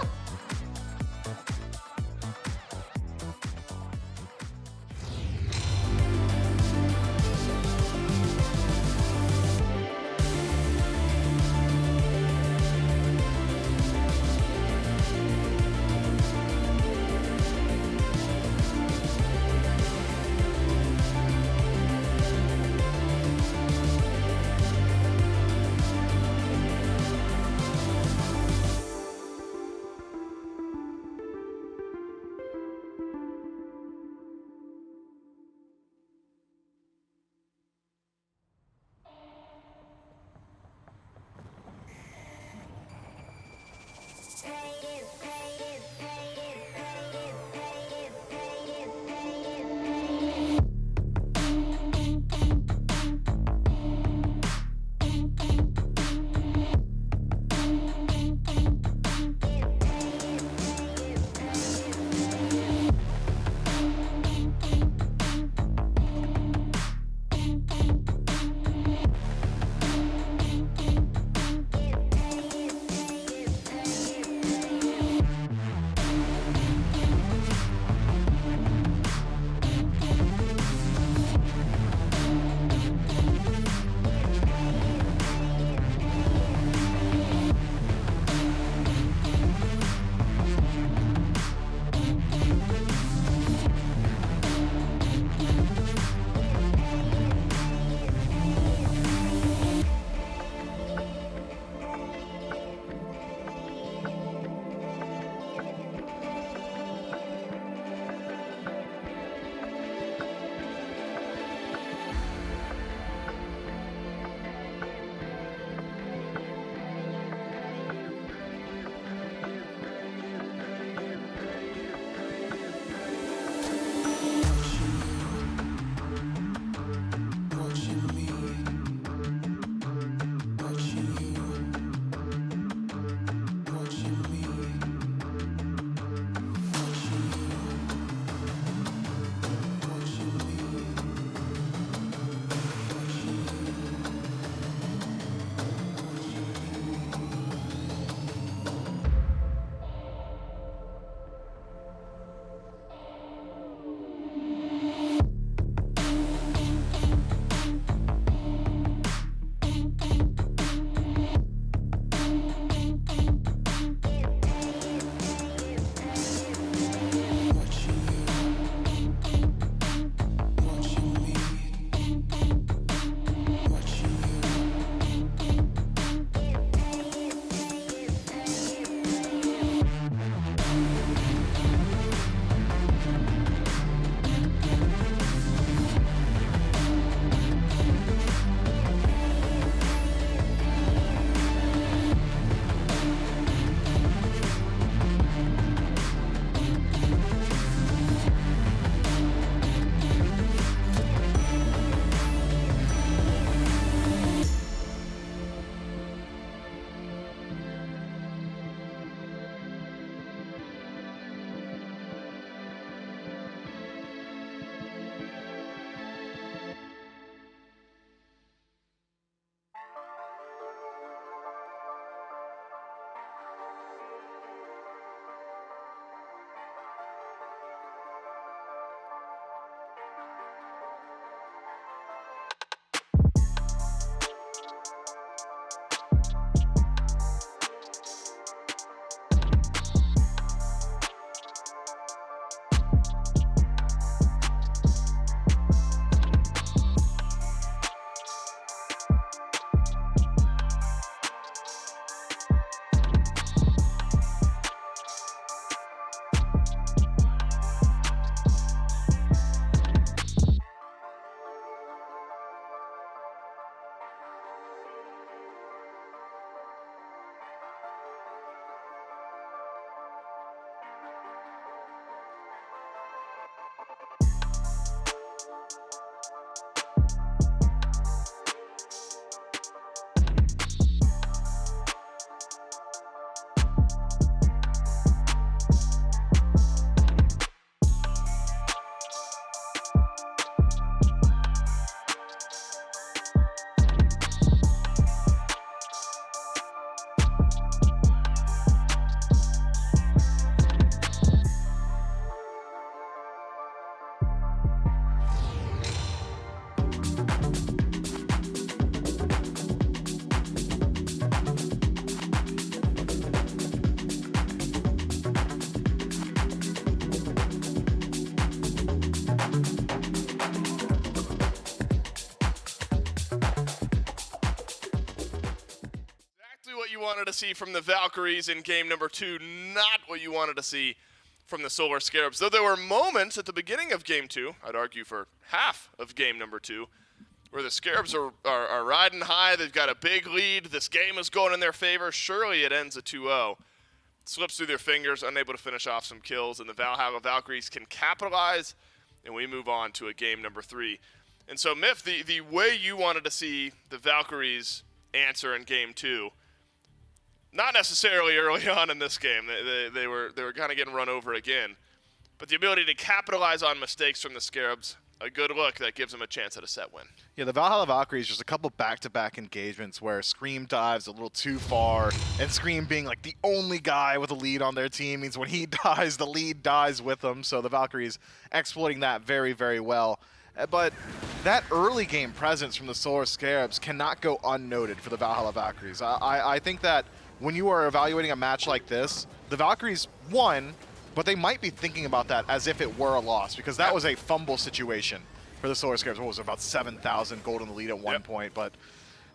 wanted to see from the Valkyries in game number 2, not what you wanted to see from the Solar Scarabs. Though there were moments at the beginning of game 2, I'd argue for half of game number 2, where the Scarabs are riding high. They've got a big lead. This game is going in their favor. Surely it ends at 2-0. Slips through their fingers, unable to finish off some kills, and the Valhalla Valkyries can capitalize, and we move on to a game number 3. And so, Miff, the way you wanted to see the Valkyries answer in game 2, not necessarily early on in this game. They were kind of getting run over again, but the ability to capitalize on mistakes from the Scarabs, a good look that gives them a chance at a set win. Yeah, the Valhalla Valkyries, just a couple back-to-back engagements where Scream dives a little too far, and Scream being like the only guy with a lead on their team means when he dies, the lead dies with him. So the Valkyries exploiting that very, very well. But that early game presence from the Solar Scarabs cannot go unnoted for the Valhalla Valkyries. I think that when you are evaluating a match like this, the Valkyries won, but they might be thinking about that as if it were a loss, because that was a fumble situation for the Solar Scarabs. What was it, about 7,000 gold in the lead at one point, but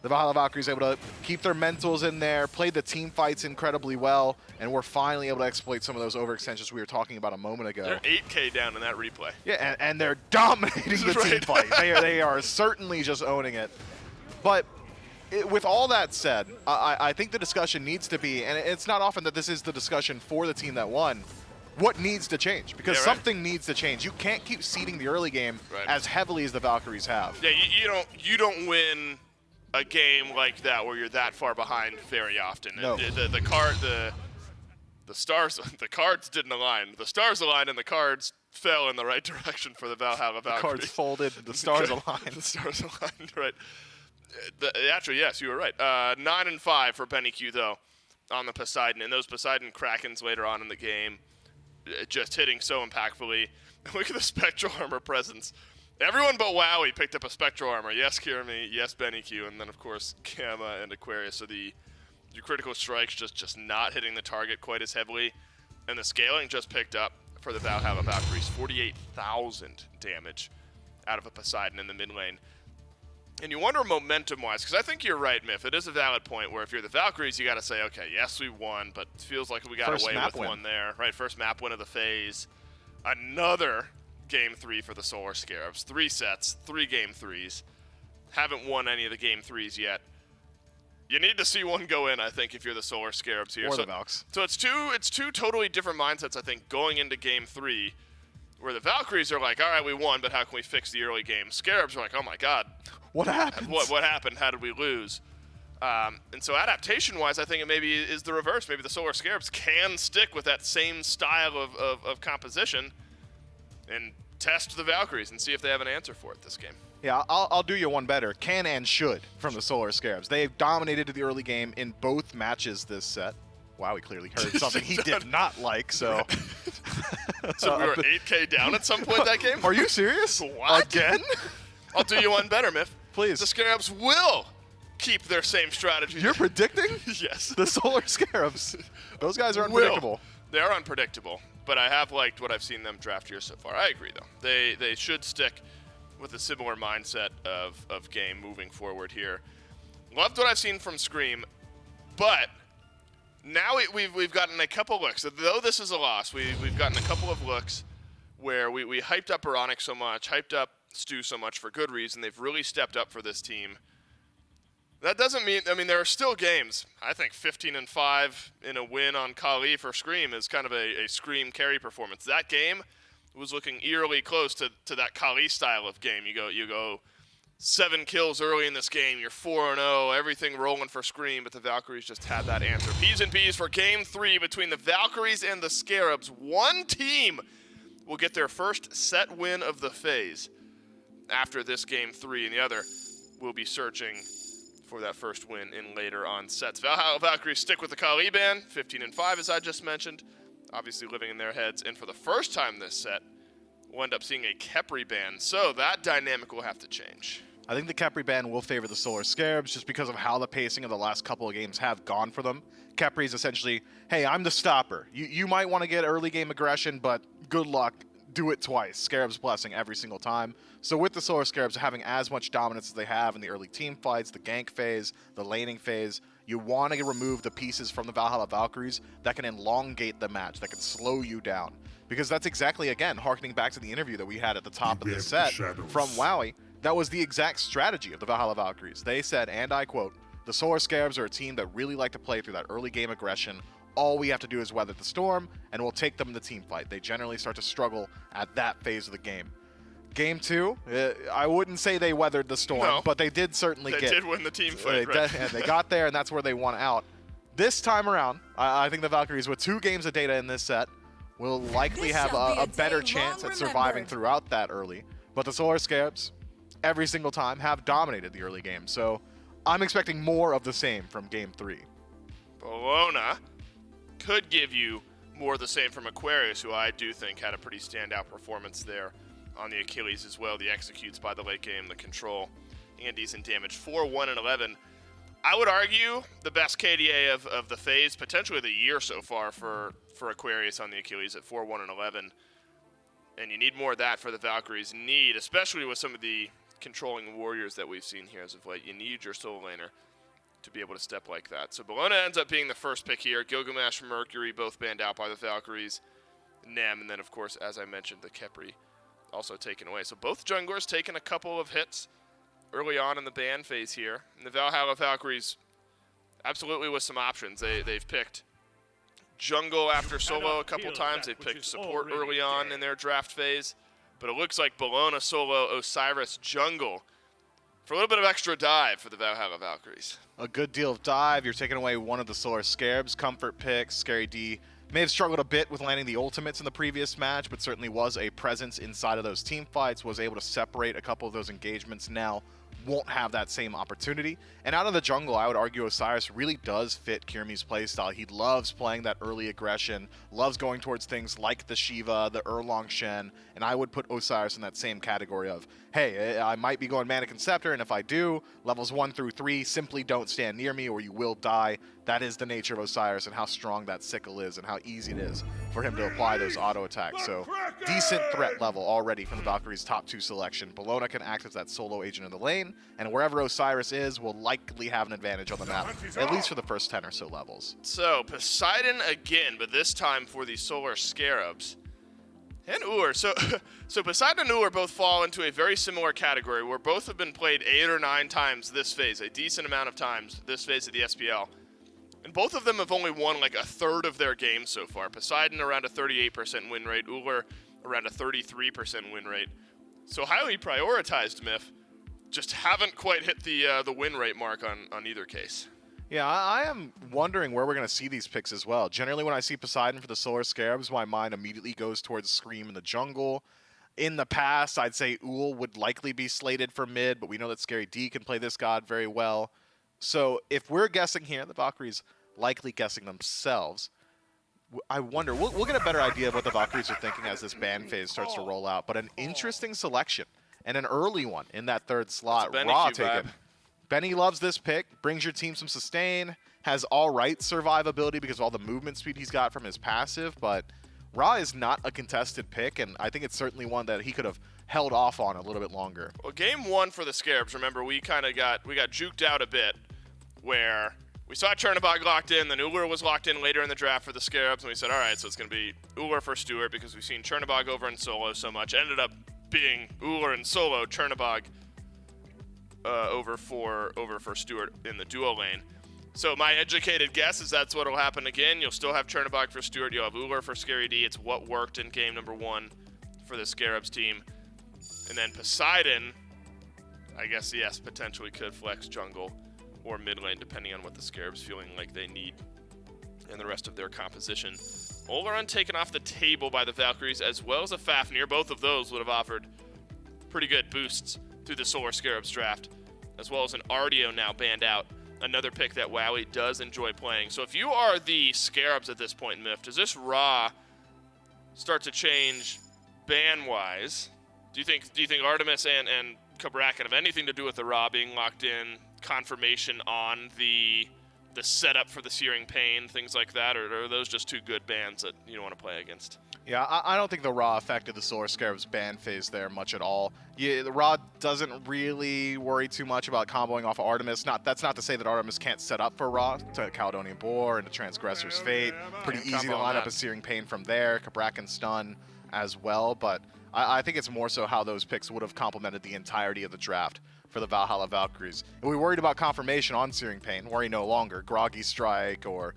the Valhalla Valkyries able to keep their mentals in there, played the team fights incredibly well, and we're finally able to exploit some of those overextensions we were talking about a moment ago. They're 8K down in that replay. Yeah, and they're dominating the team fight. They are certainly just owning it. But with all that said, I think the discussion needs to be, and it's not often that this is the discussion for the team that won, what needs to change? Because something needs to change. You can't keep seeding the early game as heavily as the Valkyries have. Yeah, you don't win a game like that where you're that far behind very often. No. The cards didn't align. The stars aligned and the cards fell in the right direction for the Valhalla Valkyries. The cards folded, the stars aligned. The stars aligned, right. Actually, yes, you were right. 9-5 for Benny Q, though, on the Poseidon. And those Poseidon Krakens later on in the game, just hitting so impactfully. Look at the Spectral Armor presence. Everyone but Wowie picked up a Spectral Armor. Yes, Kirami, yes, Benny Q, and then, of course, Gamma and Aquarius. So your critical strikes just not hitting the target quite as heavily. And the scaling just picked up for the Valhalla Valkyries. 48,000 damage out of a Poseidon in the mid lane. And you wonder momentum-wise, because I think you're right, Miff. It is a valid point where if you're the Valkyries, you got to say, okay, yes, we won, but it feels like we got away with one there. Right, first map win of the phase. Another Game 3 for the Solar Scarabs. 3 sets, 3 Game 3s. Haven't won any of the Game 3s yet. You need to see one go in, I think, if you're the Solar Scarabs here. Or the Valks. So it's two totally different mindsets, I think, going into Game 3, where the Valkyries are like, all right, we won, but how can we fix the early game? Scarabs are like, oh my god. What happened? What happened? How did we lose? And so adaptation-wise, I think it maybe is the reverse. Maybe the Solar Scarabs can stick with that same style of composition and test the Valkyries and see if they have an answer for it this game. Yeah, I'll do you one better. Can and should from the Solar Scarabs. They've dominated the early game in both matches this set. Wow, he clearly heard something he did not like, so... So we were 8K down at some point that game? Are you serious? What? Again? I'll do you one better, Miff. Please. The Scarabs will keep their same strategy. You're predicting? Yes. The Solar Scarabs. Those guys are unpredictable. They are unpredictable, but I have liked what I've seen them draft here so far. I agree, though. They should stick with a similar mindset of game moving forward here. Loved what I've seen from Scream, but now we've gotten a couple looks. Though this is a loss, we've gotten a couple of looks where we hyped up Ironic so much, hyped up Stu so much for good reason. They've really stepped up for this team. That doesn't mean, there are still games. I think 15-5 in a win on Kali for Scream is kind of a Scream carry performance. That game was looking eerily close to that Kali style of game. You go 7 kills early in this game, you're 4-0, everything rolling for Scream, but the Valkyries just had that answer. P's and P's for Game 3 between the Valkyries and the Scarabs. One team will get their first set win of the phase after this Game 3, and the other will be searching for that first win in later on sets. Valhalla Valkyries stick with the Kali ban, 15-5 as I just mentioned, obviously living in their heads, and for the first time this set, we'll end up seeing a Khepri ban, so that dynamic will have to change. I think the Khepri ban will favor the Solar Scarabs just because of how the pacing of the last couple of games have gone for them. Khepri is essentially, hey, I'm the stopper. You might want to get early game aggression, but good luck. Do it twice. Scarabs blessing every single time. So with the Solar Scarabs having as much dominance as they have in the early team fights, the gank phase, the laning phase, You want to remove the pieces from the Valhalla Valkyries that can elongate the match, that can slow you down. Because that's exactly, again, harkening back to the interview that we had at the top of the set from Wowie, that was the exact strategy of the Valhalla Valkyries. They said, and I quote, "The Solar Scarabs are a team that really like to play through that early game aggression. All we have to do is weather the storm, and we'll take them in the team fight." They generally start to struggle at that phase of the game. Game 2, I wouldn't say they weathered the storm, but they did certainly They did win the team fight, and they got there, and that's where they won out. This time around, I think the Valkyries, with 2 games of data in this set, will likely have a better chance at surviving throughout that early. But the Solar Scarabs, every single time, have dominated the early game. So I'm expecting more of the same from Game 3. Bologna could give you more of the same from Aquarius, who I do think had a pretty standout performance there on the Achilles as well. The executes by the late game, the control, and decent damage. 4-1 and 11. I would argue the best KDA of the phase, potentially the year so far for Aquarius on the Achilles at 4-1 and 11. And you need more of that for the Valkyries need, especially with some of the controlling warriors that we've seen here as of late. You need your solo laner to be able to step like that. So Bologna ends up being the first pick here. Gilgamesh and Mercury both banned out by the Valkyries. Nem, and then of course, as I mentioned, the Khepri also taken away. So both junglers taking a couple of hits early on in the ban phase here. And the Valhalla Valkyries absolutely with some options. They've picked jungle after solo a couple times. They've picked support early on in their draft phase. But it looks like Bologna solo, Osiris jungle for a little bit of extra dive for the Valhalla Valkyries. A good deal of dive. You're taking away one of the Solar Scarabs. Comfort pick. Scary D may have struggled a bit with landing the ultimates in the previous match, but certainly was a presence inside of those team fights, was able to separate a couple of those engagements. Now won't have that same opportunity. And out of the jungle, I would argue Osiris really does fit Kirmi's playstyle. He loves playing that early aggression, loves going towards things like the Shiva, the Erlong Shen, and I would put Osiris in that same category of, hey, I might be going Mannequin Scepter, and if I do, levels 1 through 3, simply don't stand near me or you will die. That is the nature of Osiris and how strong that sickle is and how easy it is for him to apply those auto attacks. So decent threat level already from the Valkyries' top 2 selection. Bologna can act as that solo agent in the lane, and wherever Osiris is will likely have an advantage on the map, at least for the first 10 or so levels. So Poseidon again, but this time for the Solar Scarabs. And Ur. So Poseidon and Ur both fall into a very similar category where both have been played 8 or 9 times this phase, a decent amount of times this phase of the SPL. And both of them have only won like a third of their games so far. Poseidon around a 38% win rate, Uller around a 33% win rate. So highly prioritized, Myth. Just haven't quite hit the win rate mark on either case. Yeah, I am wondering where we're going to see these picks as well. Generally, when I see Poseidon for the Solar Scarabs, my mind immediately goes towards Scream in the jungle. In the past, I'd say Ull would likely be slated for mid, but we know that Scary D can play this god very well. So if we're guessing here, the Valkyries likely guessing themselves, I wonder, we'll get a better idea of what the Valkyries are thinking as this ban phase starts to roll out. But an interesting selection, and an early one in that third slot. Raw taken. Benny loves this pick, brings your team some sustain, has all right survivability because of all the movement speed he's got from his passive, but Ra is not a contested pick, and I think it's certainly one that he could have held off on a little bit longer. Well, game 1 for the Scarabs, remember, we got juked out a bit, where we saw Chernobog locked in, then Uller was locked in later in the draft for the Scarabs, and we said, all right, so it's going to be Uller for Stewart because we've seen Chernobog over in solo so much. Ended up being Uller in solo, Chernobog over for Stewart in the duo lane. So my educated guess is that's what will happen again. You'll still have Chernobog for Stewart. You'll have Uller for Scary D. It's what worked in game number 1 for the Scarabs team. And then Poseidon, I guess, yes, potentially could flex jungle or mid lane, depending on what the Scarabs feeling like they need and the rest of their composition. Oleron taken off the table by the Valkyries, as well as a Fafnir. Both of those would have offered pretty good boosts through the Solar Scarabs draft, as well as an Ardio now banned out. Another pick that Wowie does enjoy playing. So if you are the Scarabs at this point, Myth, does this Ra start to change ban-wise? Do you think Artemis and Kabrakan have anything to do with the Ra being locked in, confirmation on the the setup for the Searing Pain, things like that, or are those just two good bans that you don't want to play against? Yeah, I don't think the Ra affected the Solar Scarabs ban phase there much at all. Yeah, the Ra doesn't really worry too much about comboing off of Artemis. That's not to say that Artemis can't set up for Ra to Caledonian Boar and to Transgressor's Fate. Pretty easy to line up a Searing Pain from there, Cabrakan Stun as well, but I think it's more so how those picks would have complemented the entirety of the draft for the Valhalla Valkyries. And we worried about confirmation on Searing Pain, worry no longer. Groggy Strike or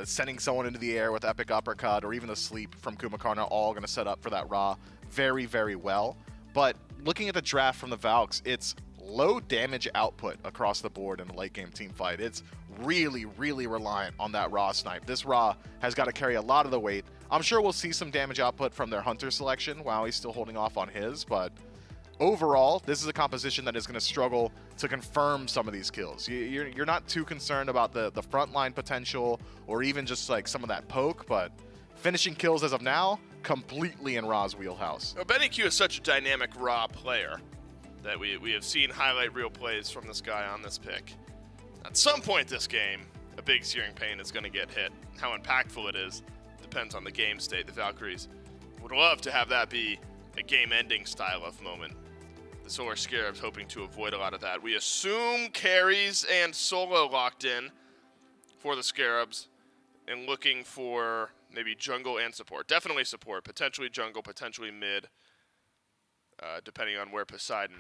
sending someone into the air with Epic Uppercut or even the Sleep from Kumakarna, all going to set up for that Ra very, very well. But looking at the draft from the Valks, it's low damage output across the board in the late game team fight. It's really, really reliant on that Ra snipe. This Ra has got to carry a lot of the weight. I'm sure we'll see some damage output from their Hunter selection. Wow, he's still holding off on his, but overall, this is a composition that is going to struggle to confirm some of these kills. You're not too concerned about the frontline potential or even just like some of that poke, but finishing kills as of now, completely in Ra's wheelhouse. Well, Benny Q is such a dynamic Ra player that we have seen highlight reel plays from this guy on this pick. At some point this game, a big Searing Pain is going to get hit. How impactful it is depends on the game state. The Valkyries would love to have that be a game-ending style of moment. The Solar Scarabs hoping to avoid a lot of that. We assume carries and solo locked in for the Scarabs and looking for maybe jungle and support. Definitely support, potentially jungle, potentially mid, depending on where Poseidon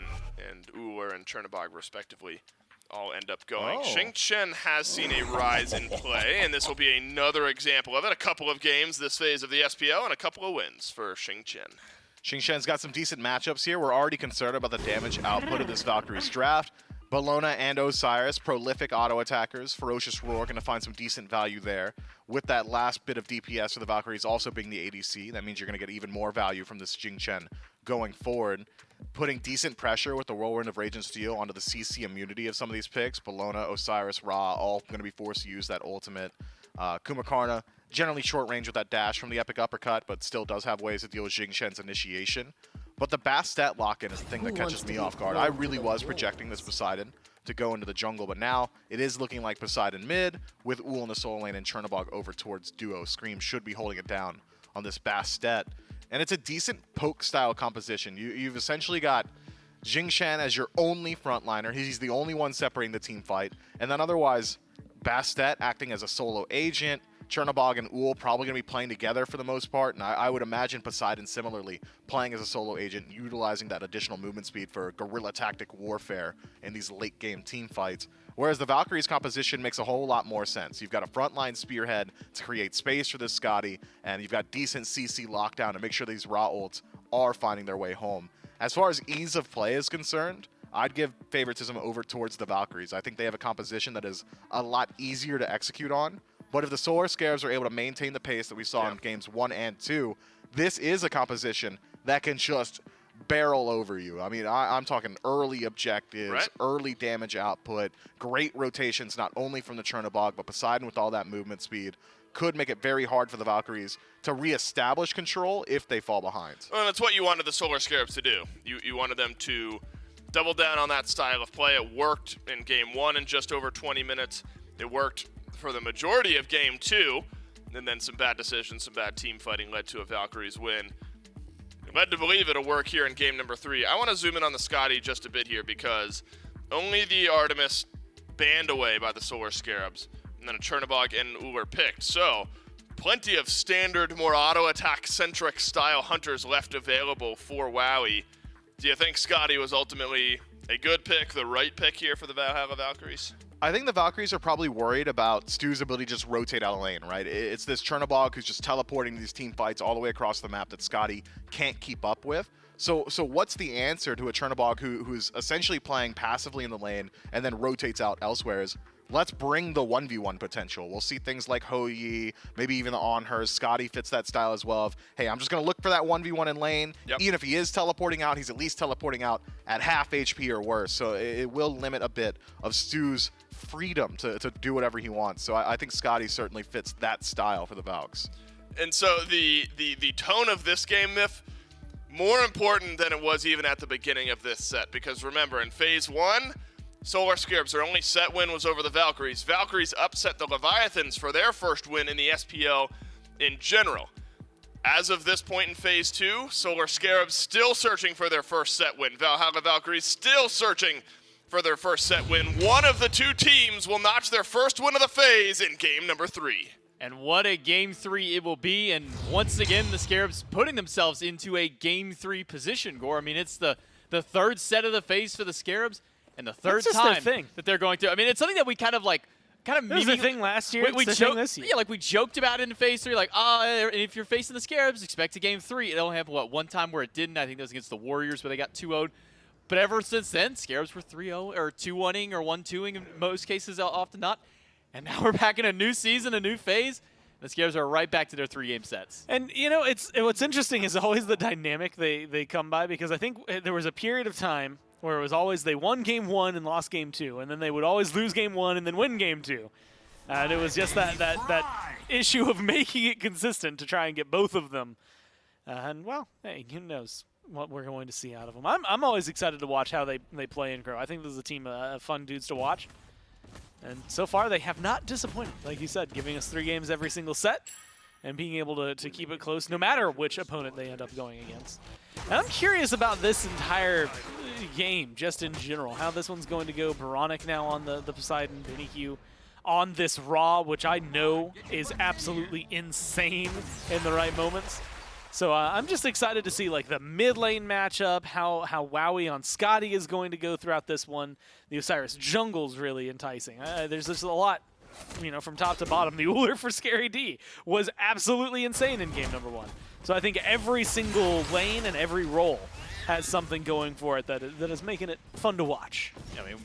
and Uller and Chernobog respectively all end up going. Xingqian has seen a rise in play, and this will be another example of it. A couple of games this phase of the SPL and a couple of wins for Xingqian. Xingqian's got some decent matchups here. We're already concerned about the damage output of this Valkyries draft. Bellona and Osiris, prolific auto attackers. Ferocious Roar going to find some decent value there. With that last bit of DPS for the Valkyries also being the ADC, that means you're going to get even more value from this Xingqian going forward. Putting decent pressure with the Whirlwind of Rage and Steel onto the CC immunity of some of these picks. Bellona, Osiris, Ra, all going to be forced to use that ultimate. Kumakarna, generally short range with that dash from the Epic Uppercut, but still does have ways to deal with Xingqian's initiation. But the Bastet lock-in is the thing that catches me off guard. I really was projecting this Poseidon to go into the jungle, but now it is looking like Poseidon mid with Ull in the solo lane and Chernobog over towards duo. Scream should be holding it down on this Bastet. And it's a decent poke-style composition. You've essentially got Xingqian as your only frontliner. He's the only one separating the team fight. And then otherwise, Bastet acting as a solo agent. Chernobog and Ull probably going to be playing together for the most part, and I would imagine Poseidon similarly playing as a solo agent, utilizing that additional movement speed for guerrilla tactic warfare in these late-game team fights. Whereas the Valkyries composition makes a whole lot more sense. You've got a frontline spearhead to create space for this Scotty, and you've got decent CC lockdown to make sure these Ra ults are finding their way home. As far as ease of play is concerned, I'd give favoritism over towards the Valkyries. I think they have a composition that is a lot easier to execute on. But if the Solar Scarabs are able to maintain the pace that we saw in games 1 and 2, this is a composition that can just barrel over you. I mean, I'm talking early objectives, early damage output, great rotations, not only from the Chernobog, but Poseidon with all that movement speed could make it very hard for the Valkyries to reestablish control if they fall behind. Well, that's what you wanted the Solar Scarabs to do. You wanted them to double down on that style of play. It worked in game 1 in just over 20 minutes. It worked for the majority of game 2, and then some bad decisions, some bad team fighting led to a Valkyries win. Led to believe it'll work here in game number 3. I want to zoom in on the Scotty just a bit here because only the Artemis banned away by the Solar Scarabs, and then a Chernobog and Uller picked. So plenty of standard, more auto attack centric style hunters left available for Wowie. Do you think Scotty was ultimately a good pick, the right pick here for the Valhalla Valkyries? I think the Valkyries are probably worried about Stu's ability to just rotate out of lane, right? It's this Chernobog who's just teleporting these team fights all the way across the map that Scotty can't keep up with. So what's the answer to a Chernobog who's essentially playing passively in the lane and then rotates out elsewhere is, let's bring the 1v1 potential. We'll see things like Ho Yi, maybe even the On Her. Scotty fits that style as well of, hey, I'm just going to look for that 1v1 in lane. Even if he is teleporting out, he's at least teleporting out at half HP or worse. So it will limit a bit of Stu's freedom to do whatever he wants. So I think Scotty certainly fits that style for the Valks. And so the tone of this game, Myth, more important than it was even at the beginning of this set. Because remember, in phase 1, Solar Scarabs, their only set win was over the Valkyries. Valkyries upset the Leviathans for their first win in the SPL in general. As of this point in Phase 2, Solar Scarabs still searching for their first set win. Valhalla Valkyries still searching for their first set win. One of the two teams will notch their first win of the phase in game number 3. And what a Game 3 it will be. And once again, the Scarabs putting themselves into a Game 3 position, Gore. I mean, it's the third set of the phase for the Scarabs and the third time that they're going to. I mean, it's something that we kind of It was a thing last year. We it's the thing this year. Yeah, like we joked about it in Phase 3. Like, and if you're facing the Scarabs, expect a Game 3. It only happened, what, one time where it didn't. I think that was against the Warriors where they got 2-0'd. But ever since then, Scarabs were 3-0 or 2-1-ing or 1-2-ing in most cases, often not. And now we're back in a new season, a new phase. The Scarabs are right back to their 3-game sets. And, you know, what's interesting is always the dynamic they come by, because I think there was a period of time where it was always they won Game 1 and lost Game 2, and then they would always lose Game 1 and then win Game 2. And it was just that issue of making it consistent to try and get both of them. And, well, hey, who knows what we're going to see out of them. I'm always excited to watch how they play and grow. I think this is a team of fun dudes to watch. And so far, they have not disappointed. Like you said, giving us 3 games every single set and being able to keep it close no matter which opponent they end up going against. And I'm curious about this entire game, just in general, how this one's going to go. Baronic now on the Poseidon, Benny Q on this Raw, which I know is absolutely insane in the right moments. So I'm just excited to see like the mid lane matchup, how Wowie on Scotty is going to go throughout this one. The Osiris jungle's really enticing. There's just a lot, you know, from top to bottom. The Uller for Scary D was absolutely insane in game number 1. So I think every single lane and every role has something going for it that is making it fun to watch. Yeah, I mean,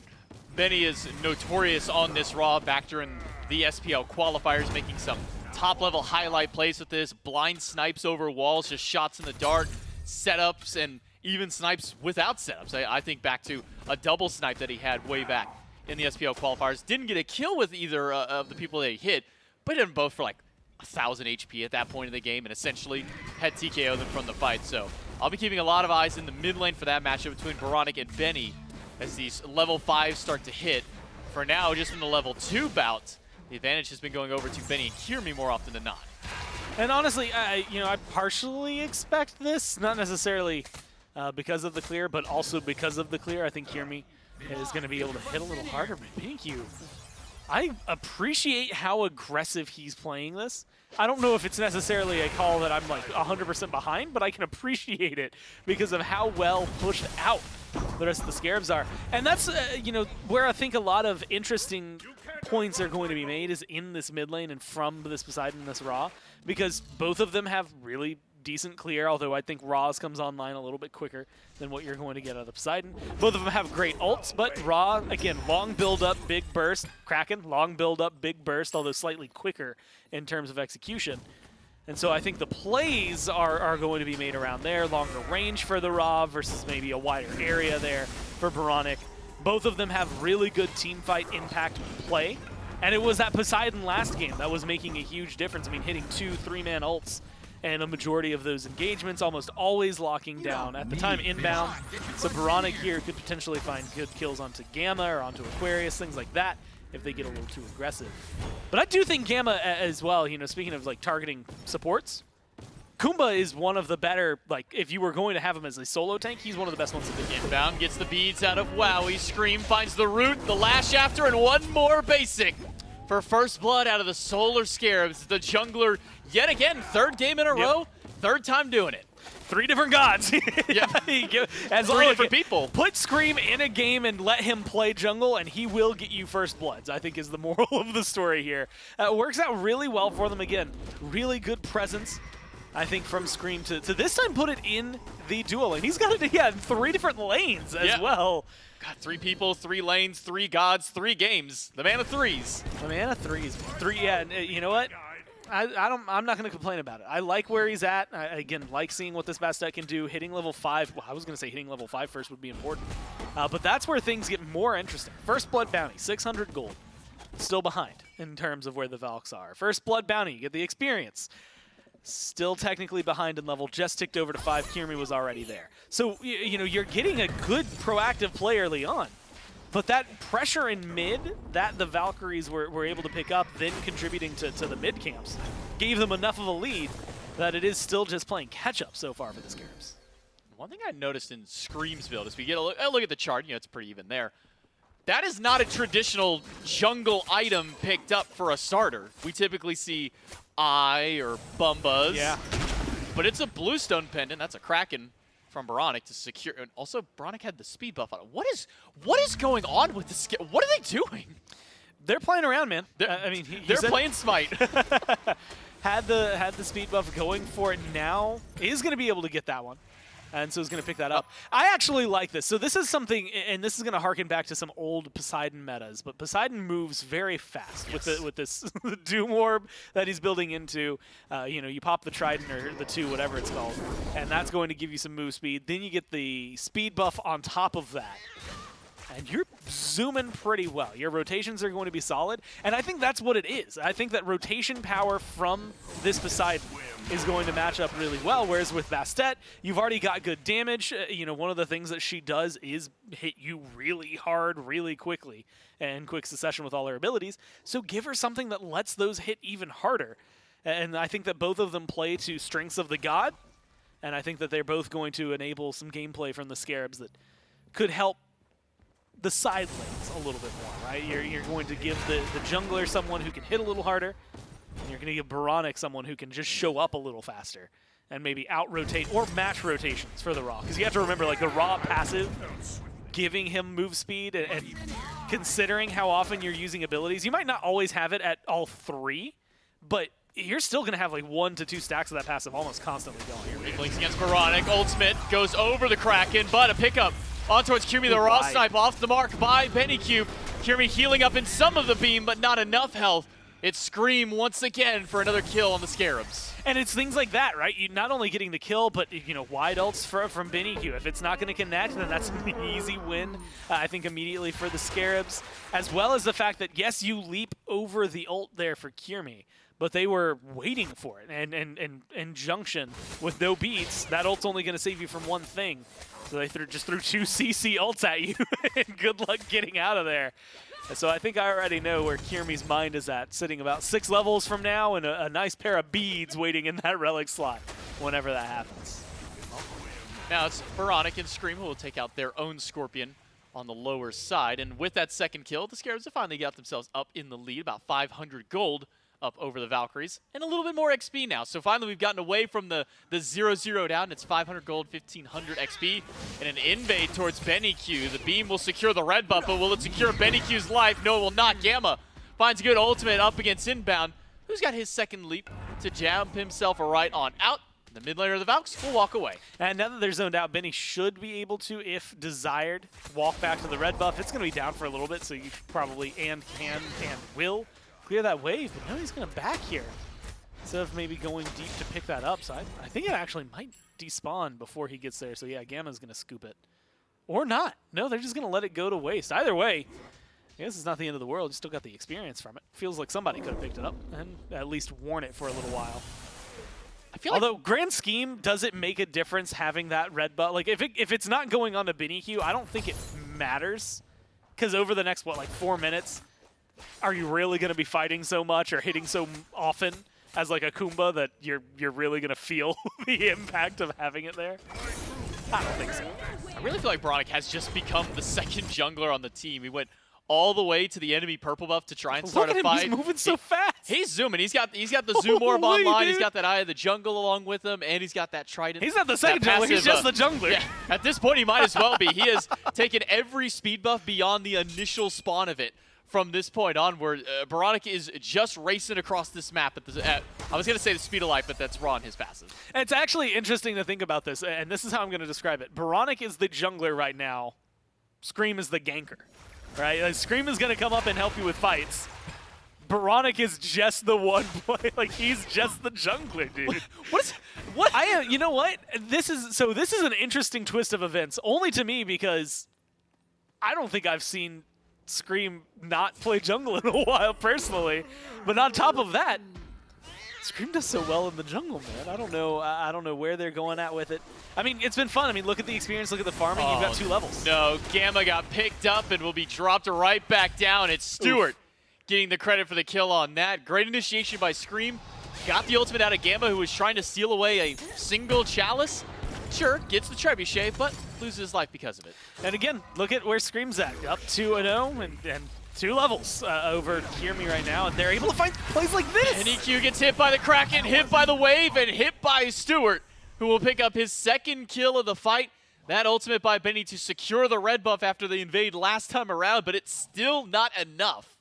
Benny is notorious on this Raw back during the SPL qualifiers, making some top-level highlight plays with this, blind snipes over walls, just shots in the dark, setups, and even snipes without setups. I think back to a double snipe that he had way back in the SPL qualifiers. Didn't get a kill with either of the people that he hit, but hit them both for like 1,000 HP at that point in the game and essentially had TKO them from the fight. So I'll be keeping a lot of eyes in the mid lane for that matchup between Baronic and Benny as these level 5s start to hit. For now, just in the level 2 bout, the advantage has been going over to Benny and Kierme more often than not. And honestly, I partially expect this, not necessarily because of the clear, but also because of the clear. I think Kierme is going to be able to hit a little harder. But thank you. I appreciate how aggressive he's playing this. I don't know if it's necessarily a call that I'm like 100% behind, but I can appreciate it because of how well pushed out the rest of the Scarabs are. And that's, you know, where I think a lot of interesting points are going to be made is in this mid lane and from this Poseidon and this Raw, because both of them have really decent clear, although I think Raw's comes online a little bit quicker than what you're going to get out of Poseidon. Both of them have great ults, but Raw, again, long build-up, big burst. Kraken, long build-up, big burst, although slightly quicker in terms of execution. And so I think the plays are going to be made around there, longer range for the Raw versus maybe a wider area there for Baronic. Both of them have really good teamfight impact play, and it was that Poseidon last game that was making a huge difference. I mean, hitting 2 3-man ults and a majority of those engagements almost always locking down at the time inbound. So Baronic here could potentially find good kills onto Gamma or onto Aquarius, things like that, if they get a little too aggressive. But I do think Gamma as well, you know, speaking of like targeting supports, Kumba is one of the better, like, if you were going to have him as a solo tank, he's one of the best ones in the game. Inbound gets the beads out of Wowie. Scream finds the root, the lash after, and one more basic for first blood out of the Solar Scarabs. The jungler, yet again, 3rd game in a row, 3rd time doing it. 3 different gods. Yeah, as 3 different people. Put Scream in a game and let him play jungle, and he will get you first bloods, I think is the moral of the story here. It works out really well for them. Again, really good presence, I think, from Scream to this time put it in the dual lane. He's got it, in 3 different lanes as well. Got 3 people, 3 lanes, 3 gods, 3 games. The man of 3s. The man of 3s. 3, yeah, you know what? I'm not going to complain about it. I like where he's at. I, again, like seeing what this Bastet can do. Hitting level 5. Well, I was going to say hitting level 5 first would be important. But that's where things get more interesting. First Blood Bounty, 600 gold. Still behind in terms of where the Valks are. First Blood Bounty, you get the experience. Still technically behind in level, just ticked over to 5. Kierme was already there. So, you know, you're getting a good proactive play early on. But that pressure in mid that the Valkyries were able to pick up, then contributing to the mid camps, gave them enough of a lead that it is still just playing catch-up so far for the Scarabs. One thing I noticed in Scream's build is we get a look at the chart, it's pretty even there. That is not a traditional jungle item picked up for a starter. We typically see Eye or Bumbas. Yeah. But it's a Bluestone pendant. That's a Kraken from Boronic to secure. And also, Boronic had the speed buff on it. What is going on with the What are they doing? They're playing around, man. I mean, they're playing Smite. had the speed buff going for it now. Is going to be able to get that one. And so he's going to pick that up. I actually like this. So this is something, and this is going to harken back to some old Poseidon metas, but Poseidon moves very fast with this Doom Orb that he's building into. You pop the Trident or the 2, whatever it's called, and that's going to give you some move speed. Then you get the speed buff on top of that. And you're zooming pretty well. Your rotations are going to be solid, and I think that's what it is. I think that rotation power from this Poseidon is going to match up really well, whereas with Bastet, you've already got good damage. One of the things that she does is hit you really hard, really quickly, and quick succession with all her abilities, so give her something that lets those hit even harder. And I think that both of them play to strengths of the god, and I think that they're both going to enable some gameplay from the Scarabs that could help the side lanes a little bit more, right? You're going to give the jungler someone who can hit a little harder, and you're going to give Boronic someone who can just show up a little faster and maybe out-rotate or match rotations for the Raw. Because you have to remember, like, the Raw passive, giving him move speed and considering how often you're using abilities, you might not always have it at all 3, but you're still going to have like 1 to 2 stacks of that passive almost constantly going. He blinks against Boronic. Ultimate goes over the Kraken, but a pickup on towards Kirmi. The Raw snipe off the mark by Bennycube. Kirmi healing up in some of the beam, but not enough health. It's Scream once again for another kill on the Scarabs. And it's things like that, right? You're not only getting the kill, but wide ults from Bennycube. If it's not going to connect, then that's an easy win, I think, immediately for the Scarabs. As well as the fact that, yes, you leap over the ult there for Kirmi, but they were waiting for it. And Junction, with no beats, that ult's only going to save you from one thing. So they just threw 2 CC ults at you, and good luck getting out of there. So I think I already know where Kirmi's mind is at, sitting about 6 levels from now and a nice pair of beads waiting in that relic slot whenever that happens. Now it's Boronic and Scream who will take out their own Scorpion on the lower side. And with that second kill, the Scarabs have finally got themselves up in the lead, about 500 gold up over the Valkyries, and a little bit more XP now. So finally we've gotten away from the 0-0 down. It's 500 gold, 1500 XP, and an invade towards Bennycube. The beam will secure the red buff, but will it secure Bennycube's life? No, it will not. Gamma finds a good ultimate up against Inbound, who's got his second leap to jump himself right on out. The mid laner of the Valks will walk away. And now that they're zoned out, Benny should be able to, if desired, walk back to the red buff. It's going to be down for a little bit, so you probably can and will clear that wave, but no, he's going to back here instead of maybe going deep to pick that up. So I think it actually might despawn before he gets there. So yeah, Gamma's going to scoop it. Or not. No, they're just going to let it go to waste. Either way, I guess it's not the end of the world. You still got the experience from it. Feels like somebody could have picked it up and at least worn it for a little while. I feel Although, grand scheme, does it make a difference having that red buff? Like, if it's not going on to Bennycube, I don't think it matters. Because over the next, 4 minutes, are you really going to be fighting so much or hitting so often as like a Kumba that you're really going to feel the impact of having it there? I don't think so. I really feel like Boronic has just become the second jungler on the team. He went all the way to the enemy purple buff to try and start a fight. He's moving so fast. He's zooming. He's got the zoom orb online. He's got that Eye of the Jungle along with him, and he's got that Trident. He's not the second jungler. He's just the jungler. Yeah, at this point, he might as well be. He has taken every speed buff beyond the initial spawn of it. From this point onward, Boronic is just racing across this map I was going to say the speed of light, but that's raw in his passive. And it's actually interesting to think about this, and this is how I'm going to describe it. Boronic is the jungler right now. Scream is the ganker, right? Like, Scream is going to come up and help you with fights. Boronic is just the one play. Like, he's just the jungler, dude. You know what? This is an interesting twist of events, only to me because I don't think I've seen Scream not play jungle in a while personally, but on top of that, Scream does so well in the jungle, man. I don't know where they're going at with it. I mean, it's been fun. I mean, look at the experience, look at the farming. You've got 2 levels. No, Gamma got picked up and will be dropped right back down. It's Stewart getting the credit for the kill on that. Great initiation by Scream. Got the ultimate out of Gamma, who was trying to steal away a single chalice. Sure, gets the trebuchet, but loses his life because of it. And again, look at where Scream's at. Up 2-0 and 2 levels over Kirmi right now, and they're able to find plays like this. And EQ gets hit by the Kraken, hit by the wave, and hit by Stewart, who will pick up his 2nd kill of the fight. That ultimate by Benny to secure the red buff after the invade last time around, but it's still not enough.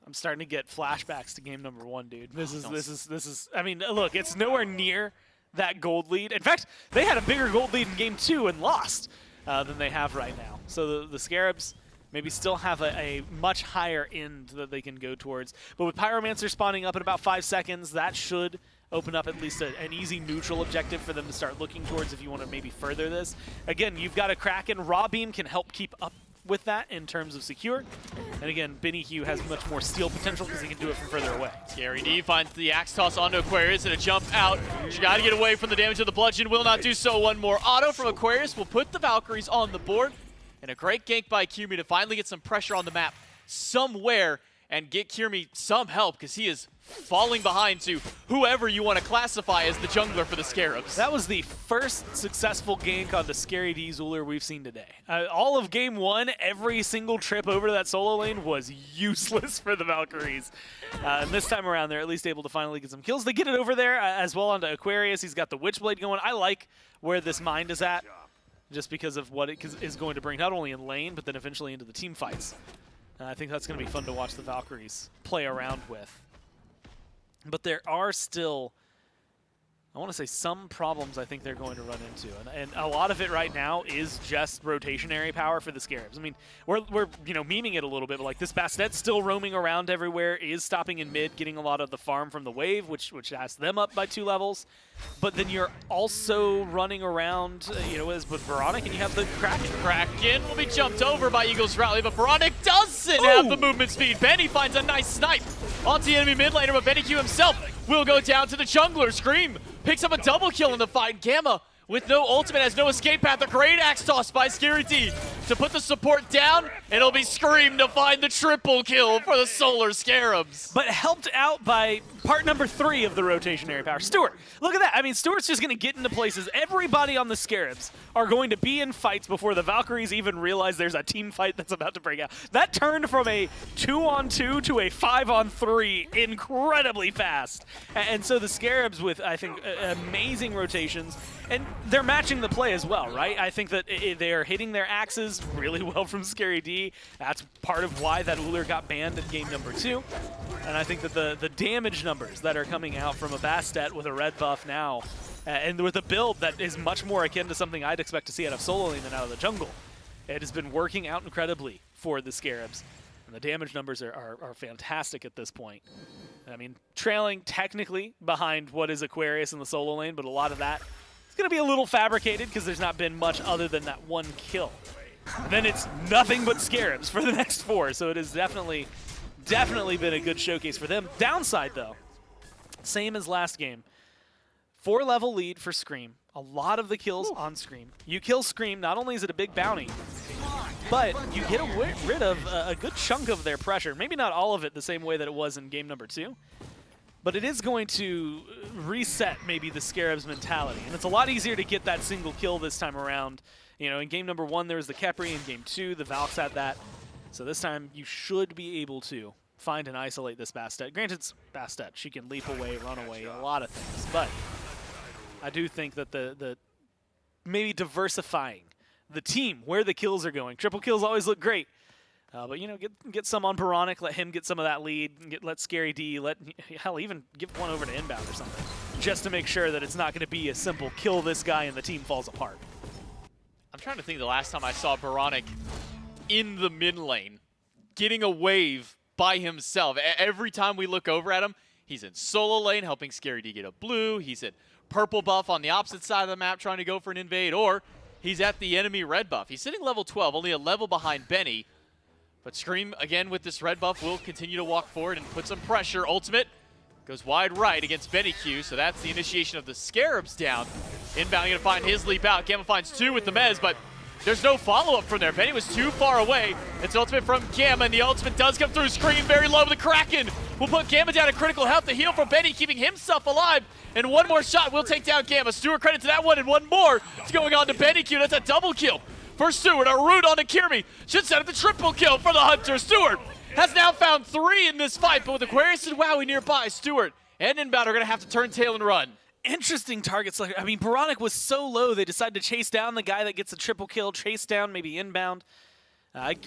I'm starting to get flashbacks to game number 1, dude. This is. I mean, look, it's nowhere near that gold lead. In fact, they had a bigger gold lead in game 2 and lost than they have right now. So the Scarabs maybe still have a much higher end that they can go towards. But with Pyromancer spawning up in about 5 seconds, that should open up at least an easy neutral objective for them to start looking towards if you want to maybe further this. Again, you've got a Kraken. Raw Beam can help keep up with that in terms of secure. And again, Benny Hugh has much more steal potential because he can do it from further away. Scary D finds the axe toss onto Aquarius and a jump out. She got to get away from the damage of the bludgeon. Will not do so. One more auto from Aquarius will put the Valkyries on the board. And a great gank by Kirmi to finally get some pressure on the map somewhere and get Kirmi some help because he is falling behind to whoever you want to classify as the jungler for the Scarabs. That was the first successful gank on the Scary D Zuler we've seen today. All of game 1, every single trip over to that solo lane was useless for the Valkyries. And this time around, they're at least able to finally get some kills. They get it over there as well onto Aquarius. He's got the Witchblade going. I like where this Mind is at, just because of what it is going to bring not only in lane, but then eventually into the team fights. I think that's going to be fun to watch the Valkyries play around with. But there are still, I want to say, some problems I think they're going to run into. And a lot of it right now is just rotationary power for the Scarabs. I mean, we're memeing it a little bit, but like this Bastet's still roaming around everywhere, is stopping in mid, getting a lot of the farm from the wave, which has them up by 2 levels. But then you're also running around, with Veronic, and you have the Kraken. Kraken will be jumped over by Eagles Rally, but Veronic doesn't have the movement speed. Benny finds a nice snipe onto the enemy mid laner, but Benny Q himself will go down to the jungler. Scream picks up a double kill in the fight. Gamma, with no ultimate, has no escape path. A great axe toss by Scary D to put the support down. It'll be Scream to find the triple kill for the Solar Scarabs. But helped out by part number 3 of the rotationary power. Stewart, look at that. I mean, Stewart's just going to get into places. Everybody on the Scarabs are going to be in fights before the Valkyries even realize there's a team fight that's about to break out. That turned from a 2-on-2 to a 5-on-3 incredibly fast. And so the Scarabs with, I think, amazing rotations. And they're matching the play as well, right? I think that they're hitting their axes really well from Scary D. That's part of why that Uller got banned in game number 2. And I think that the damage numbers that are coming out from a Bastet with a red buff now, and with a build that is much more akin to something I'd expect to see out of solo lane than out of the jungle, it has been working out incredibly for the Scarabs. And the damage numbers are fantastic at this point. I mean, trailing technically behind what is Aquarius in the solo lane, but a lot of that is going to be a little fabricated because there's not been much other than that 1 kill. Then it's nothing but Scarabs for the next 4, so it has definitely been a good showcase for them. Downside, though, same as last game. 4-level lead for Scream. A lot of the kills on Scream. You kill Scream, not only is it a big bounty, but you get rid of a good chunk of their pressure. Maybe not all of it the same way that it was in game number 2, but it is going to reset maybe the Scarabs mentality. And it's a lot easier to get that single kill this time around. In game number 1, there was the Kepri. In game 2, the Valks had that. So this time, you should be able to find and isolate this Bastet. Granted, it's Bastet. She can leap away, run away, a lot of things. But I do think that the maybe diversifying the team, where the kills are going. Triple kills always look great. But, get some on Veronic, let him get some of that lead, let Scary D, hell, even give one over to Inbound or something, just to make sure that it's not going to be a simple kill this guy and the team falls apart. I'm trying to think the last time I saw Veronic in the mid lane, getting a wave by himself. Every time we look over at him, he's in solo lane, helping Scary D get a blue. He's at purple buff on the opposite side of the map, trying to go for an invade, or he's at the enemy red buff. He's sitting level 12, only a level behind Benny. But Scream, again, with this red buff, will continue to walk forward and put some pressure. Ultimate Goes wide right against BennyQ, so that's the initiation of the Scarabs down. Inbound, gonna find his leap out. Gamma finds 2 with the Mez, but there's no follow-up from there. Benny was too far away. It's ultimate from Gamma, and the ultimate does come through. Scream very low. The Kraken will put Gamma down at critical health. The heal from Benny, keeping himself alive. And one more shot will take down Gamma. Stewart credit to that one, and one more is going on to BennyQ. That's a double kill for Stewart. A root on to Kirby. Should set up the triple kill for the Hunter. Stewart has now found 3 in this fight, but with Aquarius and Wowie nearby, Stewart and Inbound are going to have to turn tail and run. Interesting target selection. I mean, Baronic was so low, they decided to chase down the guy that gets a triple kill, chase down maybe Inbound.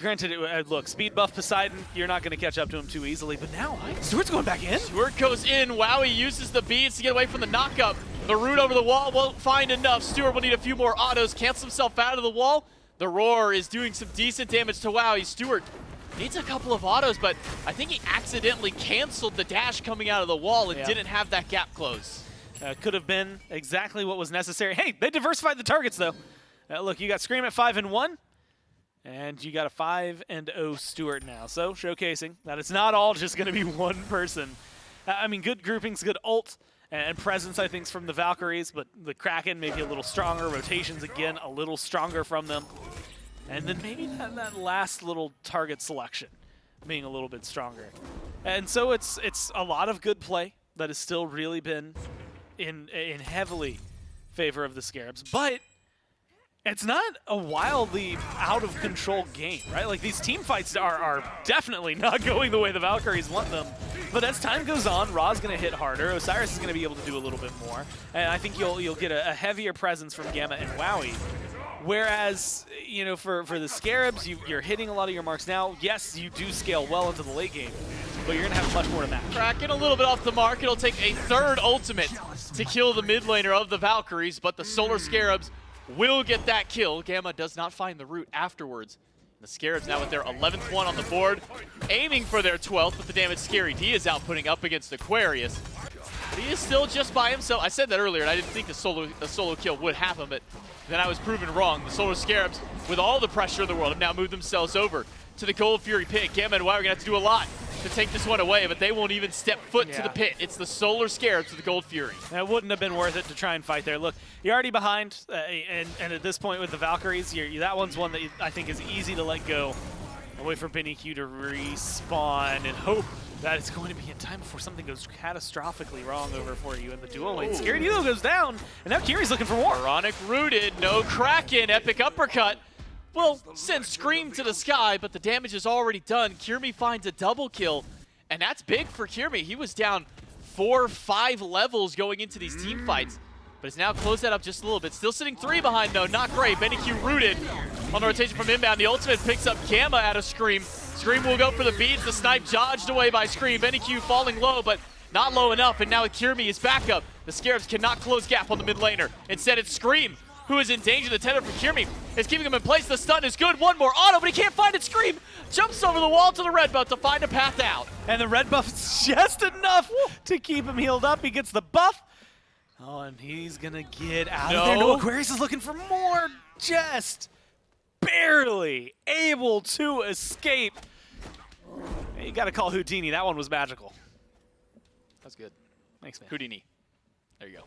Granted, look, speed buff Poseidon, you're not going to catch up to him too easily, but now Stewart's going back in. Stewart goes in. Wowie uses the beads to get away from the knockup. The root over the wall won't find enough. Stewart will need a few more autos, cancels himself out of the wall. The roar is doing some decent damage to Wowie. Stewart needs a couple of autos, but I think he accidentally canceled the dash coming out of the wall and didn't have that gap close. Could have been exactly what was necessary. Hey, they diversified the targets, though. Look, you got Scream at 5-1, and you got a 5-0 Stewart now. So, showcasing that it's not all just going to be one person. I mean, good groupings, good ult, and presence, I think, from the Valkyries, but the Kraken maybe a little stronger. Rotations, again, a little stronger from them. And then maybe that last little target selection being a little bit stronger. And so it's a lot of good play that has still really been in heavily favor of the Scarabs. But it's not a wildly out-of-control game, right? Like, these team fights are definitely not going the way the Valkyries want them. But as time goes on, Ra's going to hit harder. Osiris is going to be able to do a little bit more. And I think you'll get a heavier presence from Gamma and Wowie. Whereas, you know, for the Scarabs, you're hitting a lot of your marks now. Yes, you do scale well into the late game, but you're going to have much more to match. Kraken a little bit off the mark. It'll take a 3rd ultimate to kill the mid laner of the Valkyries, but the Solar Scarabs will get that kill. Gamma does not find the root afterwards. The Scarabs now with their 11th one on the board, aiming for their 12th, but the damage Scary D is outputting up against Aquarius. But he is still just by himself. I said that earlier, and I didn't think a solo kill would happen, but then I was proven wrong. The Solar Scarabs, with all the pressure in the world, have now moved themselves over to the Gold Fury pit. Gamma and Wowie are going to have to do a lot to take this one away, but they won't even step foot to the pit. It's the Solar Scarabs to the Gold Fury. It wouldn't have been worth it to try and fight there. Look, you're already behind, and at this point with the Valkyries, that one's one that I think is easy to let go. Away from BennyQ to respawn and hope that it's going to be in time before something goes catastrophically wrong over for you in the duo lane. Scary Duo goes down, and now Kiri's looking for more. Baronic rooted, no Kraken, epic uppercut. Will send Scream to the sky, but the damage is already done. Kirby finds a double kill, and that's big for Kirby. He was down 4 or 5 levels going into these team fights, but has now closed that up just a little bit. Still sitting 3 behind, though. Not great. BennyQ rooted on the rotation from Inbound. The ultimate picks up Gamma out of Scream. Scream will go for the beads. The snipe dodged away by Scream. BennyQ falling low, but not low enough, and now with Kirby is back up. The Scarabs cannot close gap on the mid laner. Instead, it's Scream who is in danger. The tether for Kirby is keeping him in place. The stun is good. One more auto, but he can't find it. Scream jumps over the wall to the red buff to find a path out. And the red buff is just enough to keep him healed up. He gets the buff. Oh, and he's going to get out of there. No, Aquarius is looking for more. Just barely able to escape. You got to call Houdini. That one was magical. That's good. Thanks, man. Houdini. There you go.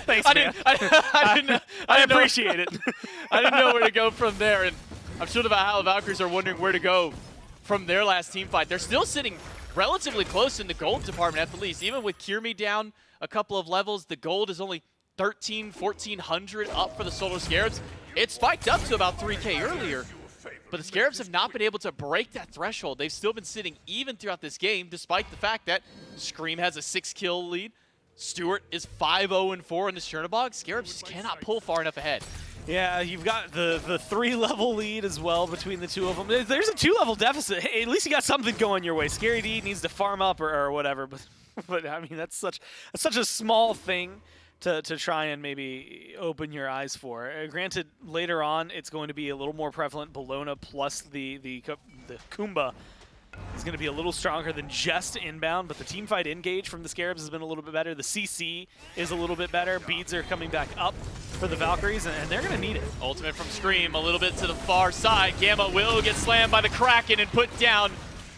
Thanks, man. I appreciate it. I didn't know where to go from there, and I'm sure the Valhalla Valkyries are wondering where to go from their last team fight. They're still sitting relatively close in the gold department at the least. Even with Kirby down a couple of levels, the gold is only 1,400 up for the Solar Scarabs. It spiked up to about 3K earlier, but the Scarabs have not been able to break that threshold. They've still been sitting even throughout this game, despite the fact that Scream has a 6-kill lead. Stewart is 5-0-4 in the Chernobog. Scarabs just cannot pull far enough ahead. Yeah, you've got the 3-level lead as well between the two of them. There's a 2-level deficit. Hey, at least you got something going your way. Scary D needs to farm up or whatever, but I mean that's such a small thing to try and maybe open your eyes for. Granted, later on it's going to be a little more prevalent. Bologna plus the Kumba is going to be a little stronger than just Inbound, but the team fight engage from the Scarabs has been a little bit better. The CC is a little bit better. Beads are coming back up for the Valkyries, and they're going to need it. Ultimate from Scream, a little bit to the far side. Gamma will get slammed by the Kraken and put down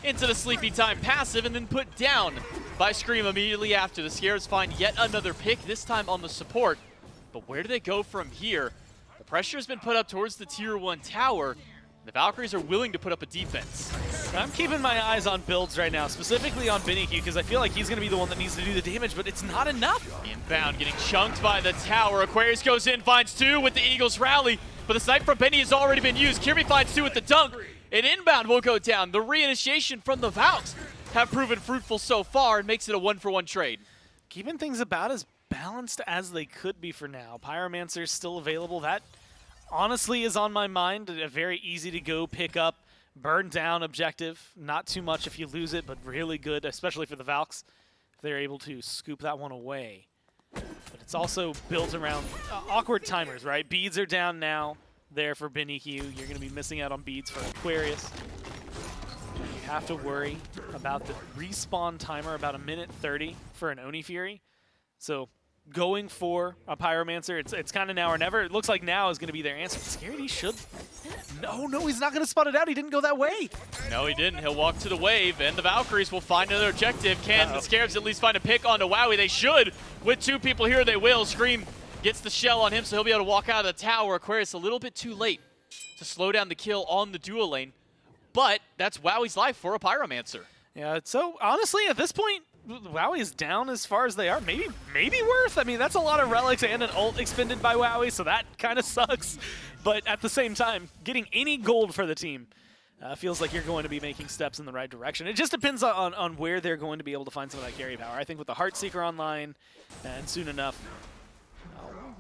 into the Sleepy Time passive, and then put down by Scream immediately after. The Scarabs find yet another pick, this time on the support. But where do they go from here? The pressure has been put up towards the Tier 1 tower. The Valkyries are willing to put up a defense. I'm keeping my eyes on builds right now, specifically on Benny because I feel like he's going to be the one that needs to do the damage, but it's not enough. Inbound getting chunked by the tower. Aquarius goes in, finds 2 with the Eagles rally, but the snipe from Benny has already been used. Kirby finds 2 with the dunk, and inbound will go down. The reinitiation from the Valks have proven fruitful so far and makes it a 1-for-1 trade. Keeping things about as balanced as they could be for now. Pyromancer's still available. That honestly is on my mind. A very easy to go pick up, burn down objective. Not too much if you lose it, but really good, especially for the Valks, if they're able to scoop that one away. But it's also built around awkward timers, right? Beads are down now there for Benny Q. You're going to be missing out on beads for Aquarius. You have to worry about the respawn timer, about 1:30 for an Oni Fury. So going for a Pyromancer, it's kind of now or never. It looks like now is going to be their answer. Scared he should. No, he's not going to spot it out. He didn't go that way. No, he didn't. He'll walk to the wave, and the Valkyries will find another objective. Can the Scarabs at least find a pick onto Wowie? They should. With 2 people here, they will. Scream gets the shell on him, so he'll be able to walk out of the tower. Aquarius a little bit too late to slow down the kill on the dual lane. But that's Wowie's life for a Pyromancer. Yeah, so honestly, at this point, Wowie is down as far as they are. Maybe worth. I mean, that's a lot of relics and an ult expended by Wowie, so that kind of sucks. But at the same time, getting any gold for the team feels like you're going to be making steps in the right direction. It just depends on where they're going to be able to find some of that carry power. I think with the Heartseeker online, and soon enough,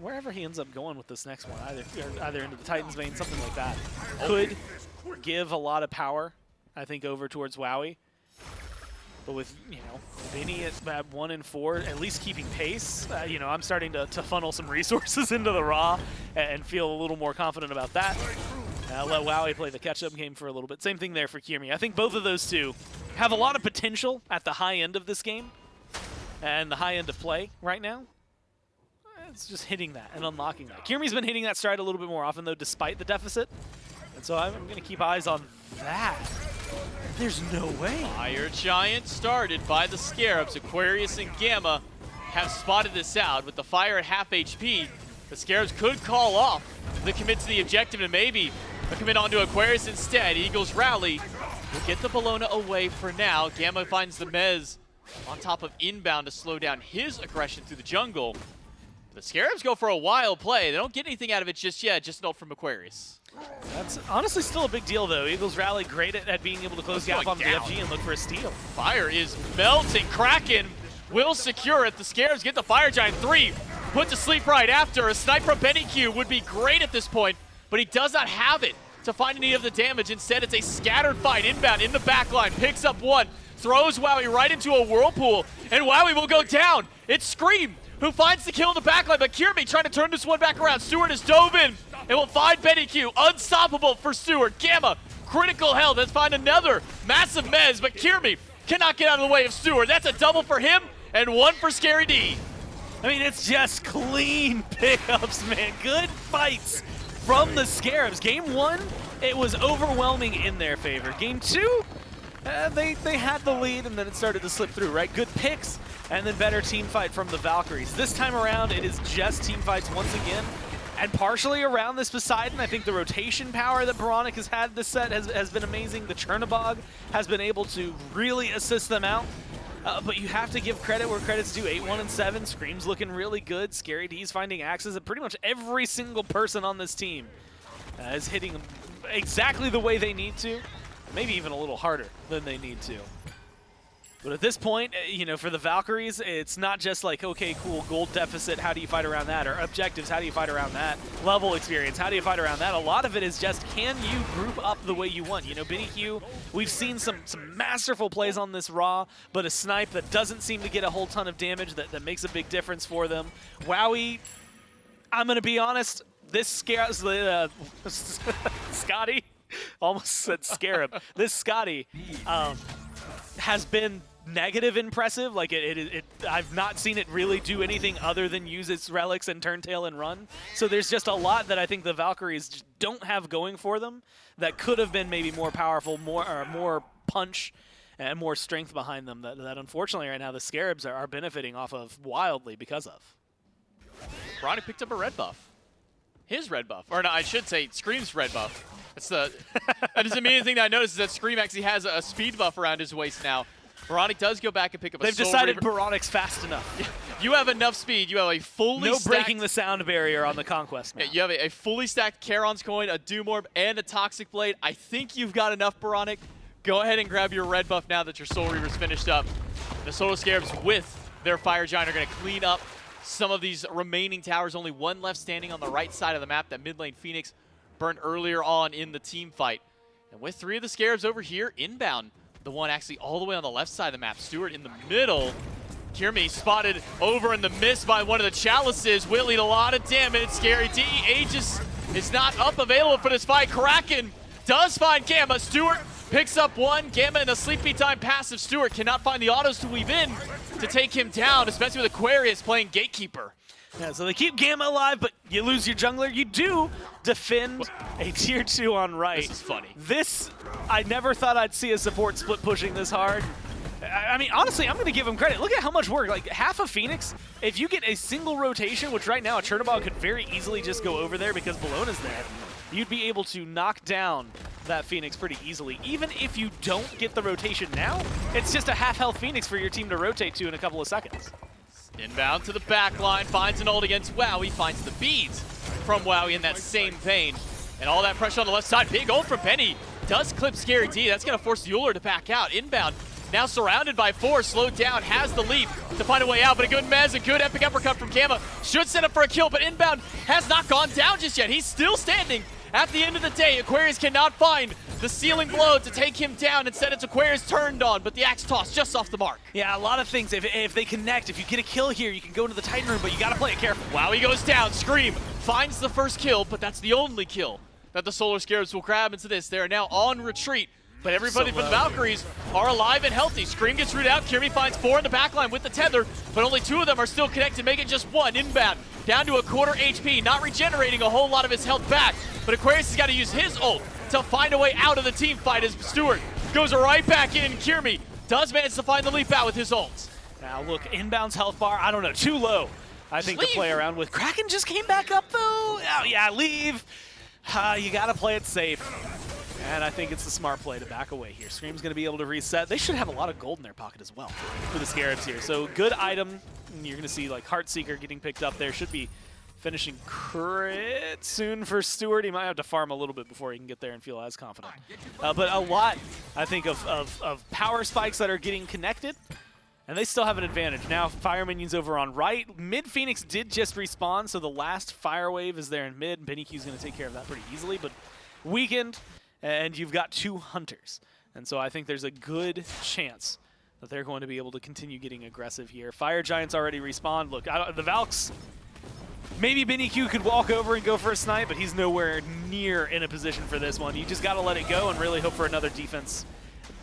wherever he ends up going with this next one, either into the Titan's vein, something like that, could give a lot of power, I think, over towards Wowie. But with, Benny at 1 and 4, at least keeping pace, I'm starting to funnel some resources into the Raw and feel a little more confident about that. Let Wowie play the catch-up game for a little bit. Same thing there for Kirmi. I think both of those two have a lot of potential at the high end of this game and the high end of play right now. It's just hitting that and unlocking that. Kirmi's been hitting that stride a little bit more often, though, despite the deficit. And so I'm going to keep eyes on that. There's no way. Fire Giant started by the Scarabs. Aquarius and Gamma have spotted this out. With the fire at half HP, the Scarabs could call off the commit to the objective and maybe a commit onto Aquarius instead. Eagles rally. We'll get the Bologna away for now. Gamma finds the Mez on top of inbound to slow down his aggression through the jungle. The Scarabs go for a wild play. They don't get anything out of it just yet, just an ult from Aquarius. That's honestly still a big deal, though. Eagles rally great at being able to close gap on the FG and look for a steal. Fire is melting. Kraken will secure it. The Scarabs get the Fire Giant 3. Put to sleep right after. A snipe from Benny Q would be great at this point, but he does not have it to find any of the damage. Instead, it's a scattered fight inbound in the backline. Picks up 1, throws Wowie right into a whirlpool, and Wowie will go down. It's Scream who finds the kill in the backline, but Kirby trying to turn this one back around. Stewart has dove in and will find Benny Q. Unstoppable for Stewart. Gamma, critical health. Let's find another massive Mez, but Kirby cannot get out of the way of Stewart. That's a double for him and 1 for Scary D. I mean, it's just clean pickups, man. Good fights from the Scarabs. Game 1, it was overwhelming in their favor. Game 2, they had the lead and then it started to slip through, right? Good picks and then better team fight from the Valkyries. This time around, it is just team fights once again. And partially around this Poseidon, I think the rotation power that Baronic has had this set has been amazing. The Chernobog has been able to really assist them out. But you have to give credit where credit's due. 8-1 and 7, Scream's looking really good. Scary D's finding axes, and pretty much every single person on this team is hitting them exactly the way they need to. Maybe even a little harder than they need to. But at this point, for the Valkyries, it's not just like, okay, cool, gold deficit, how do you fight around that? Or objectives, how do you fight around that? Level experience, how do you fight around that? A lot of it is just, can you group up the way you want? Benny Q, we've seen some masterful plays on this Raw, but a snipe that doesn't seem to get a whole ton of damage that makes a big difference for them. Wowie, I'm going to be honest, this Scotty, almost said Scarab, this Scotty has been negative impressive. Like I've not seen it really do anything other than use its relics and turn tail and run. So there's just a lot that I think the Valkyries just don't have going for them that could have been maybe more powerful, more punch, and more strength behind them that unfortunately right now the Scarabs are benefiting off of wildly because of. Bronic picked up a red buff. His red buff. Or no, I should say Scream's red buff. That's the that is the main thing that I noticed is that Scream actually has a speed buff around his waist now. Bronic does go back and pick up a They've Soul decided Reaver. Bronic's fast enough. You have enough speed. You have a fully No stacked, breaking the sound barrier on the Conquest map. Yeah, you have a fully stacked Charon's coin, a Doom Orb, and a Toxic Blade. I think you've got enough, Bronic. Go ahead and grab your red buff now that your Soul Reaver's finished up. The Solar Scarabs with their Fire Giant are going to clean up some of these remaining towers. Only one left standing on the right side of the map. That mid lane Phoenix burned earlier on in the team fight. And with 3 of the Scarabs over here, inbound, the one actually all the way on the left side of the map. Stewart in the middle. Kirmi spotted over in the mist by one of the Chalices. Will lead a lot of damage. Scary D. Aegis is not up available for this fight. Kraken does find Gamma. Stewart picks up one. Gamma in a sleepy time passive. Stewart cannot find the autos to weave in to take him down, especially with Aquarius playing Gatekeeper. Yeah, so they keep Gamma alive, but you lose your jungler. You do defend a tier 2 on right. This is funny. This, I never thought I'd see a support split pushing this hard. I mean, honestly, I'm going to give him credit. Look at how much work. Like, half of Phoenix, if you get a single rotation, which right now a Chernobog could very easily just go over there because Bellona's there, you'd be able to knock down that Phoenix pretty easily. Even if you don't get the rotation now, it's just a half-health Phoenix for your team to rotate to in a couple of seconds. Inbound to the back line, finds an ult against Wowie, finds the beads from Wowie in that same vein. And all that pressure on the left side. Big ult from Penny. Does clip Scary D. That's going to force Euler to back out. Inbound, now surrounded by 4, slowed down, has the lead to find a way out. But a good mez, a good epic uppercut from Gamma. Should set up for a kill, but Inbound has not gone down just yet. He's still standing. At the end of the day, Aquarius cannot find the ceiling blow to take him down. Instead, it's Aquarius turned on, but the axe toss just off the mark. Yeah, a lot of things. If they connect, if you get a kill here, you can go into the Titan room, but you got to play it careful. Wow, he goes down. Scream finds the first kill, but that's the only kill that the Solar Scarabs will grab into this. They are now on retreat, but everybody from the Valkyries are alive and healthy. Scream gets rooted out. Kirby finds 4 in the backline with the tether, but only 2 of them are still connected, make it just 1. Inbound, down to a quarter HP, not regenerating a whole lot of his health back, but Aquarius has got to use his ult to find a way out of the team fight as Stewart goes right back in. Kirby does manage to find the leap out with his ult. Now look, Inbound's health bar, I don't know, too low, I think, to play around with. Kraken just came back up though. Oh yeah, leave. You got to play it safe. And I think it's the smart play to back away here. Scream's going to be able to reset. They should have a lot of gold in their pocket as well for the Scarabs here. So good item. You're going to see like Heartseeker getting picked up there. Should be finishing crit soon for Stewart. He might have to farm a little bit before he can get there and feel as confident. But a lot, I think, of power spikes that are getting connected. And they still have an advantage. Now Fire Minions over on right. Mid Phoenix did just respawn, so the last Fire Wave is there in mid. BennyQ's going to take care of that pretty easily. But weakened, and you've got 2 Hunters. And so I think there's a good chance that they're going to be able to continue getting aggressive here. Fire Giants already respawned. Look, the Valks, maybe BennyQ could walk over and go for a snipe, but he's nowhere near in a position for this one. You just got to let it go and really hope for another defense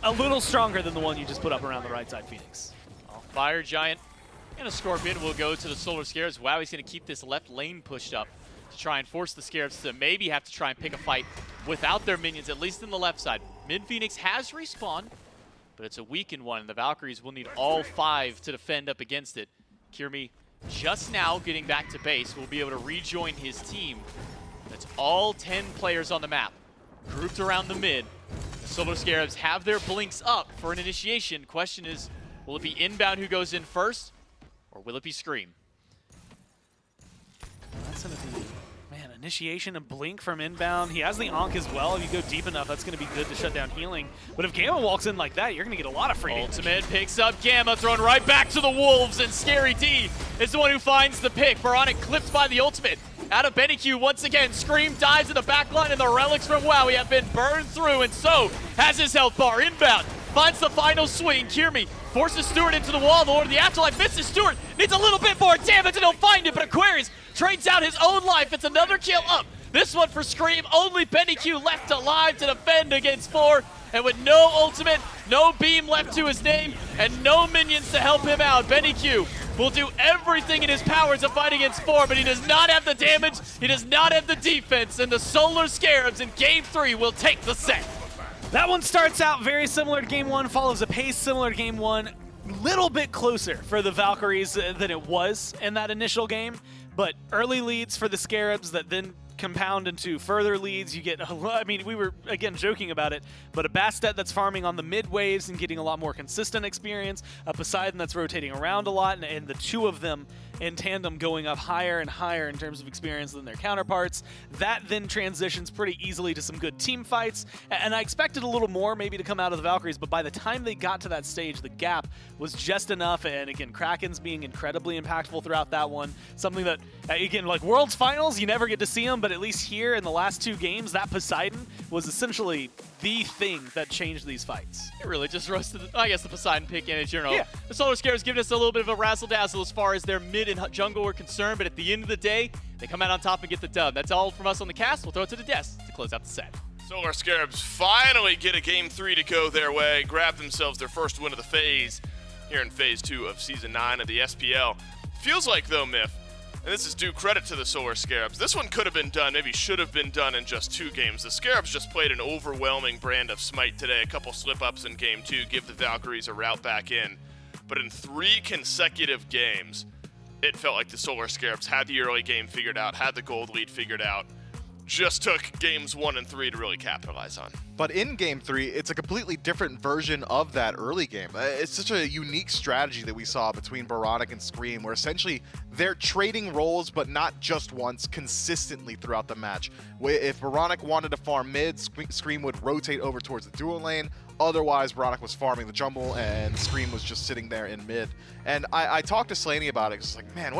a little stronger than the one you just put up around the right side, Phoenix. Fire Giant and a Scorpion will go to the Solar Scarabs. Wow, he's going to keep this left lane pushed up to try and force the Scarabs to maybe have to try and pick a fight without their minions, at least in the left side. Mid Phoenix has respawned, but it's a weakened one, and the Valkyries will need all 5 to defend up against it. Kirmi just now getting back to base will be able to rejoin his team. That's all 10 players on the map, grouped around the mid. The Solar Scarabs have their blinks up for an initiation. Question is, will it be Inbound who goes in first, or will it be Scream? That's going to be, man, initiation and blink from Inbound. He has the Ankh as well. If you go deep enough, that's going to be good to shut down healing. But if Gamma walks in like that, you're going to get a lot of free damage. Ultimate picks up Gamma, thrown right back to the Wolves, and Scary D is the one who finds the pick. Veronic clipped by the ultimate. Out of BennyQ once again. Scream dives in the backline, and the relics from Wowie have been burned through, and so has his health bar. Inbound finds the final swing. Kirmi forces Stewart into the wall. The Lord of the Afterlife misses Stewart. Needs a little bit more damage, and he'll find it, but Aquarius trades out his own life. It's another kill up. This one for Scream. Only BennyQ left alive to defend against 4. And with no ultimate, no beam left to his name, and no minions to help him out, BennyQ will do everything in his power to fight against 4, but he does not have the damage, he does not have the defense, and the Solar Scarabs in Game 3 will take the set. That one starts out very similar to Game 1, follows a pace similar to Game 1. Little bit closer for the Valkyries than it was in that initial game, but early leads for the Scarabs that then compound into further leads. You get, I mean, we were, again, joking about it, but a Bastet that's farming on the mid waves and getting a lot more consistent experience, a Poseidon that's rotating around a lot, and the two of them in tandem going up higher and higher in terms of experience than their counterparts. That then transitions pretty easily to some good team fights, and I expected a little more maybe to come out of the Valkyries, but by the time they got to that stage, the gap was just enough, and again, Kraken's being incredibly impactful throughout that one. Something that, again, like Worlds Finals, you never get to see them, but at least here in the last 2 games, that Poseidon was essentially the thing that changed these fights. It really just roasted, I guess, the Poseidon pick in general. Yeah. The Solar Scarabs giving us a little bit of a razzle-dazzle as far as their mid and jungle were concerned, but at the end of the day, they come out on top and get the dub. That's all from us on the cast. We'll throw it to the desk to close out the set. Solar Scarabs finally get a Game 3 to go their way, grab themselves their first win of the phase here in Phase 2 of Season 9 of the SPL. Feels like, though, Myth, and this is due credit to the Solar Scarabs, this one could have been done, maybe should have been done in just 2 games. The Scarabs just played an overwhelming brand of Smite today. A couple slip-ups in Game 2 give the Valkyries a route back in. But in 3 consecutive games, it felt like the Solar Scarabs had the early game figured out, had the gold lead figured out. Just took games 1 and 3 to really capitalize on. But in Game 3, it's a completely different version of that early game. It's such a unique strategy that we saw between Baronic and Scream, where essentially they're trading roles, but not just once, consistently throughout the match. If Baronic wanted to farm mid, Scream would rotate over towards the dual lane. Otherwise, Baronic was farming the jungle, and Scream was just sitting there in mid. And I talked to Slaney about it. It's like, man,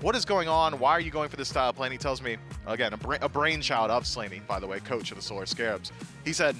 what is going on? Why are you going for this style of play? And he tells me, again, a brainchild of Slaney, by the way, coach of the Solar Scarabs. He said,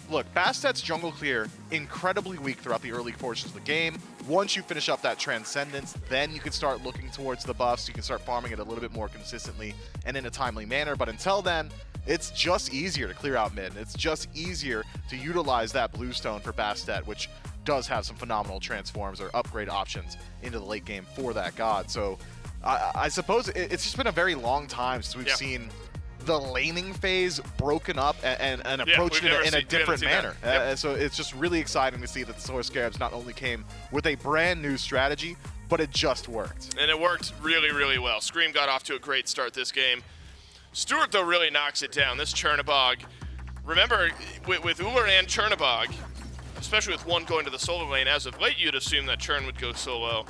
look, Bastet's jungle clear, incredibly weak throughout the early portions of the game. Once you finish up that Transcendence, then you can start looking towards the buffs. You can start farming it a little bit more consistently and in a timely manner. But until then, it's just easier to clear out mid. It's just easier to utilize that Bluestone for Bastet, which does have some phenomenal transforms or upgrade options into the late game for that god. So I suppose it's just been a very long time since we've seen the laning phase broken up and approached it in a different manner. So it's just really exciting to see that the Solar Scarabs not only came with a brand new strategy, but it just worked. And it worked really, really well. Scream got off to a great start this game. Stuart, though, really knocks it down. This Chernabog, remember, with Uller and Chernabog, especially with one going to the solo lane, as of late, you'd assume that Chern would go solo,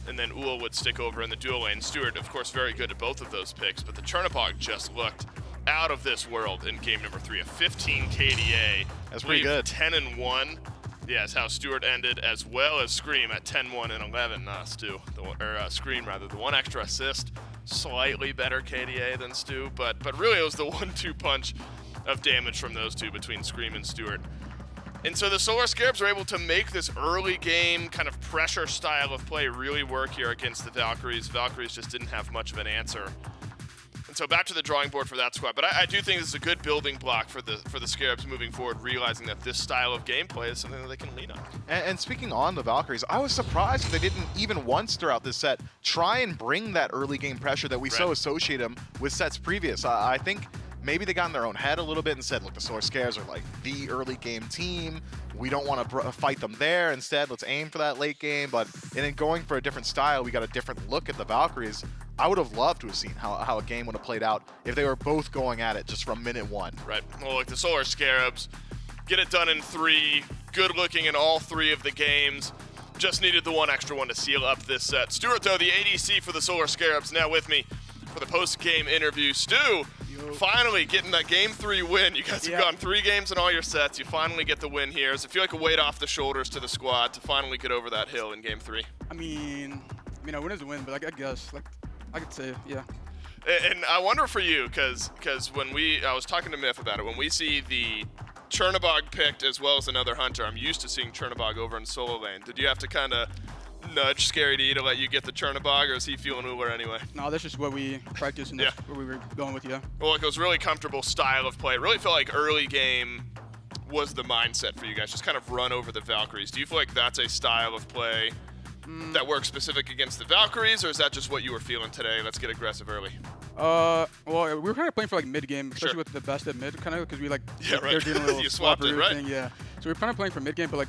and then Ull would stick over in the dual lane. Stuart, of course, very good at both of those picks, but the Chernabog just looked out of this world in game number 3. A 15 KDA. That's pretty good. 10-1. Yeah, is how Stuart ended, as well as Scream at 10-1 and 11. Scream, rather. The one extra assist, slightly better KDA than Stu, but really it was the 1-2 punch of damage from those two between Scream and Stuart. And so the Solar Scarabs are able to make this early game kind of pressure style of play really work here against the Valkyries. Valkyries just didn't have much of an answer. And so back to the drawing board for that squad. But I do think this is a good building block for the Scarabs moving forward, realizing that this style of gameplay is something that they can lean on. And speaking on the Valkyries, I was surprised they didn't even once throughout this set try and bring that early game pressure that we so associate them with sets previous. I think maybe they got in their own head a little bit and said, look, the Solar Scarabs are like the early game team. We don't want to fight them there. Instead, let's aim for that late game. But in going for a different style, we got a different look at the Valkyries. I would have loved to have seen how a game would have played out if they were both going at it just from minute 1. Right. Well, like the Solar Scarabs, get it done in 3. Good looking in all 3 of the games. Just needed the one extra one to seal up this set. Stuart, though, the ADC for the Solar Scarabs, now with me for the post-game interview. Stu, finally getting that Game 3 win. You guys have gone 3 games in all your sets. You finally get the win here. Does it feel like a weight off the shoulders to the squad to finally get over that hill in Game 3? I mean, a win is a win, but I guess, I could say, yeah. And I wonder for you, because when I was talking to Myth about it, when we see the Chernabog picked as well as another hunter, I'm used to seeing Chernabog over in solo lane. Did you have to kind of nudge Scary D to let you get the Chernabog, or is he feeling Uller anyway? No, that's just what we practiced and that's where we were going with, Well, it was really comfortable style of play. It really felt like early game was the mindset for you guys, just kind of run over the Valkyries. Do you feel like that's a style of play that works specific against the Valkyries, or is that just what you were feeling today? Let's get aggressive early. Well, we were kind of playing for like mid game, especially Sure. with the best at mid, kind of because we like Yeah, right. they're doing a little You swapped it, right? thing, yeah. So we were kind of playing for mid game, but like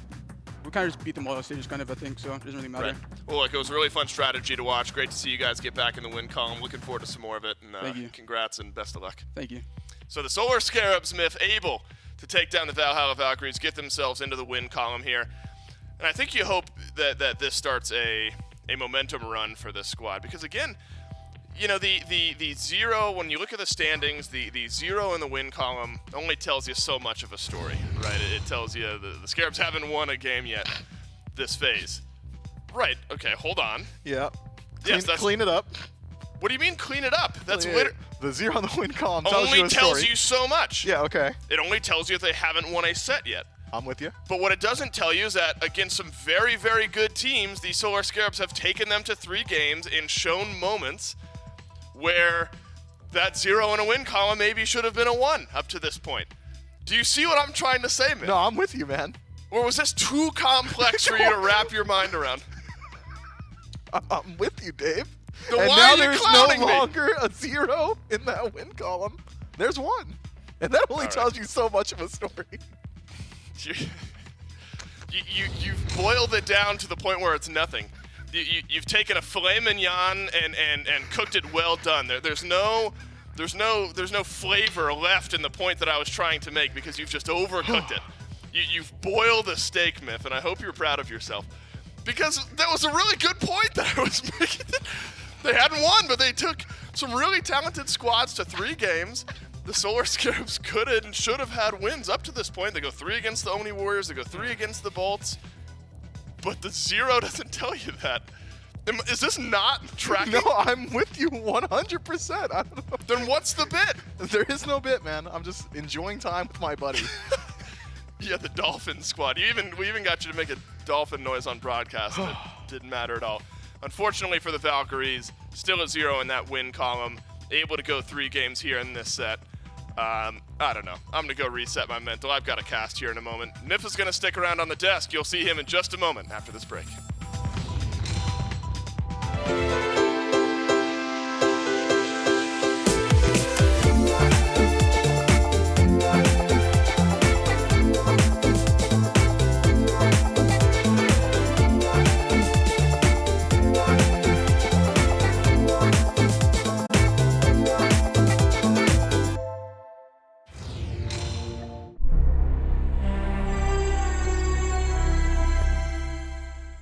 we kind of just beat them all stages, kind of I think. So it doesn't really matter. Right. Well, look, it was a really fun strategy to watch. Great to see you guys get back in the win column. Looking forward to some more of it. And Thank you. Congrats and best of luck. Thank you. So the Solar Scarabs myth able to take down the Valhalla Valkyries, get themselves into the win column here. And I think you hope that this starts a momentum run for this squad. Because again, you know, the 0, when you look at the standings, the 0 in the win column only tells you so much of a story, right? It tells you the Scarabs haven't won a game yet this phase. Right, okay, hold on. Yeah. Yes, that's, clean it up. What do you mean clean it up? That's the 0 on the win column tells only you a tells story. you so much. Yeah, okay. It only tells you they haven't won a set yet. I'm with you. But what it doesn't tell you is that against some very, very good teams, the Solar Scarabs have taken them to 3 games and shown moments where that 0 in a win column maybe should have been a 1 up to this point. Do you see what I'm trying to say, man? No, I'm with you, man. Or was this too complex for you to wrap your mind around? I'm with you, Dave. Then and why now are you there's clowning no me? longer a 0 in that win column. There's 1. And that only tells you so much of a story. You've boiled it down to the point where it's nothing. You've taken a filet mignon and cooked it well done. There's no flavor left in the point that I was trying to make because you've just overcooked it. You've boiled a steak, Myth, and I hope you're proud of yourself. Because that was a really good point that I was making. They hadn't won, but they took some really talented squads to 3 games. The Solar Scarabs could and should have had wins up to this point. They go 3 against the Oni Warriors. They go 3 against the Bolts. But the 0 doesn't tell you that. Is this not tracking? No, I'm with you 100%. I don't know. Then what's the bit? There is no bit, man. I'm just enjoying time with my buddy. Yeah, the Dolphin squad. We even got you to make a dolphin noise on broadcast. It didn't matter at all. Unfortunately for the Valkyries, still a 0 in that win column. Able to go 3 games here in this set. I don't know. I'm going to go reset my mental. I've got a cast here in a moment. Nif is going to stick around on the desk. You'll see him in just a moment after this break.